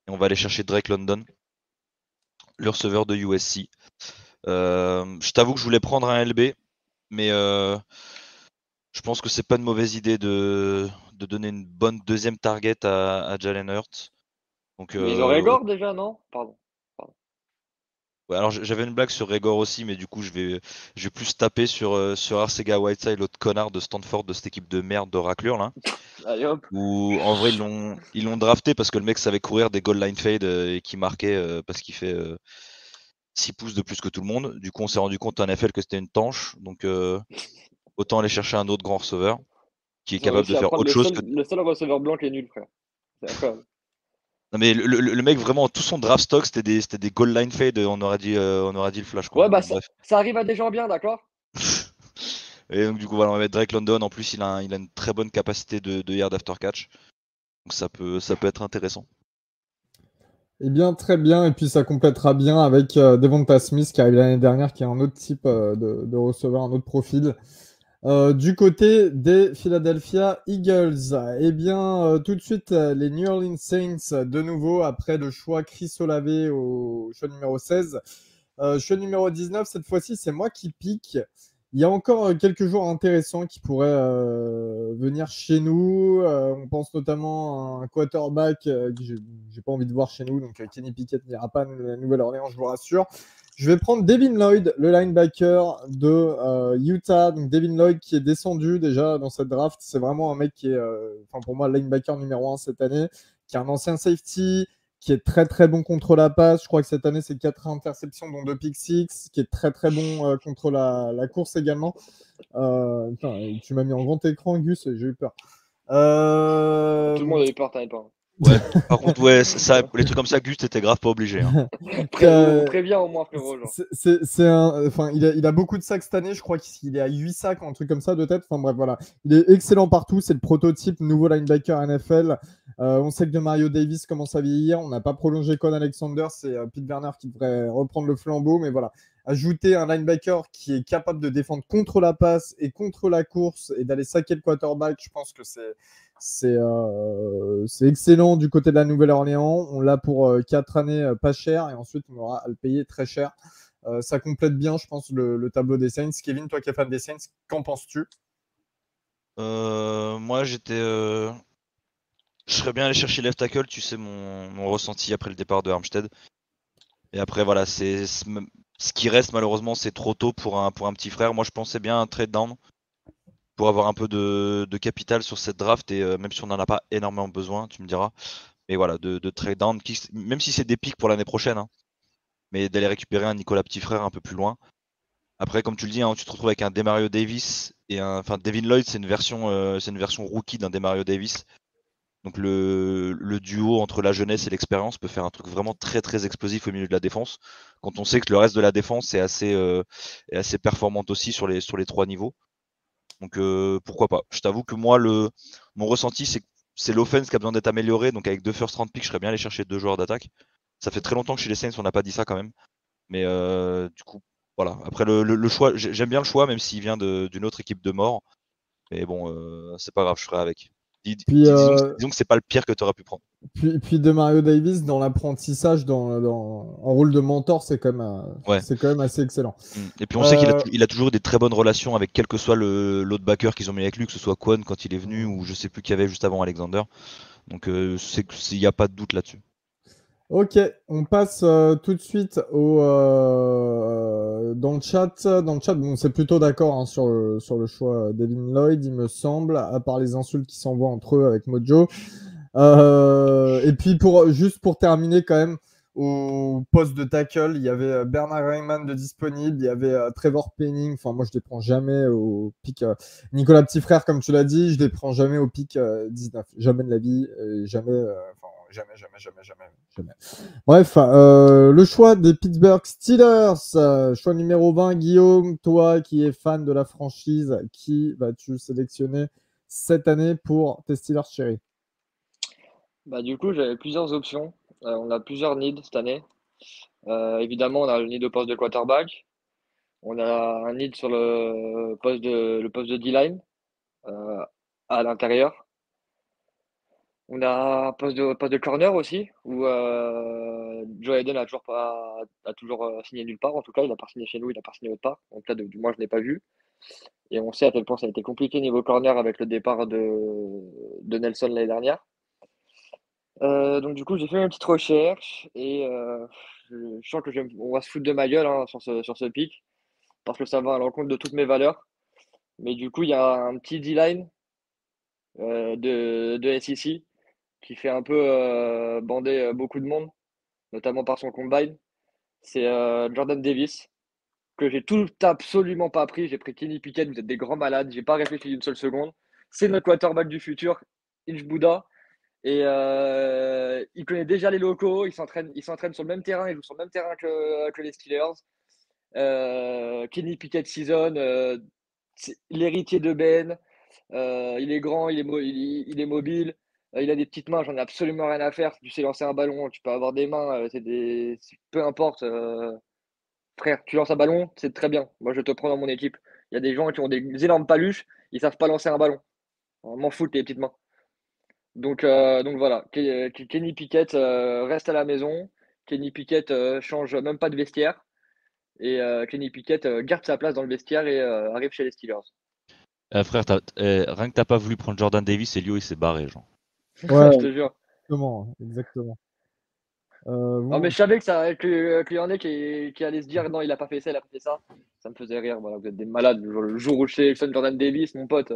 Et on va aller chercher Drake London, le receveur de USC. Je t'avoue que je voulais prendre un LB, mais je pense que c'est pas une mauvaise idée de donner une bonne deuxième target à Jalen Hurts. Donc, mais ils ont Reagor déjà, non? Pardon. Ouais, alors j'avais une blague sur Reagor aussi, mais du coup je vais plus taper sur Arcega Whiteside, l'autre connard de Stanford, de cette équipe de merde de raclure là. Allez hop. Où en vrai ils l'ont drafté parce que le mec savait courir des goal line fade et qui marquait parce qu'il fait 6 pouces de plus que tout le monde. Du coup on s'est rendu compte en NFL que c'était une tanche, donc autant aller chercher un autre grand receveur qui est capable de faire autre chose que... Le seul receveur blanc qui est nul, frère. C'est incroyable. Non mais le mec vraiment tout son draft stock c'était des goal line fade, on aurait dit le flash quoi. Ouais bah ça arrive à des gens bien, d'accord. Et donc du coup voilà, on va mettre Drake London, en plus il a une très bonne capacité de yard after catch. Donc ça peut être intéressant. Eh bien très bien, et puis ça complétera bien avec Devonta Smith qui arrive l'année dernière, qui est un autre type de receveur, un autre profil. Du côté des Philadelphia Eagles, eh bien, tout de suite, les New Orleans Saints, de nouveau, après le choix Chris Olave au choix numéro 16. Choix numéro 19, cette fois-ci, c'est moi qui pique. Il y a encore quelques joueurs intéressants qui pourraient venir chez nous. On pense notamment à un quarterback que j'ai pas envie de voir chez nous, donc Kenny Pickett n'ira pas à la Nouvelle-Orléans, je vous rassure. Je vais prendre Devin Lloyd, le linebacker de Utah. Donc Devin Lloyd qui est descendu déjà dans cette draft. C'est vraiment un mec qui est, pour moi, le linebacker numéro 1 cette année, qui est un ancien safety, qui est très très bon contre la passe. Je crois que cette année, c'est 4 interceptions, dont 2 pick six, qui est très très bon contre la course également. Tu m'as mis en grand écran, Gus, et j'ai eu peur. Tout le monde a eu peur, t'avais pas. Ouais, par contre, ouais, ça, les trucs comme ça, Gus, t'étais grave pas obligé. Hein. Préviens au moins, frérot. Il a beaucoup de sacs cette année. Je crois qu'il est à 8 sacs, un truc comme ça de tête. Enfin bref, voilà. Il est excellent partout. C'est le prototype nouveau linebacker NFL. On sait que Mario Davis commence à vieillir. On n'a pas prolongé Con Alexander. C'est Pete Werner qui devrait reprendre le flambeau. Mais voilà, ajouter un linebacker qui est capable de défendre contre la passe et contre la course et d'aller saquer le quarterback, je pense que c'est excellent du côté de la Nouvelle-Orléans. On l'a pour 4 années pas cher et ensuite on aura à le payer très cher. Ça complète bien, je pense, le tableau des Saints. Kevin, toi qui es fan des Saints, qu'en penses-tu? Moi, je serais bien allé chercher left tackle, tu sais, mon ressenti après le départ de Armstead. Et après, voilà, ce qui reste, malheureusement, c'est trop tôt pour un petit frère. Moi, je pensais bien à un trade down pour avoir un peu de capital sur cette draft, et même si on n'en a pas énormément besoin, tu me diras. Mais voilà, de trade down, même si c'est des pics pour l'année prochaine, hein, mais d'aller récupérer un Nicolas Petit Frère un peu plus loin. Après, comme tu le dis, hein, tu te retrouves avec un Demario Davis et enfin Devin Lloyd, c'est une version rookie d'un Demario Davis. Donc le duo entre la jeunesse et l'expérience peut faire un truc vraiment très très explosif au milieu de la défense. Quand on sait que le reste de la défense est assez performante aussi sur les 3 niveaux. Donc pourquoi pas. Je t'avoue que moi, mon ressenti, c'est l'offense qui a besoin d'être améliorée. Donc avec 2 first round picks, je serais bien allé chercher 2 joueurs d'attaque. Ça fait très longtemps que chez les Saints, on n'a pas dit ça quand même. Mais du coup, voilà. Après le choix, j'aime bien le choix, même s'il vient d'une autre équipe de mort. Mais bon, c'est pas grave, je ferai avec. Puis, Disons que c'est pas le pire que tu aurais pu prendre. Puis Demario Davis, dans l'apprentissage, en rôle de mentor, c'est quand même assez excellent. Et puis on sait qu'il a toujours eu des très bonnes relations avec quel que soit l'autre backer qu'ils ont mis avec lui, que ce soit Kwon quand il est venu ou je sais plus qui y avait juste avant Alexander. Donc il n'y a pas de doute là-dessus. Ok, on passe tout de suite dans le chat. Bon, c'est plutôt d'accord hein, sur le choix Devin Lloyd, il me semble, à part les insultes qui s'envoient entre eux avec Mojo. Et puis juste pour terminer quand même, au poste de tackle, il y avait Bernard Raymond de disponible, il y avait Trevor Penning. Enfin, moi je les prends jamais au pick. Nicolas Petit Frère, comme tu l'as dit, je les prends jamais au pick 19. Jamais de la vie, jamais. Jamais. Bref, le choix des Pittsburgh Steelers, choix numéro 20. Guillaume, toi qui es fan de la franchise, qui vas-tu sélectionner cette année pour tes Steelers chéris? Bah, du coup, j'avais plusieurs options. On a plusieurs needs cette année. Évidemment, on a le need au poste de quarterback. On a un need sur le poste de D-line à l'intérieur. On a un poste de corner aussi, où Joe Hayden a toujours signé nulle part. En tout cas, il n'a pas signé chez nous, il n'a pas signé autre part. Donc là, du moins, je ne l'ai pas vu. Et on sait à quel point ça a été compliqué niveau corner avec le départ de Nelson l'année dernière. Donc du coup, j'ai fait une petite recherche et je sens on va se foutre de ma gueule hein, sur ce pick parce que ça va à l'encontre de toutes mes valeurs. Mais du coup, il y a un petit D-line de SEC qui fait un peu bander beaucoup de monde, notamment par son combine. C'est Jordan Davis, que j'ai tout absolument pas pris. J'ai pris Kenny Pickett, vous êtes des grands malades, j'ai pas réfléchi une seule seconde. C'est notre quarterback du futur, Inch Buddha. Et il connaît déjà les locaux, il s'entraîne sur le même terrain, il joue sur le même terrain que les Steelers. Kenny Pickett season, c'est l'héritier de Ben. Il est grand, il est mobile, il a des petites mains, j'en ai absolument rien à faire. Si tu sais lancer un ballon, tu peux avoir des mains, peu importe. Frère, tu lances un ballon, c'est très bien. Moi, je te prends dans mon équipe. Il y a des gens qui ont des énormes paluches, ils savent pas lancer un ballon. On m'en fout les petites mains. Donc voilà, Kenny Pickett reste à la maison. Kenny Pickett change même pas de vestiaire. Et Kenny Pickett garde sa place dans le vestiaire et arrive chez les Steelers. Frère, rien que t'as pas voulu prendre Jordan Davis, Elio il s'est barré, genre. Ouais, je te jure. Exactement. Non, mais je savais qu'il y en a qui allaient se dire non, il a pas fait ça, il a pas fait ça. Ça me faisait rire. Voilà, vous êtes des malades. Le jour où je sélectionne Jordan Davis, mon pote,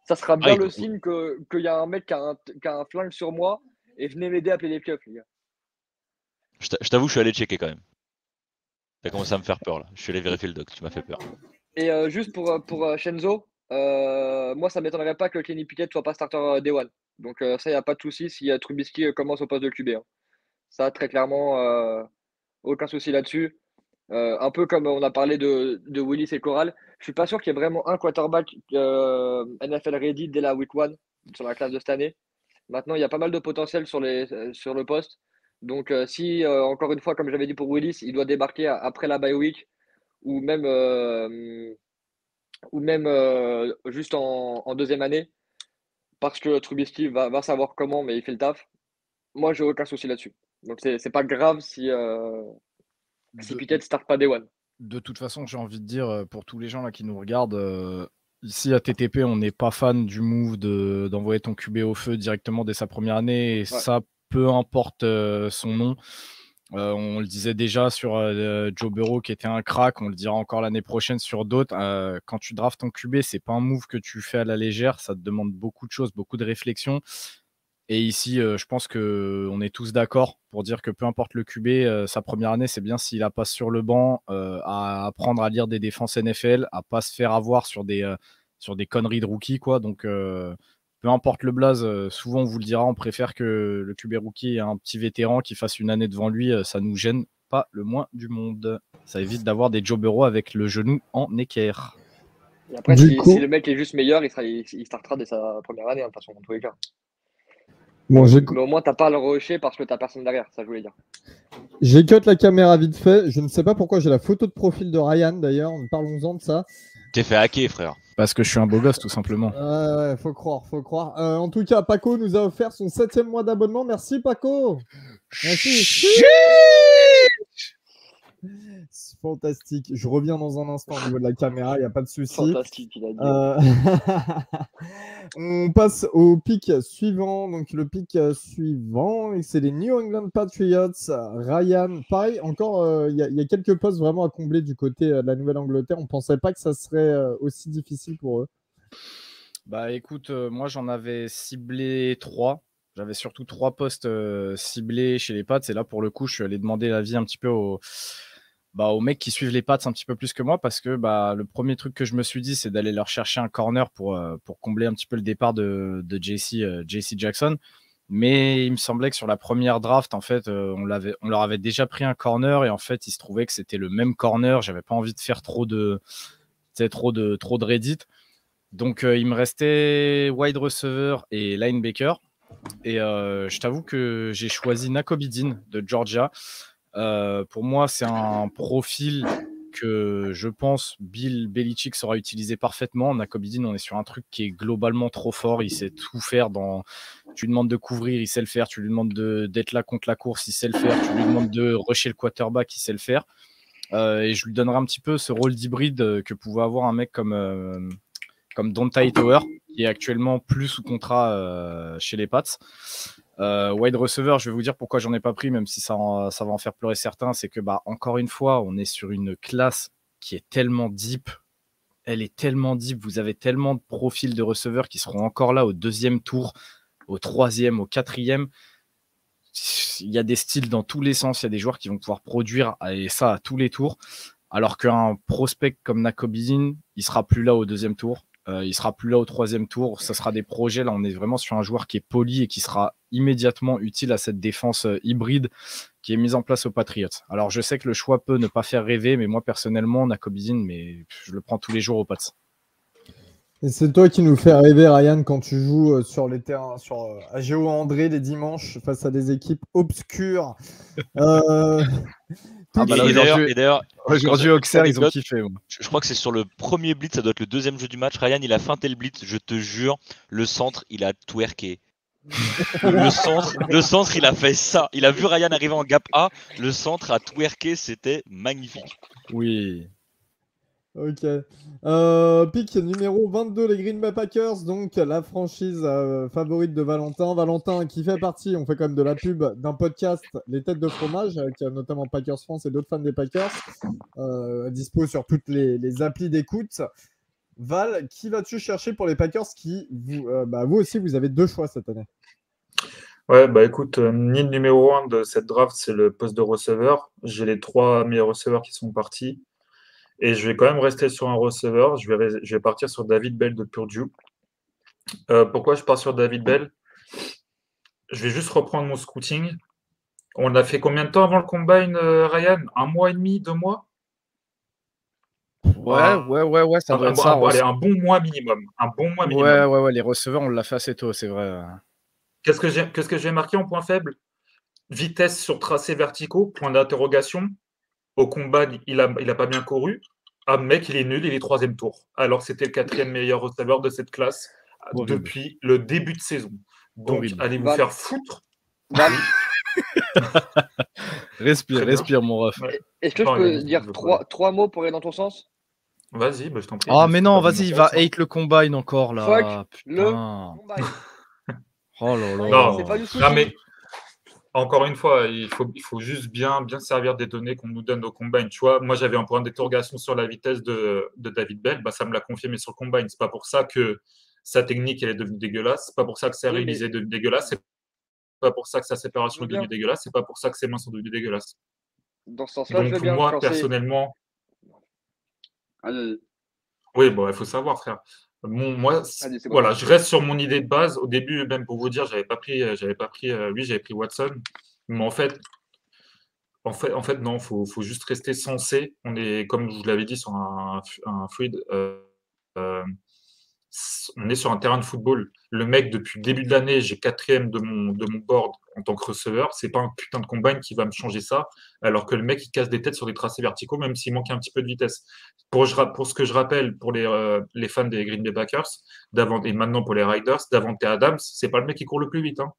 ça sera bien le signe qu'il y a un mec qui a un flingue sur moi et venez m'aider à appeler les pieuvres, les gars. Je t'avoue, je suis allé checker quand même. T'as commencé à me faire peur là. Je suis allé vérifier le doc, tu m'as fait peur. Et juste pour Shenzo, moi ça m'étonnerait pas que Kenny Pickett soit pas starter Day One. Donc ça, il n'y a pas de souci si Trubisky commence au poste de QB. Hein. Ça, très clairement, aucun souci là-dessus. Un peu comme on a parlé de Willis et Corral. Je suis pas sûr qu'il y ait vraiment un quarterback NFL ready dès la week 1 sur la classe de cette année. Maintenant, il y a pas mal de potentiel sur le poste. Donc si, encore une fois, comme j'avais dit pour Willis, il doit débarquer après la bye week ou même juste en deuxième année, parce que Trubisky va savoir comment, mais il fait le taf. Moi, j'ai aucun souci là-dessus. Donc, c'est pas grave si Pickett start pas Day One. De toute façon, j'ai envie de dire, pour tous les gens là qui nous regardent, ici à TTP, on n'est pas fan du move d'envoyer ton QB au feu directement dès sa première année. Et ouais. Ça, peu importe son nom. On le disait déjà sur Joe Burrow qui était un crack, on le dira encore l'année prochaine sur d'autres. Quand tu draftes ton QB, c'est pas un move que tu fais à la légère, ça te demande beaucoup de choses, beaucoup de réflexion. Et ici, je pense qu'on est tous d'accord pour dire que peu importe le QB, sa première année, c'est bien s'il la passe sur le banc, à apprendre à lire des défenses NFL, à pas se faire avoir sur des conneries de rookie, quoi. Donc, peu importe le blaze, souvent on vous le dira, on préfère que le QB rookie ait un petit vétéran qui fasse une année devant lui, ça nous gêne pas le moins du monde. Ça évite d'avoir des Joe Burrow avec le genou en équerre. Et après, si le mec est juste meilleur, il startera dès sa première année, de toute façon, dans tous les cas. Bon, mais au moins, t'as pas à le rusher parce que t'as personne derrière, ça je voulais dire. J'ai cut la caméra vite fait. Je ne sais pas pourquoi j'ai la photo de profil de Ryan d'ailleurs. Parlons-en de ça. T'es fait hacker, frère. Parce que je suis un beau gosse, tout simplement. Ouais, faut croire. En tout cas, Paco nous a offert son 7e mois d'abonnement. Merci, Paco. Merci. C'est fantastique. Je reviens dans un instant au niveau de la caméra, il n'y a pas de souci. Fantastique, il a dit. On passe au pic suivant. Donc, le pic suivant, c'est les New England Patriots. Ryan, pareil, encore, il y a quelques postes vraiment à combler du côté de la Nouvelle-Angleterre. On ne pensait pas que ça serait aussi difficile pour eux. Bah écoute, moi j'en avais ciblé 3. J'avais surtout 3 postes ciblés chez les Pats. Et là, pour le coup, je suis allé demander l'avis un petit peu aux mecs qui suivent les Pats un petit peu plus que moi, parce que le premier truc que je me suis dit, c'est d'aller leur chercher un corner pour combler un petit peu le départ de JC Jackson. Mais il me semblait que sur la première draft, en fait, on leur avait déjà pris un corner, et en fait, il se trouvait que c'était le même corner. J'avais pas envie de faire trop de Reddit. Donc, il me restait wide receiver et linebacker. Et je t'avoue que j'ai choisi Nakobe Dean de Georgia. Pour moi, c'est un profil que je pense Bill Belichick saura utiliser parfaitement. Nakobe Dean, on est sur un truc qui est globalement trop fort. Il sait tout faire. Tu lui demandes de couvrir, il sait le faire. Tu lui demandes d'être là contre la course, il sait le faire. Tu lui demandes de rusher le quarterback, il sait le faire. Et je lui donnerai un petit peu ce rôle d'hybride que pouvait avoir un mec comme Donta Hightower, qui est actuellement plus sous contrat chez les Pats. Wide receiver, je vais vous dire pourquoi j'en ai pas pris, même si ça va en faire pleurer certains. C'est que, encore une fois, on est sur une classe qui est tellement deep. Elle est tellement deep. Vous avez tellement de profils de receveurs qui seront encore là au 2e tour, au 3e, au 4e. Il y a des styles dans tous les sens. Il y a des joueurs qui vont pouvoir produire, et ça à tous les tours. Alors qu'un prospect comme Nakobe Dean, il sera plus là au 2e tour. Il sera plus là au 3e tour. Ça sera des projets. Là, on est vraiment sur un joueur qui est poli et qui sera immédiatement utile à cette défense hybride qui est mise en place aux Patriots. Alors, je sais que le choix peut ne pas faire rêver, mais moi, personnellement, Nakobe Dean, je le prends tous les jours aux Pats. Et c'est toi qui nous fais rêver, Ryan, quand tu joues sur les terrains, à Géo André les dimanches face à des équipes obscures. D'ailleurs, aujourd'hui, Auxerre, ils ont kiffé. Je crois que c'est sur le premier blitz, ça doit être le 2e jeu du match. Ryan, il a feinté le blitz, je te jure, le centre, il a twerké. le centre, il a fait ça. Il a vu Ryan arriver en gap A, le centre a twerké, c'était magnifique. Oui. Ok. Pick numéro 22, les Green Bay Packers, donc la franchise favorite de Valentin. Valentin qui fait partie, on fait quand même de la pub, d'un podcast, Les Têtes de Fromage, avec notamment Packers France et d'autres fans des Packers, dispo sur toutes les applis d'écoute. Val, qui vas-tu chercher pour les Packers qui, vous aussi, vous avez 2 choix cette année? Ouais, écoute, need numéro 1 de cette draft, c'est le poste de receveur. J'ai les 3 meilleurs receveurs qui sont partis. Et je vais quand même rester sur un receveur. Je vais partir sur David Bell de Purdue. Pourquoi je pars sur David Bell? Je vais juste reprendre mon scouting. On a fait combien de temps avant le combine, Ryan? 1 mois et demi, 2 mois? Ouais, ça doit être ça. Allez, un bon mois minimum. Un bon mois minimum. Ouais, les receveurs, on l'a fait assez tôt, c'est vrai. Qu'est-ce que j'ai marqué en point faible? Vitesse sur tracés verticaux, point d'interrogation. Au combat, il a pas bien couru. Ah, mec, il est nul, il est 3e tour. Alors que c'était le 4e meilleur receveur de cette classe depuis le début de saison. Donc, allez vous faire foutre. Respire, mon ref. Ouais. Est-ce que je peux dire 3 mots pour aller dans ton sens? Vas-y, je t'en prie. Ah, mais non, vas-y, il va hate le combine encore, là. Fuck le combine. Oh là là. Non, c'est pas du tout. Mais encore une fois, il faut juste bien servir des données qu'on nous donne au combine. Tu vois, moi, j'avais un point d'interrogation sur la vitesse de David Bell. Ça me l'a confirmé sur le combine. C'est pas pour ça que sa technique elle est devenue dégueulasse. C'est pas pour ça que sa réalisée est devenue dégueulasse. C'est pas pour ça que sa séparation Je est veux devenue bien. dégueulasse, c'est pas pour ça que ses mains sont devenues dégueulasses. Dans ce sens-là, je veux Donc bien. moi, Quand c'est. personnellement, Allez, oui, bon, il faut savoir, frère. Moi, Allez, c'est bon. voilà, je reste sur mon idée de base. Au début, même pour vous dire, j'avais pas pris, lui, j'avais pris Watson. Mais en fait, non, faut juste rester sensé. On est, comme je vous l'avais dit, sur un fluide. Euh, on est sur un terrain de football. Le mec, depuis le début de l'année, j'ai 4e de mon board en tant que receveur. C'est pas un putain de combine qui va me changer ça. Alors que le mec, il casse des têtes sur des tracés verticaux, même s'il manque un petit peu de vitesse. Pour ce que je rappelle, pour les fans des Green Bay Packers, et maintenant pour les Riders, Davante Adams, c'est pas le mec qui court le plus vite, hein.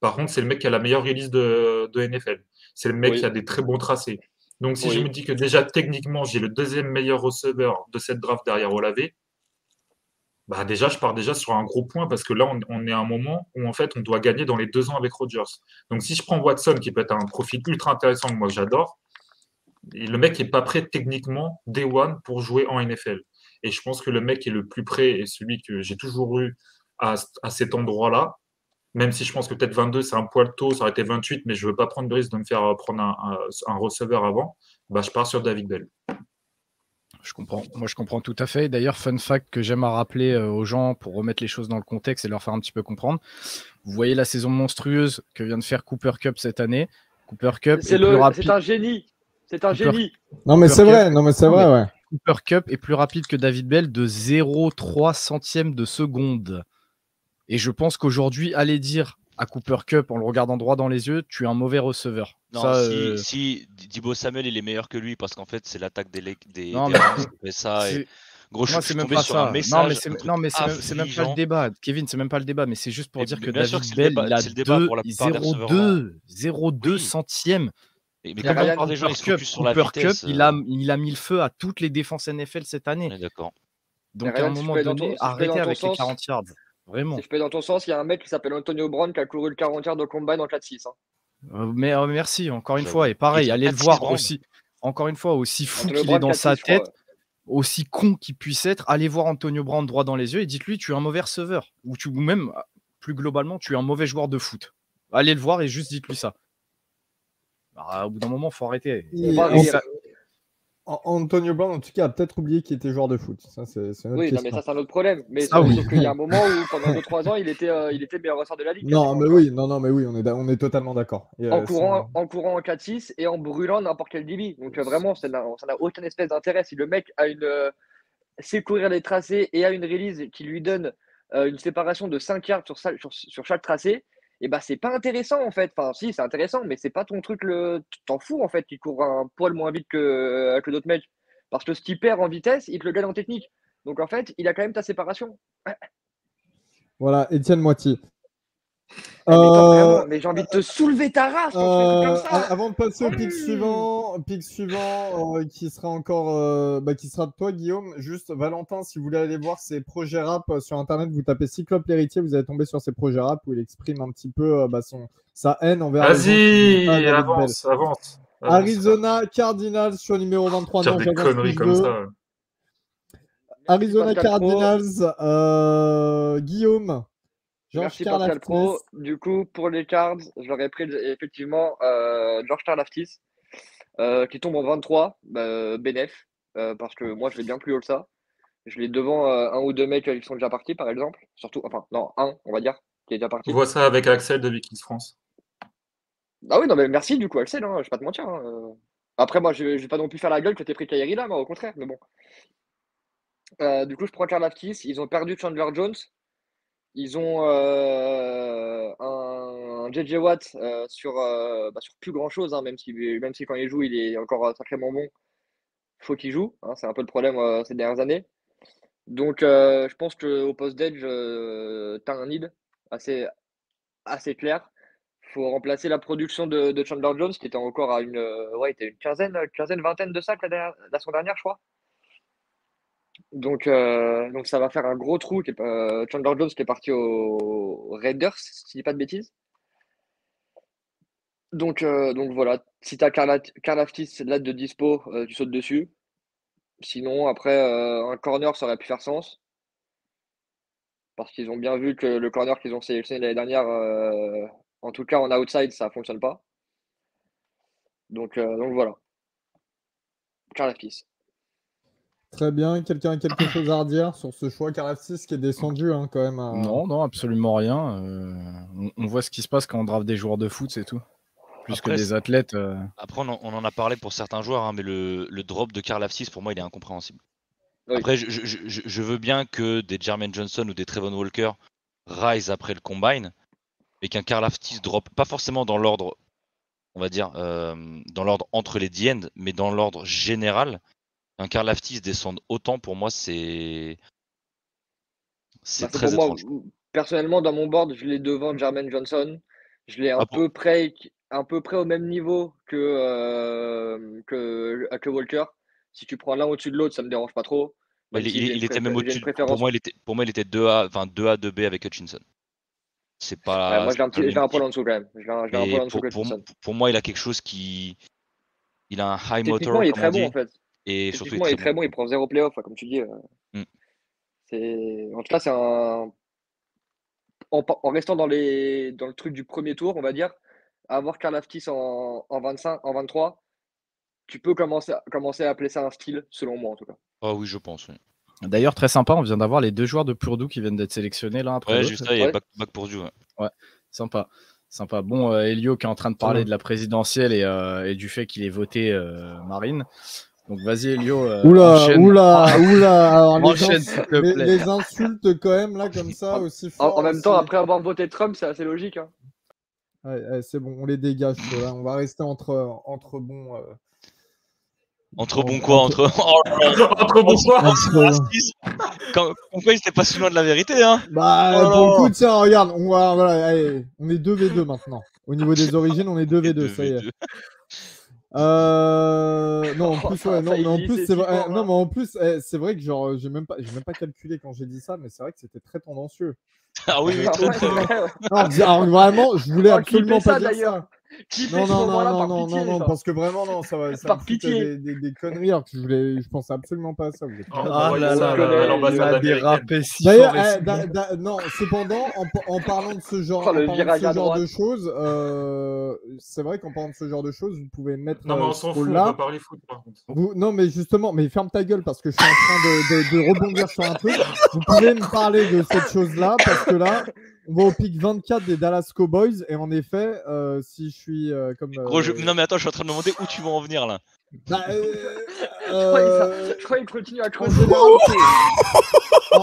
Par contre, c'est le mec qui a la meilleure release de NFL. C'est le mec qui a des très bons tracés. Donc, si je me dis que déjà, techniquement, j'ai le 2e meilleur receveur de cette draft derrière Olave, bah déjà, je pars déjà sur un gros point parce que là, on est à un moment où en fait, on doit gagner dans les 2 ans avec Rodgers. Donc, si je prends Watson, qui peut être un profil ultra intéressant que moi j'adore, le mec n'est pas prêt techniquement, day one, pour jouer en NFL. Et je pense que le mec qui est le plus prêt et celui que j'ai toujours eu à cet endroit-là, même si je pense que peut-être 22, c'est un poil tôt, ça aurait été 28, mais je ne veux pas prendre le risque de me faire prendre un receveur avant, bah, je pars sur David Bell. Je comprends. Moi, je comprends tout à fait. D'ailleurs, fun fact que j'aime à rappeler aux gens pour remettre les choses dans le contexte et leur faire un petit peu comprendre. Vous voyez la saison monstrueuse que vient de faire Cooper Kupp cette année. Cooper Kupp est plus rapide. C'est un génie. C'est un génie. Non, mais c'est vrai. Non, mais c'est vrai, ouais. Cooper Kupp est plus rapide que David Bell de 0,3 centième de seconde. Et je pense qu'aujourd'hui, aller dire à Cooper Kupp en le regardant droit dans les yeux, tu es un mauvais receveur. Non, ça, si Deebo Samuel il est meilleur que lui parce qu'en fait c'est l'attaque des Non, des mais Rams qui fait ça et gros moi, je c'est suis même tombé pas sur un ça. message Non, mais c'est même pas le débat. Kevin, c'est même pas le débat, mais c'est juste pour dire que bien sûr David que c'est le Bell, débat, il a c'est le débat pour la plupart des receveurs lents. 0,2 Oui. centième. Mais Il comme a la plupart des gens ils se focus sur la Cooper vitesse. Kupp, il a mis le feu à toutes les défenses NFL cette année. On est d'accord. Donc Ryan, à un si je moment peux aller dans donné, ton- si je peux aller arrêtez dans ton avec les sens, 40 yards. Vraiment. Si je peux aller dans ton sens, il y a un mec qui s'appelle Antonio Brown qui a couru le 40 yards de combine en 4-6. Hein. Mais merci, encore une J'avoue. fois. Et pareil, Il allez le 4-6 voir Brown. aussi. Encore une fois, aussi fou Antonio qu'il est Brown, dans sa 4-6, je crois, tête, aussi con qu'il puisse être, allez voir Antonio Brown droit dans les yeux et dites-lui tu es un mauvais receveur. Ou même, plus globalement, tu es un mauvais joueur de foot. Allez le voir et juste dites-lui ça. Bah, au bout d'un moment, il faut arrêter. Antonio Brown, en tout cas, a peut-être oublié qu'il était joueur de foot. Ça, c'est une autre Oui, question. non, mais ça, c'est un autre problème. Mais Ça, oui. sauf qu'il y a un moment où, pendant 2-3 ans, il était meilleur receveur de la ligue. Non, mais quasiment, oui, mais oui, on est totalement d'accord. en courant en 4-6 et en brûlant n'importe quel DB. Donc vraiment, ça n'a aucun espèce d'intérêt. Si le mec a sait courir les tracés et a une release qui lui donne une séparation de 5 yards sur chaque tracé, et bah c'est pas intéressant en fait. Enfin si, c'est intéressant, mais c'est pas ton truc, t'en fous en fait qu'il court un poil moins vite que d'autres mecs. Parce que ce qu'il perd en vitesse, il te le gagne en technique. Donc en fait, il a quand même ta séparation. Voilà, Étienne Moitié. Mais j'ai envie de te soulever ta race quand tu fais tout comme ça. Avant de passer au pic suivant qui sera encore qui sera de toi, Guillaume. Juste, Valentin, si vous voulez aller voir ses projets rap sur internet, vous tapez Cyclope l'héritier, vous allez tomber sur ses projets rap où il exprime un petit peu sa haine envers Vas-y, avance. Arizona Cardinals sur numéro 23. Dire des conneries comme ça. Arizona Cardinals, Guillaume. Merci Pascal Pro. Du coup, pour les Cards, j'aurais pris effectivement George Karlaftis qui tombe en 23, Benef, parce que moi je l'ai bien plus haut que ça. Je l'ai devant un ou deux mecs qui sont déjà partis, par exemple. Surtout, enfin, non, un, on va dire, qui est déjà parti. On voit ça avec Axel de Vikings France. Ah oui, non, mais merci du coup, Axel, hein, je vais pas te mentir. Hein. Après, moi, je vais pas non plus faire la gueule que t'aies pris Kairi là, moi, au contraire, mais bon. Du coup, je prends Karlaftis. Ils ont perdu Chandler Jones. Ils ont un JJ Watt sur plus grand chose, hein, même si quand il joue, il est encore sacrément bon. Faut qu'il joue, hein, c'est un peu le problème ces dernières années. Donc, je pense qu'au poste d'edge, tu as un need assez clair. Il faut remplacer la production de Chandler Jones, qui était encore à une quinzaine, vingtaine de sacs la saison dernière, je crois. Donc ça va faire un gros trou. Chandler Jones qui est parti aux Raiders, si je dis pas de bêtises. Donc voilà, si tu as Karlaftis là de dispo, tu sautes dessus. Sinon, après, un corner, ça aurait pu faire sens. Parce qu'ils ont bien vu que le corner qu'ils ont sélectionné l'année dernière En tout cas, en outside, ça ne fonctionne pas. Donc voilà. Karlaftis. Très bien. Quelqu'un a quelque chose à redire sur ce choix Karlaftis qui est descendu quand même Non, absolument rien. On voit ce qui se passe quand on draft des joueurs de foot, c'est tout. Plus Après, que des athlètes. Après, on en a parlé pour certains joueurs, hein, mais le drop de Karlaftis, pour moi, il est incompréhensible. Oui. Après, je veux bien que des Jermaine Johnson ou des Trevon Walker rise après le combine, mais qu'un Karlaftis drop, pas forcément dans l'ordre, on va dire, dans l'ordre entre les D-end, mais dans l'ordre général, un Karlaftis descende autant, pour moi, c'est très pour étrange. Moi, personnellement, dans mon board, je l'ai devant Jermaine Johnson. Je l'ai à peu près au même niveau que Walker. Si tu prends l'un au-dessus de l'autre, ça me dérange pas trop. Il était même au-dessus. Pour moi, il était 2A, 2B avec Hutchinson. C'est pas. Ouais, moi, je l'ai un peu en dessous quand même. Pour moi, il a quelque chose qui. Il a un high motor. Techniquement, il est très bon en fait. Et surtout, il est très bon. Il prend 0 playoff, comme tu dis. En tout cas, c'est un. En restant dans le truc du premier tour, on va dire, avoir Karlaftis en 25, en 23, tu peux commencer à appeler ça un style, selon moi en tout cas. Ah oui, je pense. Oui. D'ailleurs, très sympa, on vient d'avoir les 2 joueurs de Purdue qui viennent d'être sélectionnés là après. Ouais, juste là, il y a back Purdue. Ouais, sympa. Bon, Elio qui est en train de parler de la présidentielle et du fait qu'il ait voté Marine. Donc vas-y Elio. Oula. Alors, enchaîne, s'il te plaît. Les insultes quand même là comme ça aussi fort. En même temps, après avoir voté Trump, c'est assez logique. Hein. Ouais, c'est bon, on les dégage. Là. On va rester entre bons. Entre bons quoi Entre bons quoi Pourquoi il n'était pas si loin de la vérité hein. Bah pour le coup, tiens, regarde, allez, on est 2v2 maintenant. Au niveau des origines, on est 2v2, ça y est. Non, en plus, ouais, non, mais en plus, c'est vrai. Non, mais en plus, c'est vrai que genre, j'ai même pas calculé quand j'ai dit ça, mais c'est vrai que c'était très tendancieux. Ah oui, très. Non, vraiment, je voulais absolument pas dire ça. Non, parce que vraiment, non, ça va. Par pitié. Des conneries, alors que je pensais absolument pas à ça. Il a dérapé si D'ailleurs, non, cependant, en parlant de ce genre, de choses, c'est vrai qu'en parlant de ce genre de choses, vous pouvez mettre. Non, mais on s'en fout, on va parler foot par contre. Non, mais justement, mais ferme ta gueule parce que je suis en train de rebondir sur un truc. Vous pouvez me parler de cette chose-là parce que là, on va au pic 24 des Dallas Cowboys et en effet, si je suis comme. Non, mais attends, je suis en train de me demander où tu vas en venir là. Je crois qu'il continue à creuser.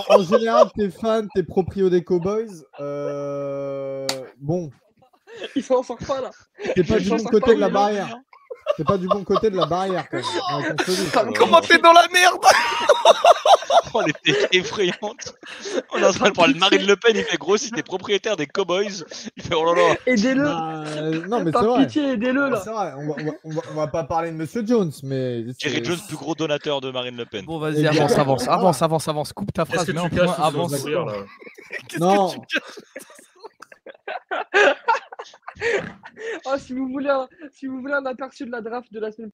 En général, t'es fan, t'es proprio des Cowboys. Bon. Il s'en sort pas là. T'es pas du bon côté de la barrière. T'es pas du bon côté de la barrière quand même. Comment t'es dans la merde? Oh, elle était effrayante. On est en train de parler de Marine Le Pen, il fait gros si t'es propriétaire des Cowboys. Il fait oh là là. Aidez-le. Non, mais par c'est vrai. pitié, aidez-le là. C'est vrai, on va pas parler de Monsieur Jones, mais. Jerry Jones, plus gros donateur de Marine Le Pen. Bon, vas-y, avance. Coupe ta phrase, mets un point, avance. Non. Si vous voulez un aperçu de la draft de la semaine.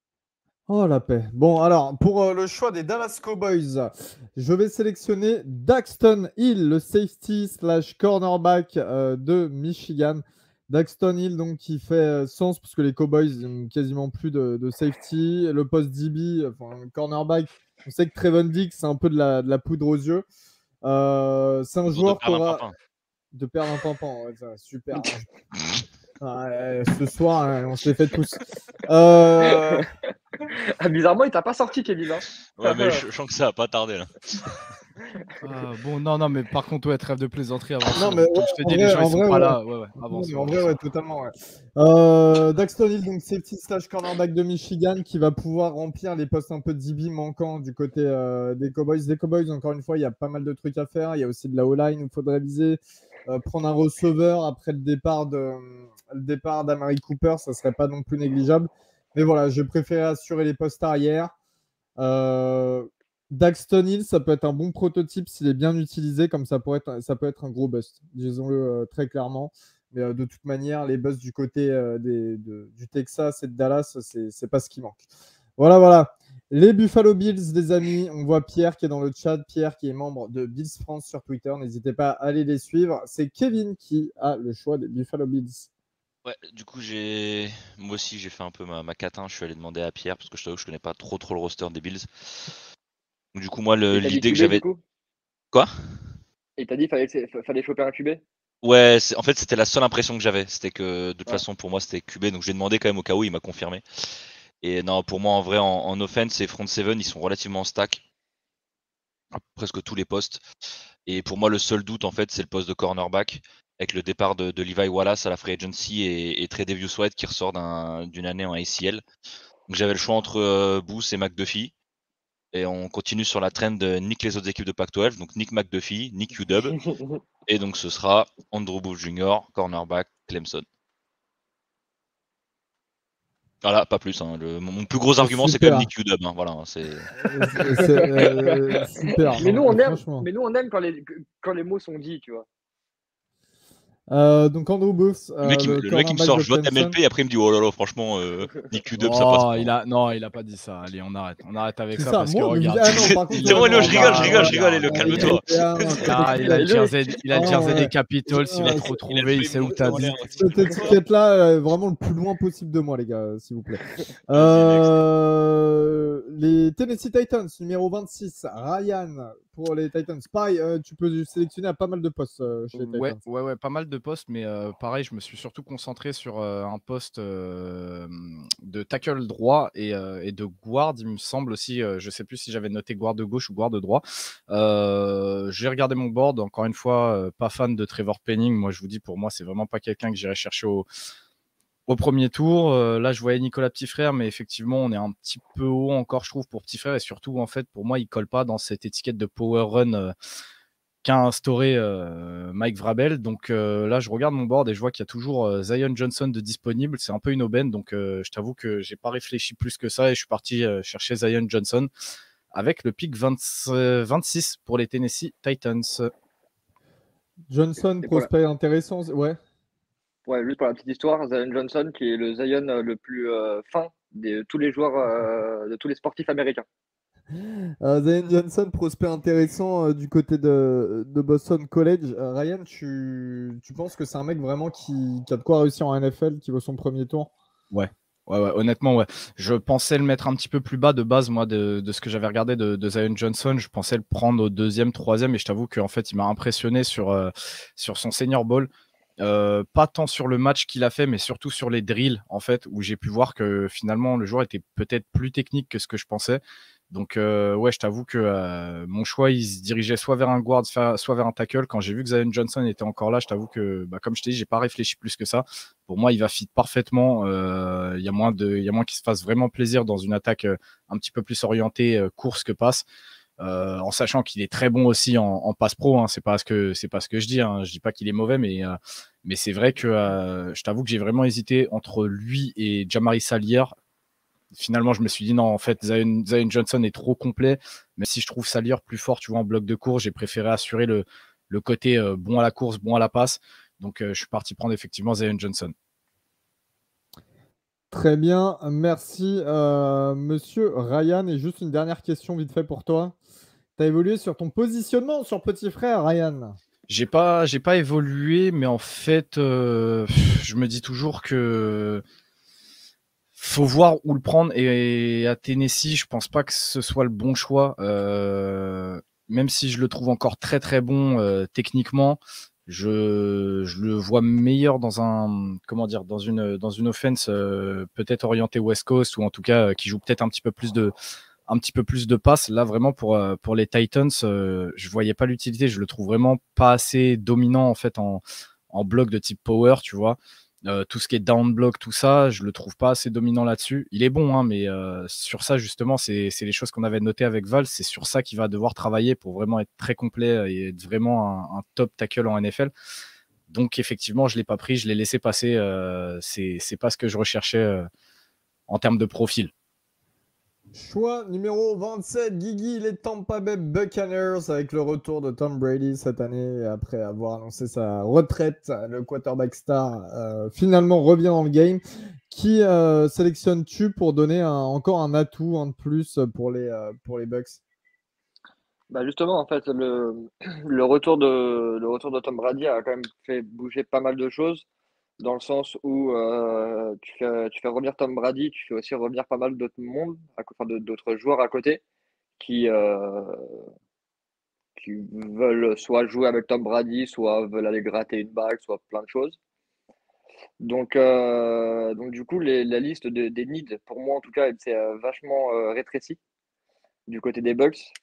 Oh la paix. Bon, alors, pour le choix des Dallas Cowboys, je vais sélectionner Daxton Hill, le safety / cornerback de Michigan. Daxton Hill, donc, qui fait sens parce que les Cowboys n'ont quasiment plus de safety. Le poste DB, enfin, cornerback, on sait que Trevon Diggs, c'est un peu de la poudre aux yeux. C'est un joueur qui aura... De perdre un pampan, ouais, ça, super. Ce soir, on se les fait tous. Bizarrement, il t'a pas sorti, Kevin. Hein. Ouais, mais je sens que ça va pas tarder là. Bon, non, mais par contre, ouais, trêve de plaisanterie avant. Non, mais je te dis, les gens ils sont pas là. Ouais, avance. En vrai, ouais, totalement. Ouais. Daxton Hill, donc safety / cornerback de Michigan, qui va pouvoir remplir les postes un peu DB manquants du côté des Cowboys. Des Cowboys, encore une fois, il y a pas mal de trucs à faire. Il y a aussi de la O-line où il faudrait viser. Prendre un receveur après le départ d'Amari Cooper, ça serait pas non plus négligeable. Mais voilà, je préfère assurer les postes arrière. Daxton Hill, ça peut être un bon prototype s'il est bien utilisé, comme ça peut être un gros bust, disons-le très clairement. Mais de toute manière, les busts du côté du Texas et de Dallas, c'est pas ce qui manque. Voilà. Les Buffalo Bills, des amis, on voit Pierre qui est dans le chat, Pierre qui est membre de Bills France sur Twitter, n'hésitez pas à aller les suivre. C'est Kevin qui a le choix des Buffalo Bills. Ouais, du coup, moi aussi, j'ai fait un peu ma 4-1. Je suis allé demander à Pierre parce que je t'avoue que je connais pas trop le roster des Bills. Donc, du coup, moi, Et t'as dit l'idée que QB du j'avais. coup? Quoi? Et t'as dit fallait choper un QB? Ouais, en fait, c'était la seule impression que j'avais. C'était que, de toute Ouais. façon, pour moi, c'était QB. Donc, je lui ai demandé quand même au cas où, il m'a confirmé. Et non, pour moi, en vrai, en offense et front seven, ils sont relativement stack à presque tous les postes. Et pour moi, le seul doute, en fait, c'est le poste de cornerback, avec le départ de Levi Wallace à la free agency et Tre'Davious White qui ressort d'une année en ACL. Donc j'avais le choix entre Booth et McDuffie. Et on continue sur la trend de Nick les autres équipes de Pac-12, donc Nick McDuffie, Nick UW. Et donc ce sera Andrew Booth Jr., cornerback, Clemson. Voilà, pas plus. Hein. Mon plus gros argument, c'est quand même Super. Nick UW. Hein. Voilà, Super. Mais Non, nous, franchement. on aime quand les mots sont dits, tu vois. Donc Andrew Booth, le le mec, il me cornerback sort, de je vote Clemson. MLP, et après il me dit, oh là là, franchement, Nick UW, ça passe Oh, pas. non, il a pas dit ça. Allez, on arrête. On arrête avec C'est ça ça, parce que moi, regarde. ah non, par contre, C'est bon, ouais, Hello, non, je rigole, je bah, rigole, je rigole, Hello, avec calme-toi. Ah, il a le jersey, des ouais. Capitals. Il va te retrouver. Il sait où t'as dit. Cette étiquette-là, vraiment le plus loin possible de moi, les gars, s'il vous plaît. Vas-y, next. Les Tennessee Titans, numéro 26, Ryan pour les Titans. Pareil, tu peux sélectionner à pas mal de postes chez les Ouais, Titans. ouais, pas mal de postes, mais pareil, je me suis surtout concentré sur un poste de tackle droit et de guard, il me semble aussi. Je sais plus si j'avais noté guard de gauche ou guard de droit. J'ai regardé mon board, encore une fois, pas fan de Trevor Penning. Moi, je vous dis, pour moi, c'est vraiment pas quelqu'un que j'irais chercher au premier tour. Là, je voyais Nicolas Petitfrère, mais effectivement, on est un petit peu haut encore, je trouve, pour Petitfrère. Et surtout, en fait, pour moi, il colle pas dans cette étiquette de power run qu'a instauré Mike Vrabel. Donc là, je regarde mon board et je vois qu'il y a toujours Zion Johnson de disponible. C'est un peu une aubaine, donc je t'avoue que j'ai pas réfléchi plus que ça et je suis parti chercher Zion Johnson avec le pick 26 pour les Tennessee Titans. Johnson, Et prospect intéressant, ouais. ouais, juste pour la petite histoire, Zion Johnson, qui est le Zion le plus fin de tous les joueurs, de tous les sportifs américains. Zion Johnson, prospect intéressant du côté de Boston College. Ryan, tu penses que c'est un mec vraiment qui a de quoi réussir en NFL, qui vaut son premier tour? Ouais. Ouais, honnêtement, ouais. Je pensais le mettre un petit peu plus bas de base, moi, de ce que j'avais regardé de Zion Johnson. Je pensais le prendre au deuxième, troisième, et je t'avoue qu'en fait, il m'a impressionné sur son Senior Bowl. Pas tant sur le match qu'il a fait, mais surtout sur les drills, en fait, où j'ai pu voir que finalement, le joueur était peut-être plus technique que ce que je pensais. Donc, ouais, je t'avoue que mon choix, il se dirigeait soit vers un guard, soit vers un tackle. Quand j'ai vu que Zion Johnson était encore là, je t'avoue que, comme je t'ai dit, j'ai pas réfléchi plus que ça. Pour moi, il va fit parfaitement. Il y a moyen qu'il se fasse vraiment plaisir dans une attaque un petit peu plus orientée course que passe. En sachant qu'il est très bon aussi en passe pro, hein. C'est pas ce que je dis, hein. Je dis pas qu'il est mauvais, mais c'est vrai que je t'avoue que j'ai vraiment hésité entre lui et Jamari Salyer. Finalement, je me suis dit non, en fait, Zion Johnson est trop complet. Mais si je trouve Salyer plus fort, tu vois, en bloc de course, j'ai préféré assurer le côté bon à la course, bon à la passe. Donc, je suis parti prendre effectivement Zion Johnson. Très bien, merci monsieur Ryan. Et juste une dernière question vite fait pour toi. Tu as évolué sur ton positionnement sur petit frère, Ryan? J'ai pas évolué, mais en fait, je me dis toujours que faut voir où le prendre. Et à Tennessee, je pense pas que ce soit le bon choix. Même si je le trouve encore très très bon techniquement, je le vois meilleur dans dans une offense peut-être orientée West Coast, ou en tout cas qui joue peut-être un petit peu plus de passes. Là, vraiment, pour les Titans, je voyais pas l'utilité. Je le trouve vraiment pas assez dominant, en fait, en bloc de type power, tu vois. Tout ce qui est down block, tout ça, je le trouve pas assez dominant là-dessus. Il est bon, hein, mais sur ça, justement, c'est les choses qu'on avait notées avec Val. C'est sur ça qu'il va devoir travailler pour vraiment être très complet et être vraiment un top tackle en NFL. Donc, effectivement, je l'ai pas pris, je l'ai laissé passer. C'est pas ce que je recherchais en termes de profil. Choix numéro 27, Guigui, les Tampa Bay Buccaneers, avec le retour de Tom Brady cette année, après avoir annoncé sa retraite. Le quarterback star finalement revient dans le game. Qui sélectionnes-tu pour donner encore un atout, un de plus pour les Bucks? Bah justement, en fait, le retour de Tom Brady a quand même fait bouger pas mal de choses. dans le sens où tu fais revenir Tom Brady, tu fais aussi revenir pas mal d'autres mondes, d'autres joueurs à côté qui, qui veulent soit jouer avec Tom Brady, soit veulent aller gratter une bague, soit plein de choses. Donc du coup, la liste des needs, pour moi en tout cas, elle s'est vachement rétrécie du côté des Bucks.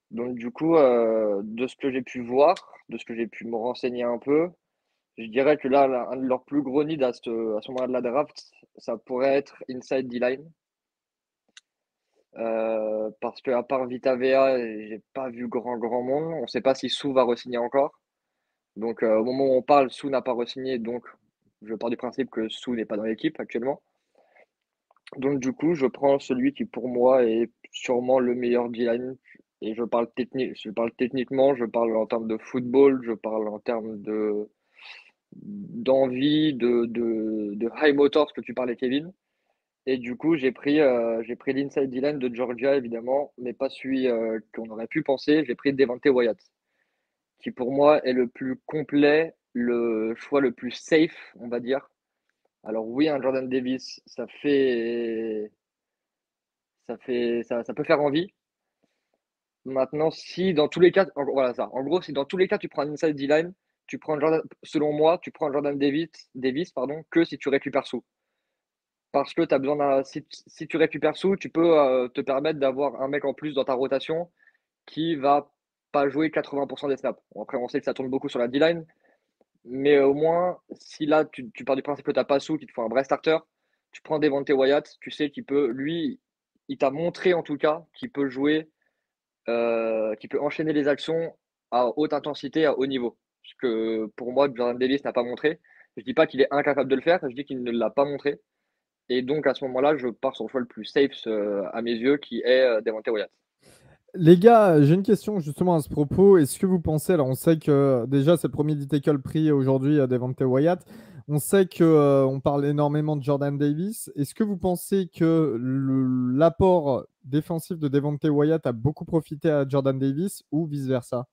Donc du coup, de ce que j'ai pu voir, de ce que j'ai pu me renseigner un peu, je dirais que là, un de leurs plus gros needs à ce moment-là de la draft, ça pourrait être inside D-line. Parce qu'à part Vita Vea, j'ai pas vu grand monde. On ne sait pas si Sou va re-signer encore. Donc au moment où on parle, Sou n'a pas re-signé, donc je pars du principe que Sou n'est pas dans l'équipe actuellement. Donc du coup, je prends celui qui pour moi est sûrement le meilleur D-line. Et je parle techniquement, je parle en termes de football, je parle en termes d'envie, de high motors que tu parlais, Kevin. Et du coup, j'ai pris l'inside D-line de Georgia, évidemment, mais pas celui qu'on aurait pu penser. J'ai pris Devonte Wyatt, qui pour moi est le plus complet, le choix le plus safe, on va dire. Alors oui, un Jordan Davis, ça peut faire envie. Maintenant, si dans tous les cas, voilà ça. En gros, si dans tous les cas tu prends un inside D-line, selon moi, tu prends Jordan Davis, que si tu récupères sous. Parce que tu as besoin si tu récupères sous, tu peux te permettre d'avoir un mec en plus dans ta rotation qui va pas jouer 80% des snaps. Bon, après, on sait que ça tourne beaucoup sur la D-line, mais au moins, si là, tu pars du principe que tu n'as pas sous, qu'il te faut un vrai starter, tu prends Devonte Wyatt, tu sais qu'il peut, lui, il t'a montré en tout cas qu'il peut jouer, qu'il peut enchaîner les actions à haute intensité, à haut niveau. Ce que pour moi, Jordan Davis n'a pas montré. Je dis pas qu'il est incapable de le faire, je dis qu'il ne l'a pas montré. Et donc à ce moment-là, je pars sur le choix le plus safe à mes yeux, qui est Devonte Wyatt. Les gars, j'ai une question justement à ce propos. Est-ce que vous pensez, alors on sait que déjà c'est le premier D-tackle pris aujourd'hui à Devonte Wyatt. On sait que on parle énormément de Jordan Davis. Est-ce que vous pensez que l'apport défensif de Devonte Wyatt a beaucoup profité à Jordan Davis ou vice-versa?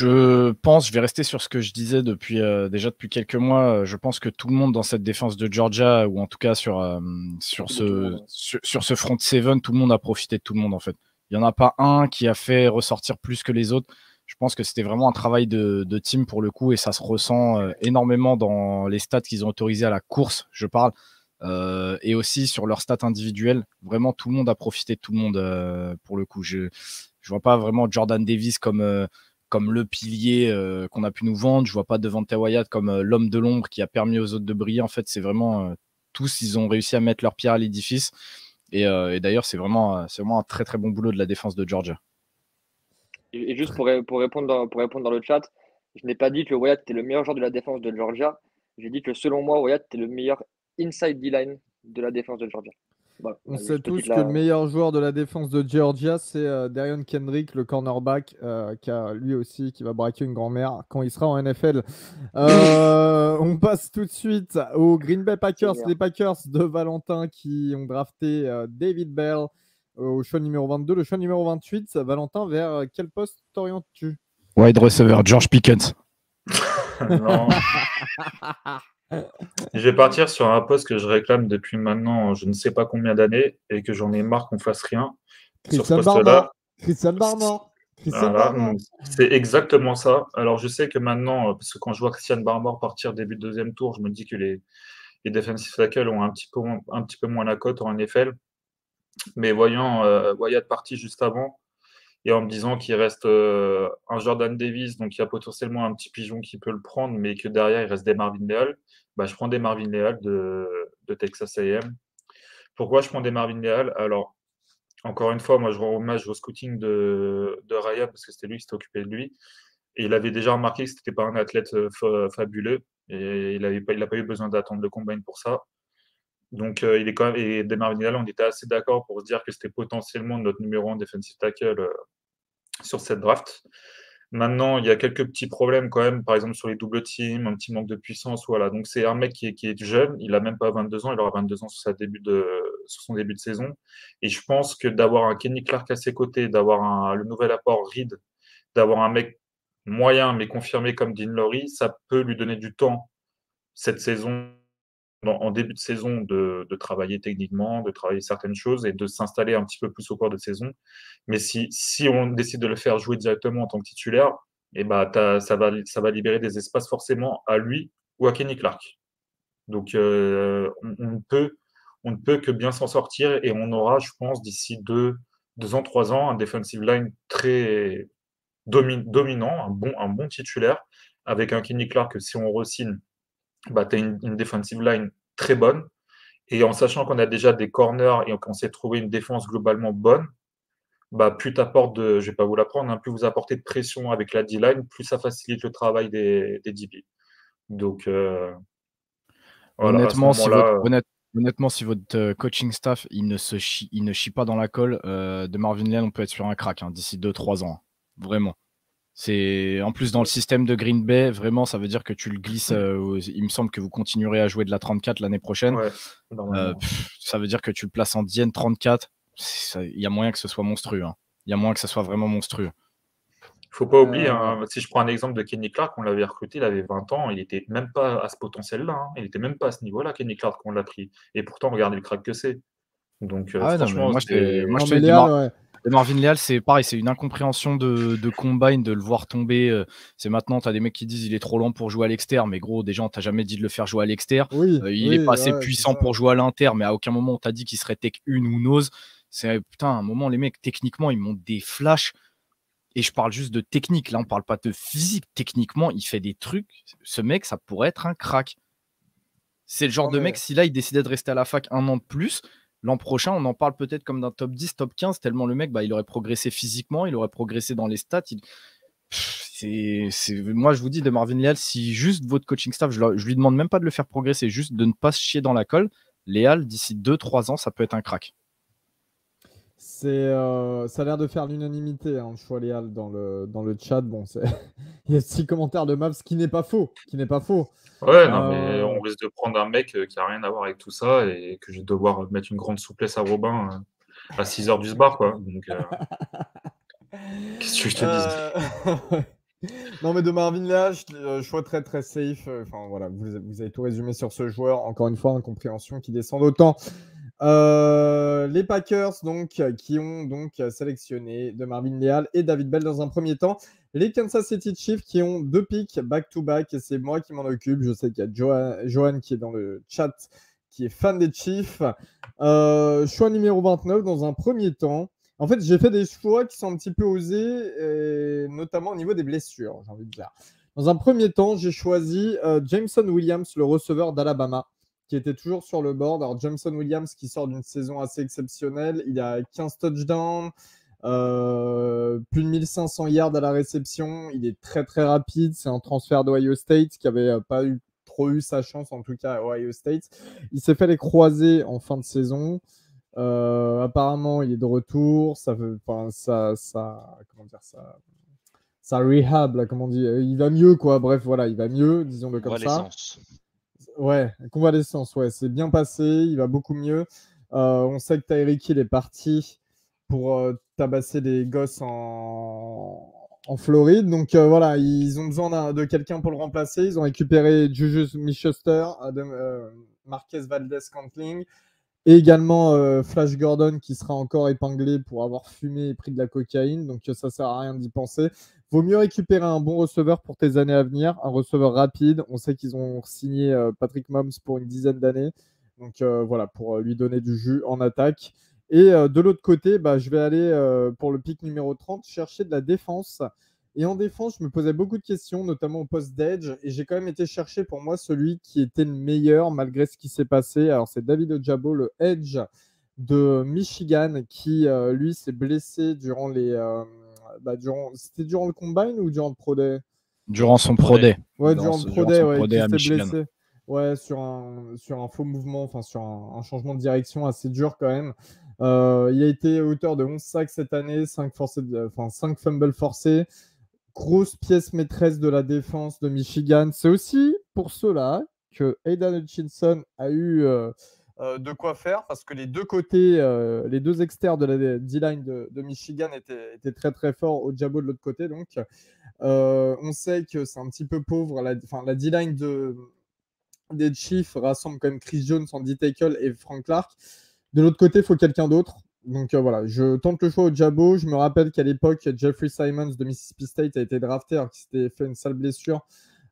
Je vais rester sur ce que je disais déjà depuis quelques mois. Je pense que tout le monde dans cette défense de Georgia, ou en tout cas sur ce front seven, tout le monde a profité de tout le monde en fait. Il n'y en a pas un qui a fait ressortir plus que les autres. Je pense que c'était vraiment un travail de team pour le coup, et ça se ressent énormément dans les stats qu'ils ont autorisés à la course, je parle, et aussi sur leurs stats individuelles. Vraiment, tout le monde a profité de tout le monde pour le coup. Je vois pas vraiment Jordan Davis comme le pilier qu'on a pu nous vendre. Je vois pas Devonte Wyatt comme l'homme de l'ombre qui a permis aux autres de briller. En fait, c'est vraiment tous, ils ont réussi à mettre leur pierre à l'édifice. Et d'ailleurs, c'est vraiment un très très bon boulot de la défense de Georgia. Et juste pour répondre dans le chat, je n'ai pas dit que Wyatt était le meilleur joueur de la défense de Georgia. J'ai dit que selon moi, Wyatt était le meilleur inside D-line de la défense de Georgia. Voilà. On sait tous que le meilleur joueur de la défense de Georgia, c'est Darion Kendrick, le cornerback, qui va braquer une grand-mère quand il sera en NFL. On passe tout de suite aux Green Bay Packers, les Packers de Valentin qui ont drafté David Bell au choix numéro 22. Le choix numéro 28, Valentin, vers quel poste t'orientes-tu? Wide receiver, George Pickens. Non. Je vais partir sur un poste que je réclame depuis maintenant je ne sais pas combien d'années et que j'en ai marre qu'on fasse rien sur ce poste-là. Christian Barmore. Voilà, c'est exactement ça. Alors je sais que maintenant, parce que quand je vois Christian Barmore partir début de deuxième tour, je me dis que les defensive tackles ont un petit peu moins la cote en NFL. Mais voyant Wyatt parti juste avant, et en me disant qu'il reste un Jordan Davis, donc il y a potentiellement un petit pigeon qui peut le prendre, mais que derrière, il reste des Marvin Leal, je prends des Marvin Leal de Texas A&M. Pourquoi je prends des Marvin Leal? Alors, encore une fois, moi, je rends hommage au scouting de Ryan, parce que c'était lui qui s'était occupé de lui. Et il avait déjà remarqué que ce n'était pas un athlète fabuleux, et il n'a pas eu besoin d'attendre le combine pour ça. Donc, il est quand même, et des Marvin Leal, on était assez d'accord pour se dire que c'était potentiellement notre numéro 1 defensive tackle sur cette draft. Maintenant, il y a quelques petits problèmes quand même, par exemple sur les double teams, un petit manque de puissance. Voilà. Donc, c'est un mec qui est jeune, il n'a même pas 22 ans, il aura 22 ans sur son début de saison. Et je pense que d'avoir un Kenny Clark à ses côtés, d'avoir le nouvel apport Reed, d'avoir un mec moyen mais confirmé comme Dean Lowry, ça peut lui donner du temps cette saison, en début de saison, de travailler techniquement, de travailler certaines choses et de s'installer un petit peu plus au cours de saison. Mais si on décide de le faire jouer directement en tant que titulaire, et bah, ça va libérer des espaces forcément à lui ou à Kenny Clark. Donc, on ne peut que bien s'en sortir et on aura, je pense, d'ici 2 ans, 3 ans, un defensive line très dominant, un bon titulaire, avec un Kenny Clark que si on re-signe, bah, tu as une defensive line très bonne. Et en sachant qu'on a déjà des corners et qu'on s'est trouvé une défense globalement bonne, bah, plus tu apportes je ne vais pas vous l'apprendre, hein, plus vous apportez de pression avec la D-line, plus ça facilite le travail des DB. Donc, voilà, à ce Honnêtement, moment-là. honnêtement, si votre coaching staff il ne chie pas dans la colle, de Marvin Leal, on peut être sur un crack d'ici 2-3 ans. Vraiment. C'est en plus dans le système de Green Bay, vraiment, ça veut dire que tu le glisses. Il me semble que vous continuerez à jouer de la 34 l'année prochaine. Ouais, ça veut dire que tu le places en DN 34. Il y a moyen que ce soit monstrueux. Il y a moyen que ce soit vraiment monstrueux. Il ne faut pas oublier, si je prends un exemple de Kenny Clark, on l'avait recruté, il avait 20 ans, il n'était même pas à ce potentiel-là. Il n'était même pas à ce niveau-là, Kenny Clark, qu'on l'a pris. Et pourtant, regardez le crack que c'est. Donc, franchement, Marvin Leal, c'est pareil, c'est une incompréhension de combine, de le voir tomber. C'est maintenant, tu as des mecs qui disent il est trop lent pour jouer à l'extérieur, mais gros, déjà, on t'a jamais dit de le faire jouer à l'extérieur. Il n'est pas assez puissant pour jouer à l'inter, mais à aucun moment on t'a dit qu'il serait tech 1 ou nose. C'est putain, à un moment, les mecs, techniquement, ils montent des flashs. Et je parle juste de technique. Là, on parle pas de physique. Techniquement, il fait des trucs. Ce mec, ça pourrait être un crack. C'est le genre de mec, si là, il décidait de rester à la fac 1 an de plus, l'an prochain, on en parle peut-être comme d'un top 10, top 15, tellement le mec, il aurait progressé physiquement, il aurait progressé dans les stats. Moi, je vous dis, de Marvin Leal, si juste votre coaching staff, je lui demande même pas de le faire progresser, juste de ne pas se chier dans la colle, Leal, d'ici 2-3 ans, ça peut être un crack. Ça a l'air de faire l'unanimité, le choix Léal dans le chat. Bon, il y a 6 commentaires de Mavs, qui n'est pas faux. Ouais, non, mais on risque de prendre un mec qui n'a rien à voir avec tout ça et que je vais devoir mettre une grande souplesse à Robin à 6h du SBAR, quoi. Donc, qu'est-ce que je te dise? Non, mais de Marvin Leal, choix très très safe. Enfin voilà, vous avez tout résumé sur ce joueur. Encore une fois, incompréhension qui descend d'autant. Les Packers qui ont sélectionné de Marvin Leal et David Bell dans un premier temps. Les Kansas City Chiefs qui ont 2 picks back-to-back et c'est moi qui m'en occupe. Je sais qu'il y a Johan qui est dans le chat qui est fan des Chiefs. Choix numéro 29 dans un premier temps. En fait, j'ai fait des choix qui sont un petit peu osés, notamment au niveau des blessures, j'ai envie de dire. Dans un premier temps, j'ai choisi Jameson Williams, le receveur d'Alabama, qui était toujours sur le board. Alors, Jameson Williams qui sort d'une saison assez exceptionnelle. Il a 15 touchdowns, plus de 1500 yards à la réception. Il est très, très rapide. C'est un transfert d'Ohio State qui n'avait pas trop eu sa chance, en tout cas à Ohio State. Il s'est fait les croisés en fin de saison. Apparemment, il est de retour. Ça rehab, là, comment on dit. Il va mieux, quoi. Bref, voilà, il va mieux, disons-le comme ça. Ouais, convalescence, ouais, c'est bien passé, il va beaucoup mieux. On sait que Tyreek Hill est parti pour tabasser des gosses en Floride. Donc voilà, ils ont besoin de quelqu'un pour le remplacer. Ils ont récupéré Juju Smith-Schuster, Marquez Valdez-Scantling et également Flash Gordon qui sera encore épinglé pour avoir fumé et pris de la cocaïne. Donc ça sert à rien d'y penser. Vaut mieux récupérer un bon receveur pour tes années à venir, un receveur rapide. On sait qu'ils ont signé Patrick Mahomes pour une dizaine d'années. Donc voilà, pour lui donner du jus en attaque. Et de l'autre côté, je vais aller pour le pick numéro 30 chercher de la défense. Et en défense, je me posais beaucoup de questions, notamment au poste d'edge. Et j'ai quand même été chercher pour moi celui qui était le meilleur malgré ce qui s'est passé. Alors, c'est David Ojabo, le edge de Michigan, qui, lui, s'est blessé durant les... C'était durant le combine ou durant le Pro Day? Durant son Pro Day. Ouais, durant le Pro Day, ouais, à Michigan. blessé. Ouais, sur un faux mouvement, enfin sur un changement de direction assez dur quand même. Il a été auteur de 11 sacs cette année, 5 fumbles forcés. Grosse pièce maîtresse de la défense de Michigan. C'est aussi pour cela que Aidan Hutchinson a eu de quoi faire parce que les deux côtés, les deux externes de la D-line de Michigan étaient très très forts. Ojabo de l'autre côté. Donc, On sait que c'est un petit peu pauvre. La D-line des Chiefs rassemble quand même Chris Jones, Andy Tackle et Frank Clark. De l'autre côté, il faut quelqu'un d'autre. Donc voilà, je tente le choix au Jabo. Je me rappelle qu'à l'époque, Jeffrey Simons de Mississippi State a été drafté alors qu'il s'était fait une sale blessure.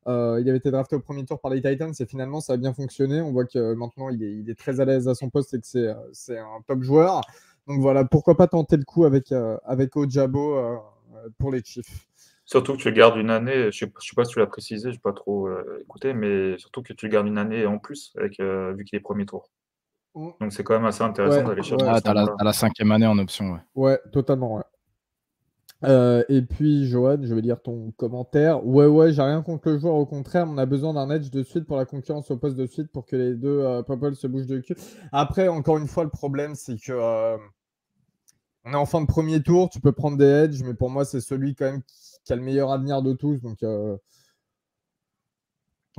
Il avait été drafté au premier tour par les Titans et finalement ça a bien fonctionné. On voit que maintenant il est très à l'aise à son poste et que c'est un top joueur. Donc voilà, pourquoi pas tenter le coup avec Ojabo pour les Chiefs. Surtout que tu gardes une année, je sais pas si tu l'as précisé, je n'ai pas trop écouté, mais surtout que tu gardes une année en plus avec, vu qu'il est premier tour. Donc c'est quand même assez intéressant d'aller chercher. Ouais, t'as la 5e année en option. Ouais, ouais totalement. Ouais. Et puis, Johan, je vais lire ton commentaire. Ouais, j'ai rien contre le joueur. Au contraire, on a besoin d'un edge de suite pour la concurrence au poste de suite pour que les deux Popol se bougent de cul. Après, encore une fois, le problème, c'est que on est en fin de premier tour. Tu peux prendre des edges, mais pour moi, c'est celui quand même qui a le meilleur avenir de tous. Donc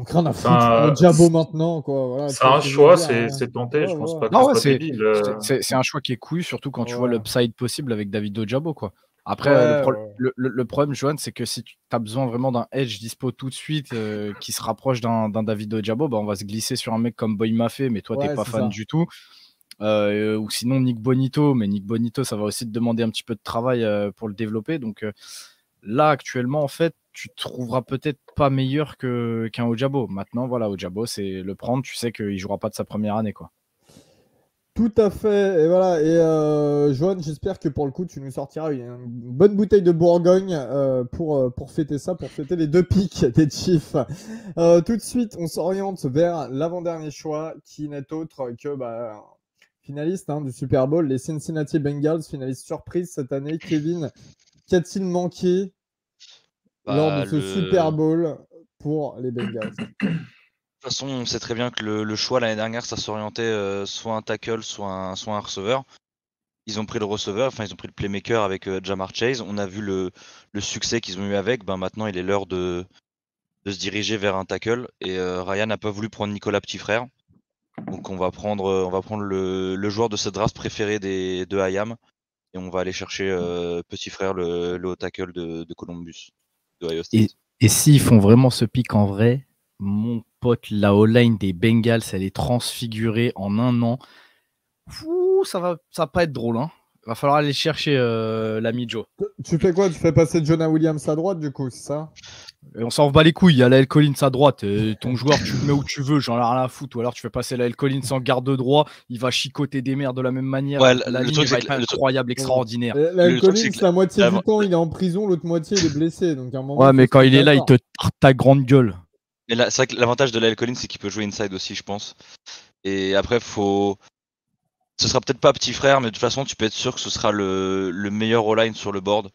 rien à foutre. Ojabo maintenant, quoi. Voilà, c'est un choix, c'est tenté. Je pense pas que c'est un choix qui est couillu, surtout quand tu vois l'upside possible avec David Ojabo, quoi. Après, le problème, Johan, c'est que si tu as besoin vraiment d'un edge dispo tout de suite qui se rapproche d'un David Ojabo, on va se glisser sur un mec comme Boy Maffé, mais toi, t'es pas fan du tout. Ou sinon Nick Bonito, mais Nick Bonito, ça va aussi te demander un petit peu de travail pour le développer. Donc là, actuellement, en fait, tu trouveras peut-être pas meilleur qu'un Ojabo. Maintenant, voilà, Ojabo, c'est le prendre. Tu sais qu'il jouera pas de sa première année, quoi. Tout à fait. Et voilà. Et Joanne, j'espère que pour le coup, tu nous sortiras une bonne bouteille de Bourgogne pour fêter ça, pour fêter les 2 pics des Chiefs. Tout de suite, on s'oriente vers l'avant-dernier choix qui n'est autre que finaliste du Super Bowl, les Cincinnati Bengals, finaliste surprise cette année. Kevin, qu'a-t-il manqué lors de ce Super Bowl pour les Bengals? De toute façon, on sait très bien que le choix l'année dernière, ça s'orientait soit un tackle, soit un receveur. Ils ont pris le receveur, enfin ils ont pris le playmaker avec Ja'Marr Chase. On a vu le succès qu'ils ont eu avec. Maintenant, il est l'heure de se diriger vers un tackle. Et Ryan n'a pas voulu prendre Nicolas Petit-Frère. Donc on va prendre le joueur de cette draft préféré de Hayam. Et on va aller chercher Petit Frère, le haut tackle de Columbus, de Ohio State. Et s'ils font vraiment ce pic en vrai, mon pote, la O-line des Bengals, elle est transfigurée en un an. Ouh, ça va pas être drôle. Va falloir aller chercher l'ami Joe. Tu fais quoi? Tu fais passer Jonah Williams à droite, du coup, c'est ça? Et on s'en bat les couilles. Il y a Lael Collins à droite. Ton joueur, tu le mets où tu veux. J'en ai rien à foutre. Ou alors tu fais passer Lael Collins en garde droit. Il va chicoter des mères de la même manière. Ouais, la ligne va être incroyable, extraordinaire. Lael Collins, la moitié du temps, il est en prison. L'autre moitié, il est blessé. Donc, à un moment, ouais, mais quand il est là, il te tarte ta grande gueule. Mais là, c'est vrai que l'avantage de Lael Collins, c'est qu'il peut jouer inside aussi, je pense. Et après, ce sera peut-être pas Petit Frère, mais de toute façon, tu peux être sûr que ce sera le meilleur O-line sur le board.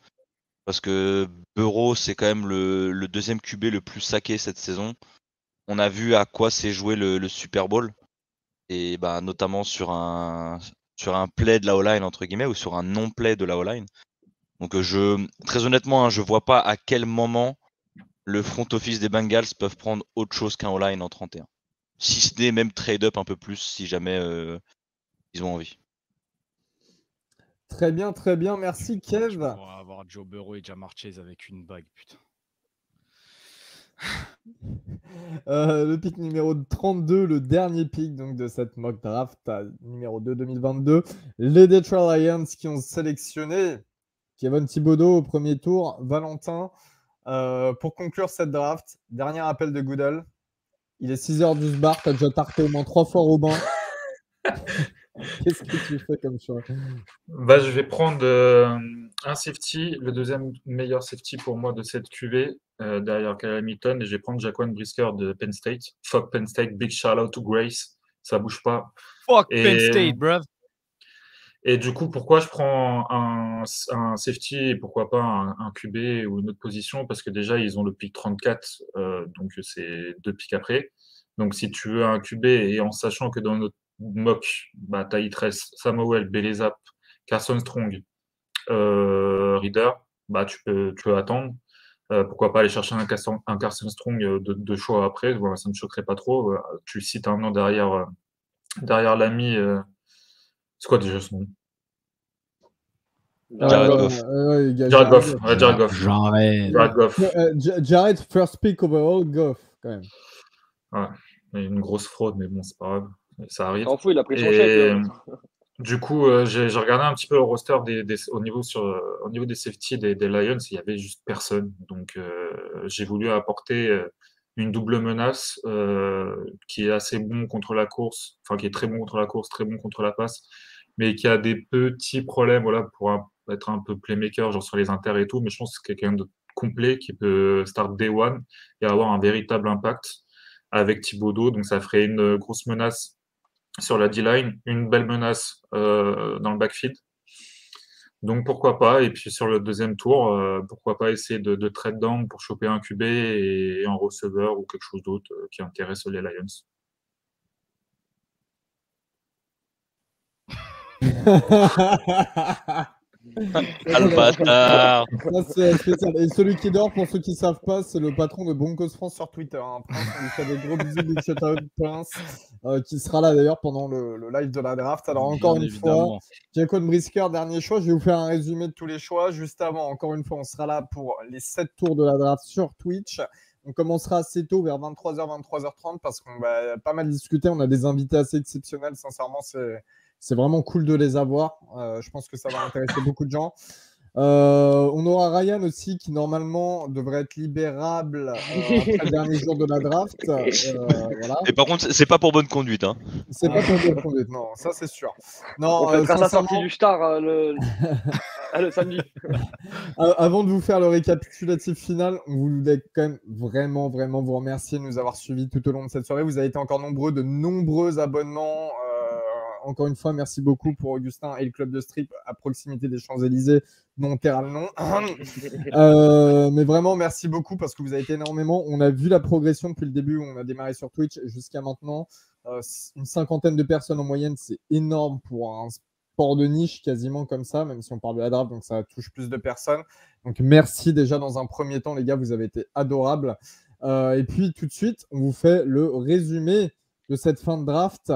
Parce que Burrow, c'est quand même le deuxième QB le plus saqué cette saison. On a vu à quoi s'est joué le Super Bowl. Et notamment sur un play de la O-line, entre guillemets, ou sur un non-play de la O-line. Donc très honnêtement, je vois pas à quel moment le front office des Bengals peuvent prendre autre chose qu'un O-line en 31. Si ce n'est même trade-up un peu plus, si jamais ils ont envie. Très bien, merci Kev. On va avoir Joe Burrow et Ja'Marr Chase avec une bague, putain. Le pick numéro 32, le dernier pick donc, de cette mock draft numéro 2 2022. Les Detroit Lions qui ont sélectionné Kevin Thibodeau au premier tour, Valentin. Pour conclure cette draft, dernier appel de Goodell. Il est 6h12 bar, t'as déjà tarté au moins 3 fois Robin. Qu'est-ce que tu fais comme choix? Je vais prendre un safety, le deuxième meilleur safety pour moi de cette QV, derrière Kyle Hamilton, et je vais prendre Jaquan Brisker de Penn State. Fuck Penn State, big shout out to Grace, ça bouge pas. Fuck Penn State, bruv. Et du coup, pourquoi je prends un safety et pourquoi pas un QB ou une autre position? Parce que déjà, ils ont le pick 34, donc c'est 2 picks après. Donc si tu veux un QB, et en sachant que dans notre mock, t'as Itress, Samuel, Belezap, Carson Strong, Reader, tu peux attendre. Pourquoi pas aller chercher un Carson Strong de choix après, ça ne me choquerait pas trop. Tu cites un nom derrière l'ami. C'est quoi déjà son nom? Jared Goff. Jared Goff. Jared Goff. Jared, first pick overall, Goff, quand même. Ouais. Il y a une grosse fraude, mais bon, c'est pas grave. Ça arrive. T'en fous, il a pris son chèque. Du coup, j'ai regardé un petit peu le roster au niveau des safety des Lions, il y avait juste personne. Donc, j'ai voulu apporter une double menace qui est assez bon contre la course, enfin qui est très bon contre la course, très bon contre la passe, mais qui a des petits problèmes, voilà, pour être un peu playmaker, genre sur les inters et tout. Mais je pense que c'est quelqu'un de complet qui peut start day one et avoir un véritable impact avec Thibodeau. Donc, ça ferait une grosse menace sur la D-line, une belle menace dans le backfield. Donc pourquoi pas, et puis sur le deuxième tour, pourquoi pas essayer de trade down pour choper un QB et un receveur ou quelque chose d'autre qui intéresse les Lions. Le bâtard. Ça, c'est spécial. Et celui qui dort, pour ceux qui ne savent pas, c'est le patron de Broncos France sur Twitter. Hein. Prince, on lui fait des gros bisous, big shout-out, Prince, qui sera là d'ailleurs pendant le live de la draft. Alors encore une fois, Jacob Brisker, dernier choix. Je vais vous faire un résumé de tous les choix. Juste avant, encore une fois, on sera là pour les 7 tours de la draft sur Twitch. On commencera assez tôt, vers 23h, 23h30, parce qu'on va pas mal discuter. On a des invités assez exceptionnels. Sincèrement, c'est vraiment cool de les avoir. Je pense que ça va intéresser beaucoup de gens. On aura Ryan aussi qui normalement devrait être libérable après le dernier jour de la draft. Voilà. Et par contre, c'est pas pour bonne conduite. Hein. C'est pas pour bonne conduite, non, ça c'est sûr. Non, on fêtera sa sortie du Star le samedi. Avant de vous faire le récapitulatif final, on voulait quand même vraiment vous remercier de nous avoir suivis tout au long de cette soirée. Vous avez été encore de nombreux abonnements. Encore une fois, merci beaucoup pour Augustin et le club de strip à proximité des Champs-Élysées, non Terral non. Mais vraiment, merci beaucoup parce que vous avez été énormément. On a vu la progression depuis le début où on a démarré sur Twitch jusqu'à maintenant. Une 50aine de personnes en moyenne, c'est énorme pour un sport de niche quasiment comme ça, même si on parle de la draft, donc ça touche plus de personnes. Donc merci déjà dans un premier temps, les gars, vous avez été adorables. Et puis tout de suite, on vous fait le résumé de cette fin de draft.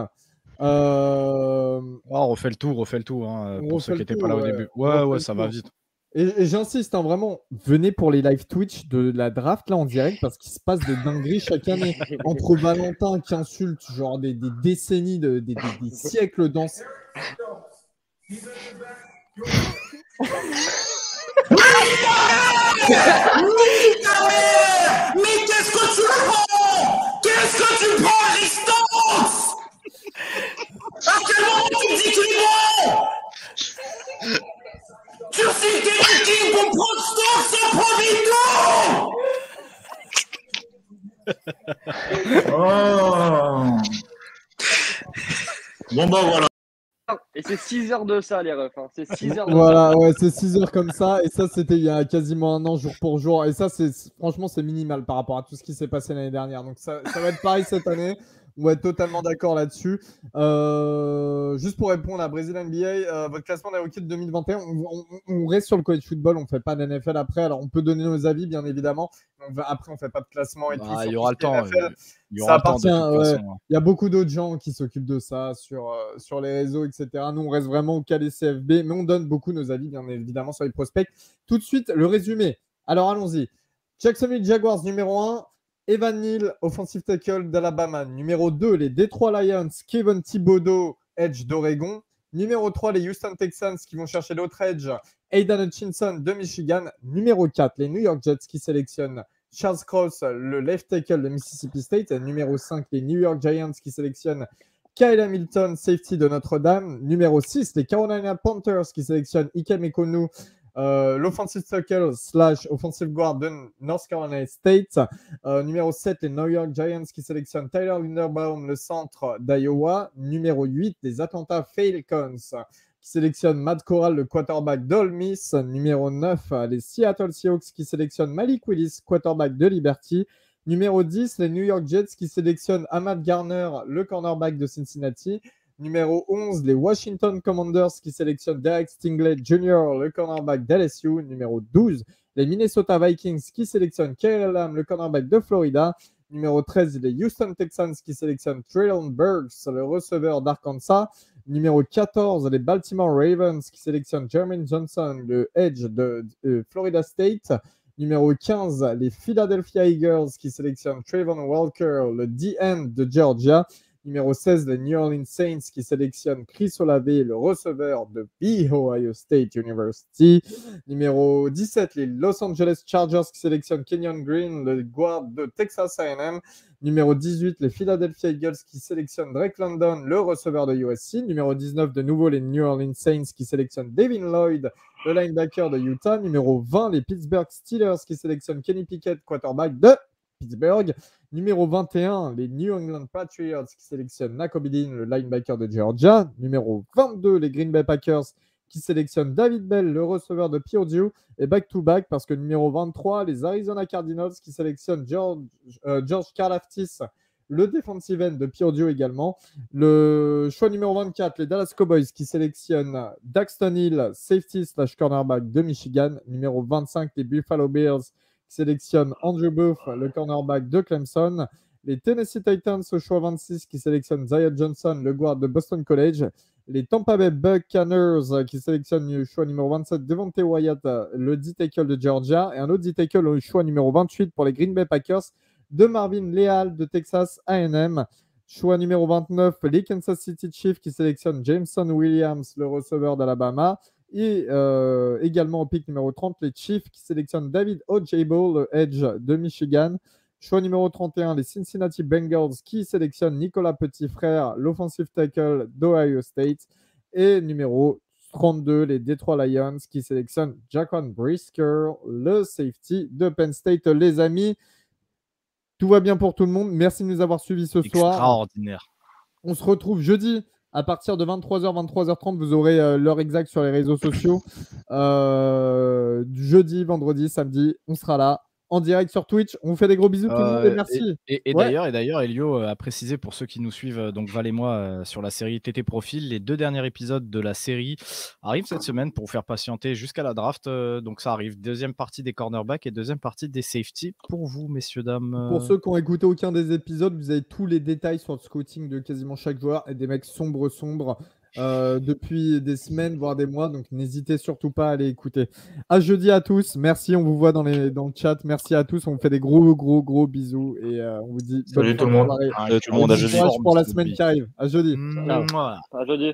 On refait le tour hein, pour ceux qui n'étaient pas là au début. Ouais, ça va vite. Et j'insiste, hein, vraiment, venez pour les live Twitch de la draft là en direct parce qu'il se passe des dingueries chaque année. Entre Valentin qui insulte genre des décennies, des siècles dans. Mais qu'est-ce que tu prends? Qu'est-ce que tu prends à distance? À quel moment tu dis qu'il est bon? Tu sais qu'il pour prendre stock sans prendre Bon bah voilà. Et c'est 6 heures de ça les refs. Hein. C'est 6 heures de ça. Ouais, c'est 6 heures comme ça. Et ça, c'était il y a quasiment un an, jour pour jour. Et ça, franchement, c'est minimal par rapport à tout ce qui s'est passé l'année dernière. Donc ça va être pareil cette année. On va être totalement d'accord là-dessus. Juste pour répondre à Brésil NBA, votre classement des rookies de 2021, on reste sur le college football, on ne fait pas d'NFL après. Alors, on peut donner nos avis, bien évidemment. Après, on ne fait pas de classement et tout. Il y aura le temps. Il y a beaucoup d'autres gens qui s'occupent de ça sur les réseaux, etc. Nous, on reste vraiment au cas des CFB, mais on donne beaucoup nos avis, bien évidemment, sur les prospects. Tout de suite, le résumé. Alors, allons-y. Jacksonville Jaguars, numéro 1. Evan Neal, offensive tackle d'Alabama. Numéro 2, les Detroit Lions, Kevin Thibodeau, edge d'Oregon. Numéro 3, les Houston Texans qui vont chercher l'autre edge, Aidan Hutchinson de Michigan. Numéro 4, les New York Jets qui sélectionnent Charles Cross, le left tackle de Mississippi State. Numéro 5, les New York Giants qui sélectionnent Kyle Hamilton, safety de Notre-Dame. Numéro 6, les Carolina Panthers qui sélectionnent Ikem Ekonu, l'offensive tackle / offensive guard de North Carolina State. Numéro 7, les New York Giants qui sélectionnent Tyler Linderbaum, le centre d'Iowa. Numéro 8, les Atlanta Falcons qui sélectionnent Matt Corral, le quarterback d'Ole Miss. Numéro 9, les Seattle Seahawks qui sélectionnent Malik Willis, quarterback de Liberty. Numéro 10, les New York Jets qui sélectionnent Ahmad Garner, le cornerback de Cincinnati. Numéro 11, les Washington Commanders qui sélectionnent Derek Stingley Jr., le cornerback d'LSU. Numéro 12, les Minnesota Vikings qui sélectionnent Kyle Lamb, le cornerback de Florida. Numéro 13, les Houston Texans qui sélectionnent Traylon Burks, le receveur d'Arkansas. Numéro 14, les Baltimore Ravens qui sélectionnent Jermaine Johnson, le Edge de Florida State. Numéro 15, les Philadelphia Eagles qui sélectionnent Trayvon Walker, le DN de Georgia. Numéro 16, les New Orleans Saints qui sélectionnent Chris Olave, le receveur de The Ohio State University. Numéro 17, les Los Angeles Chargers qui sélectionnent Kenyon Green, le guard de Texas A&M. Numéro 18, les Philadelphia Eagles qui sélectionnent Drake London, le receveur de USC. Numéro 19, de nouveau, les New Orleans Saints qui sélectionnent Devin Lloyd, le linebacker de Utah. Numéro 20, les Pittsburgh Steelers qui sélectionnent Kenny Pickett, quarterback de Pittsburgh. Numéro 21, les New England Patriots qui sélectionnent Nakobe Dean, le linebacker de Georgia. Numéro 22, les Green Bay Packers qui sélectionnent David Bell, le receveur de Purdue. Et back-to-back, parce que numéro 23, les Arizona Cardinals qui sélectionnent George Karlaftis, le defensive end de Purdue également. Le choix numéro 24, les Dallas Cowboys qui sélectionnent Daxton Hill, safety / cornerback de Michigan. Numéro 25, les Buffalo Bills qui sélectionnent Andrew Booth, le cornerback de Clemson. Les Tennessee Titans au choix 26 qui sélectionnent Zion Johnson, le guard de Boston College. Les Tampa Bay Buccaneers qui sélectionnent le choix numéro 27 Devontae Wyatt, le D-tackle de Georgia. Et un autre D-tackle au choix numéro 28 pour les Green Bay Packers de Marvin Leal de Texas A&M. Choix numéro 29, les Kansas City Chiefs qui sélectionnent Jameson Williams, le receveur d'Alabama. Et également au pick numéro 30, les Chiefs qui sélectionnent David Ojabo, le edge de Michigan. Choix numéro 31, les Cincinnati Bengals qui sélectionnent Nicolas Petit-Frère, l'offensive tackle d'Ohio State. Et numéro 32, les Detroit Lions qui sélectionnent Jaquan Brisker, le safety de Penn State. Les amis, tout va bien pour tout le monde. Merci de nous avoir suivis ce soir. Extraordinaire. On se retrouve jeudi à partir de 23h, 23h30. Vous aurez l'heure exacte sur les réseaux sociaux. Jeudi, vendredi, samedi, on sera là en direct sur Twitch. On vous fait des gros bisous tout le monde et merci. Et d'ailleurs, Elio a précisé pour ceux qui nous suivent, donc Val et moi, sur la série TT Profil, les 2 derniers épisodes de la série arrivent cette semaine pour vous faire patienter jusqu'à la draft. Donc ça arrive, deuxième partie des cornerbacks et deuxième partie des safety pour vous, messieurs, dames. Pour ceux qui ont écouté aucun des épisodes, vous avez tous les détails sur le scouting de quasiment chaque joueur et des mecs sombres depuis des semaines, voire des mois. Donc, n'hésitez surtout pas à aller écouter. À jeudi à tous. Merci. On vous voit dans le chat. Merci à tous. On vous fait des gros bisous. Et on vous dit salut tout le monde. Salut tout le monde. À jeudi. Pour la semaine qui arrive. À jeudi. À jeudi.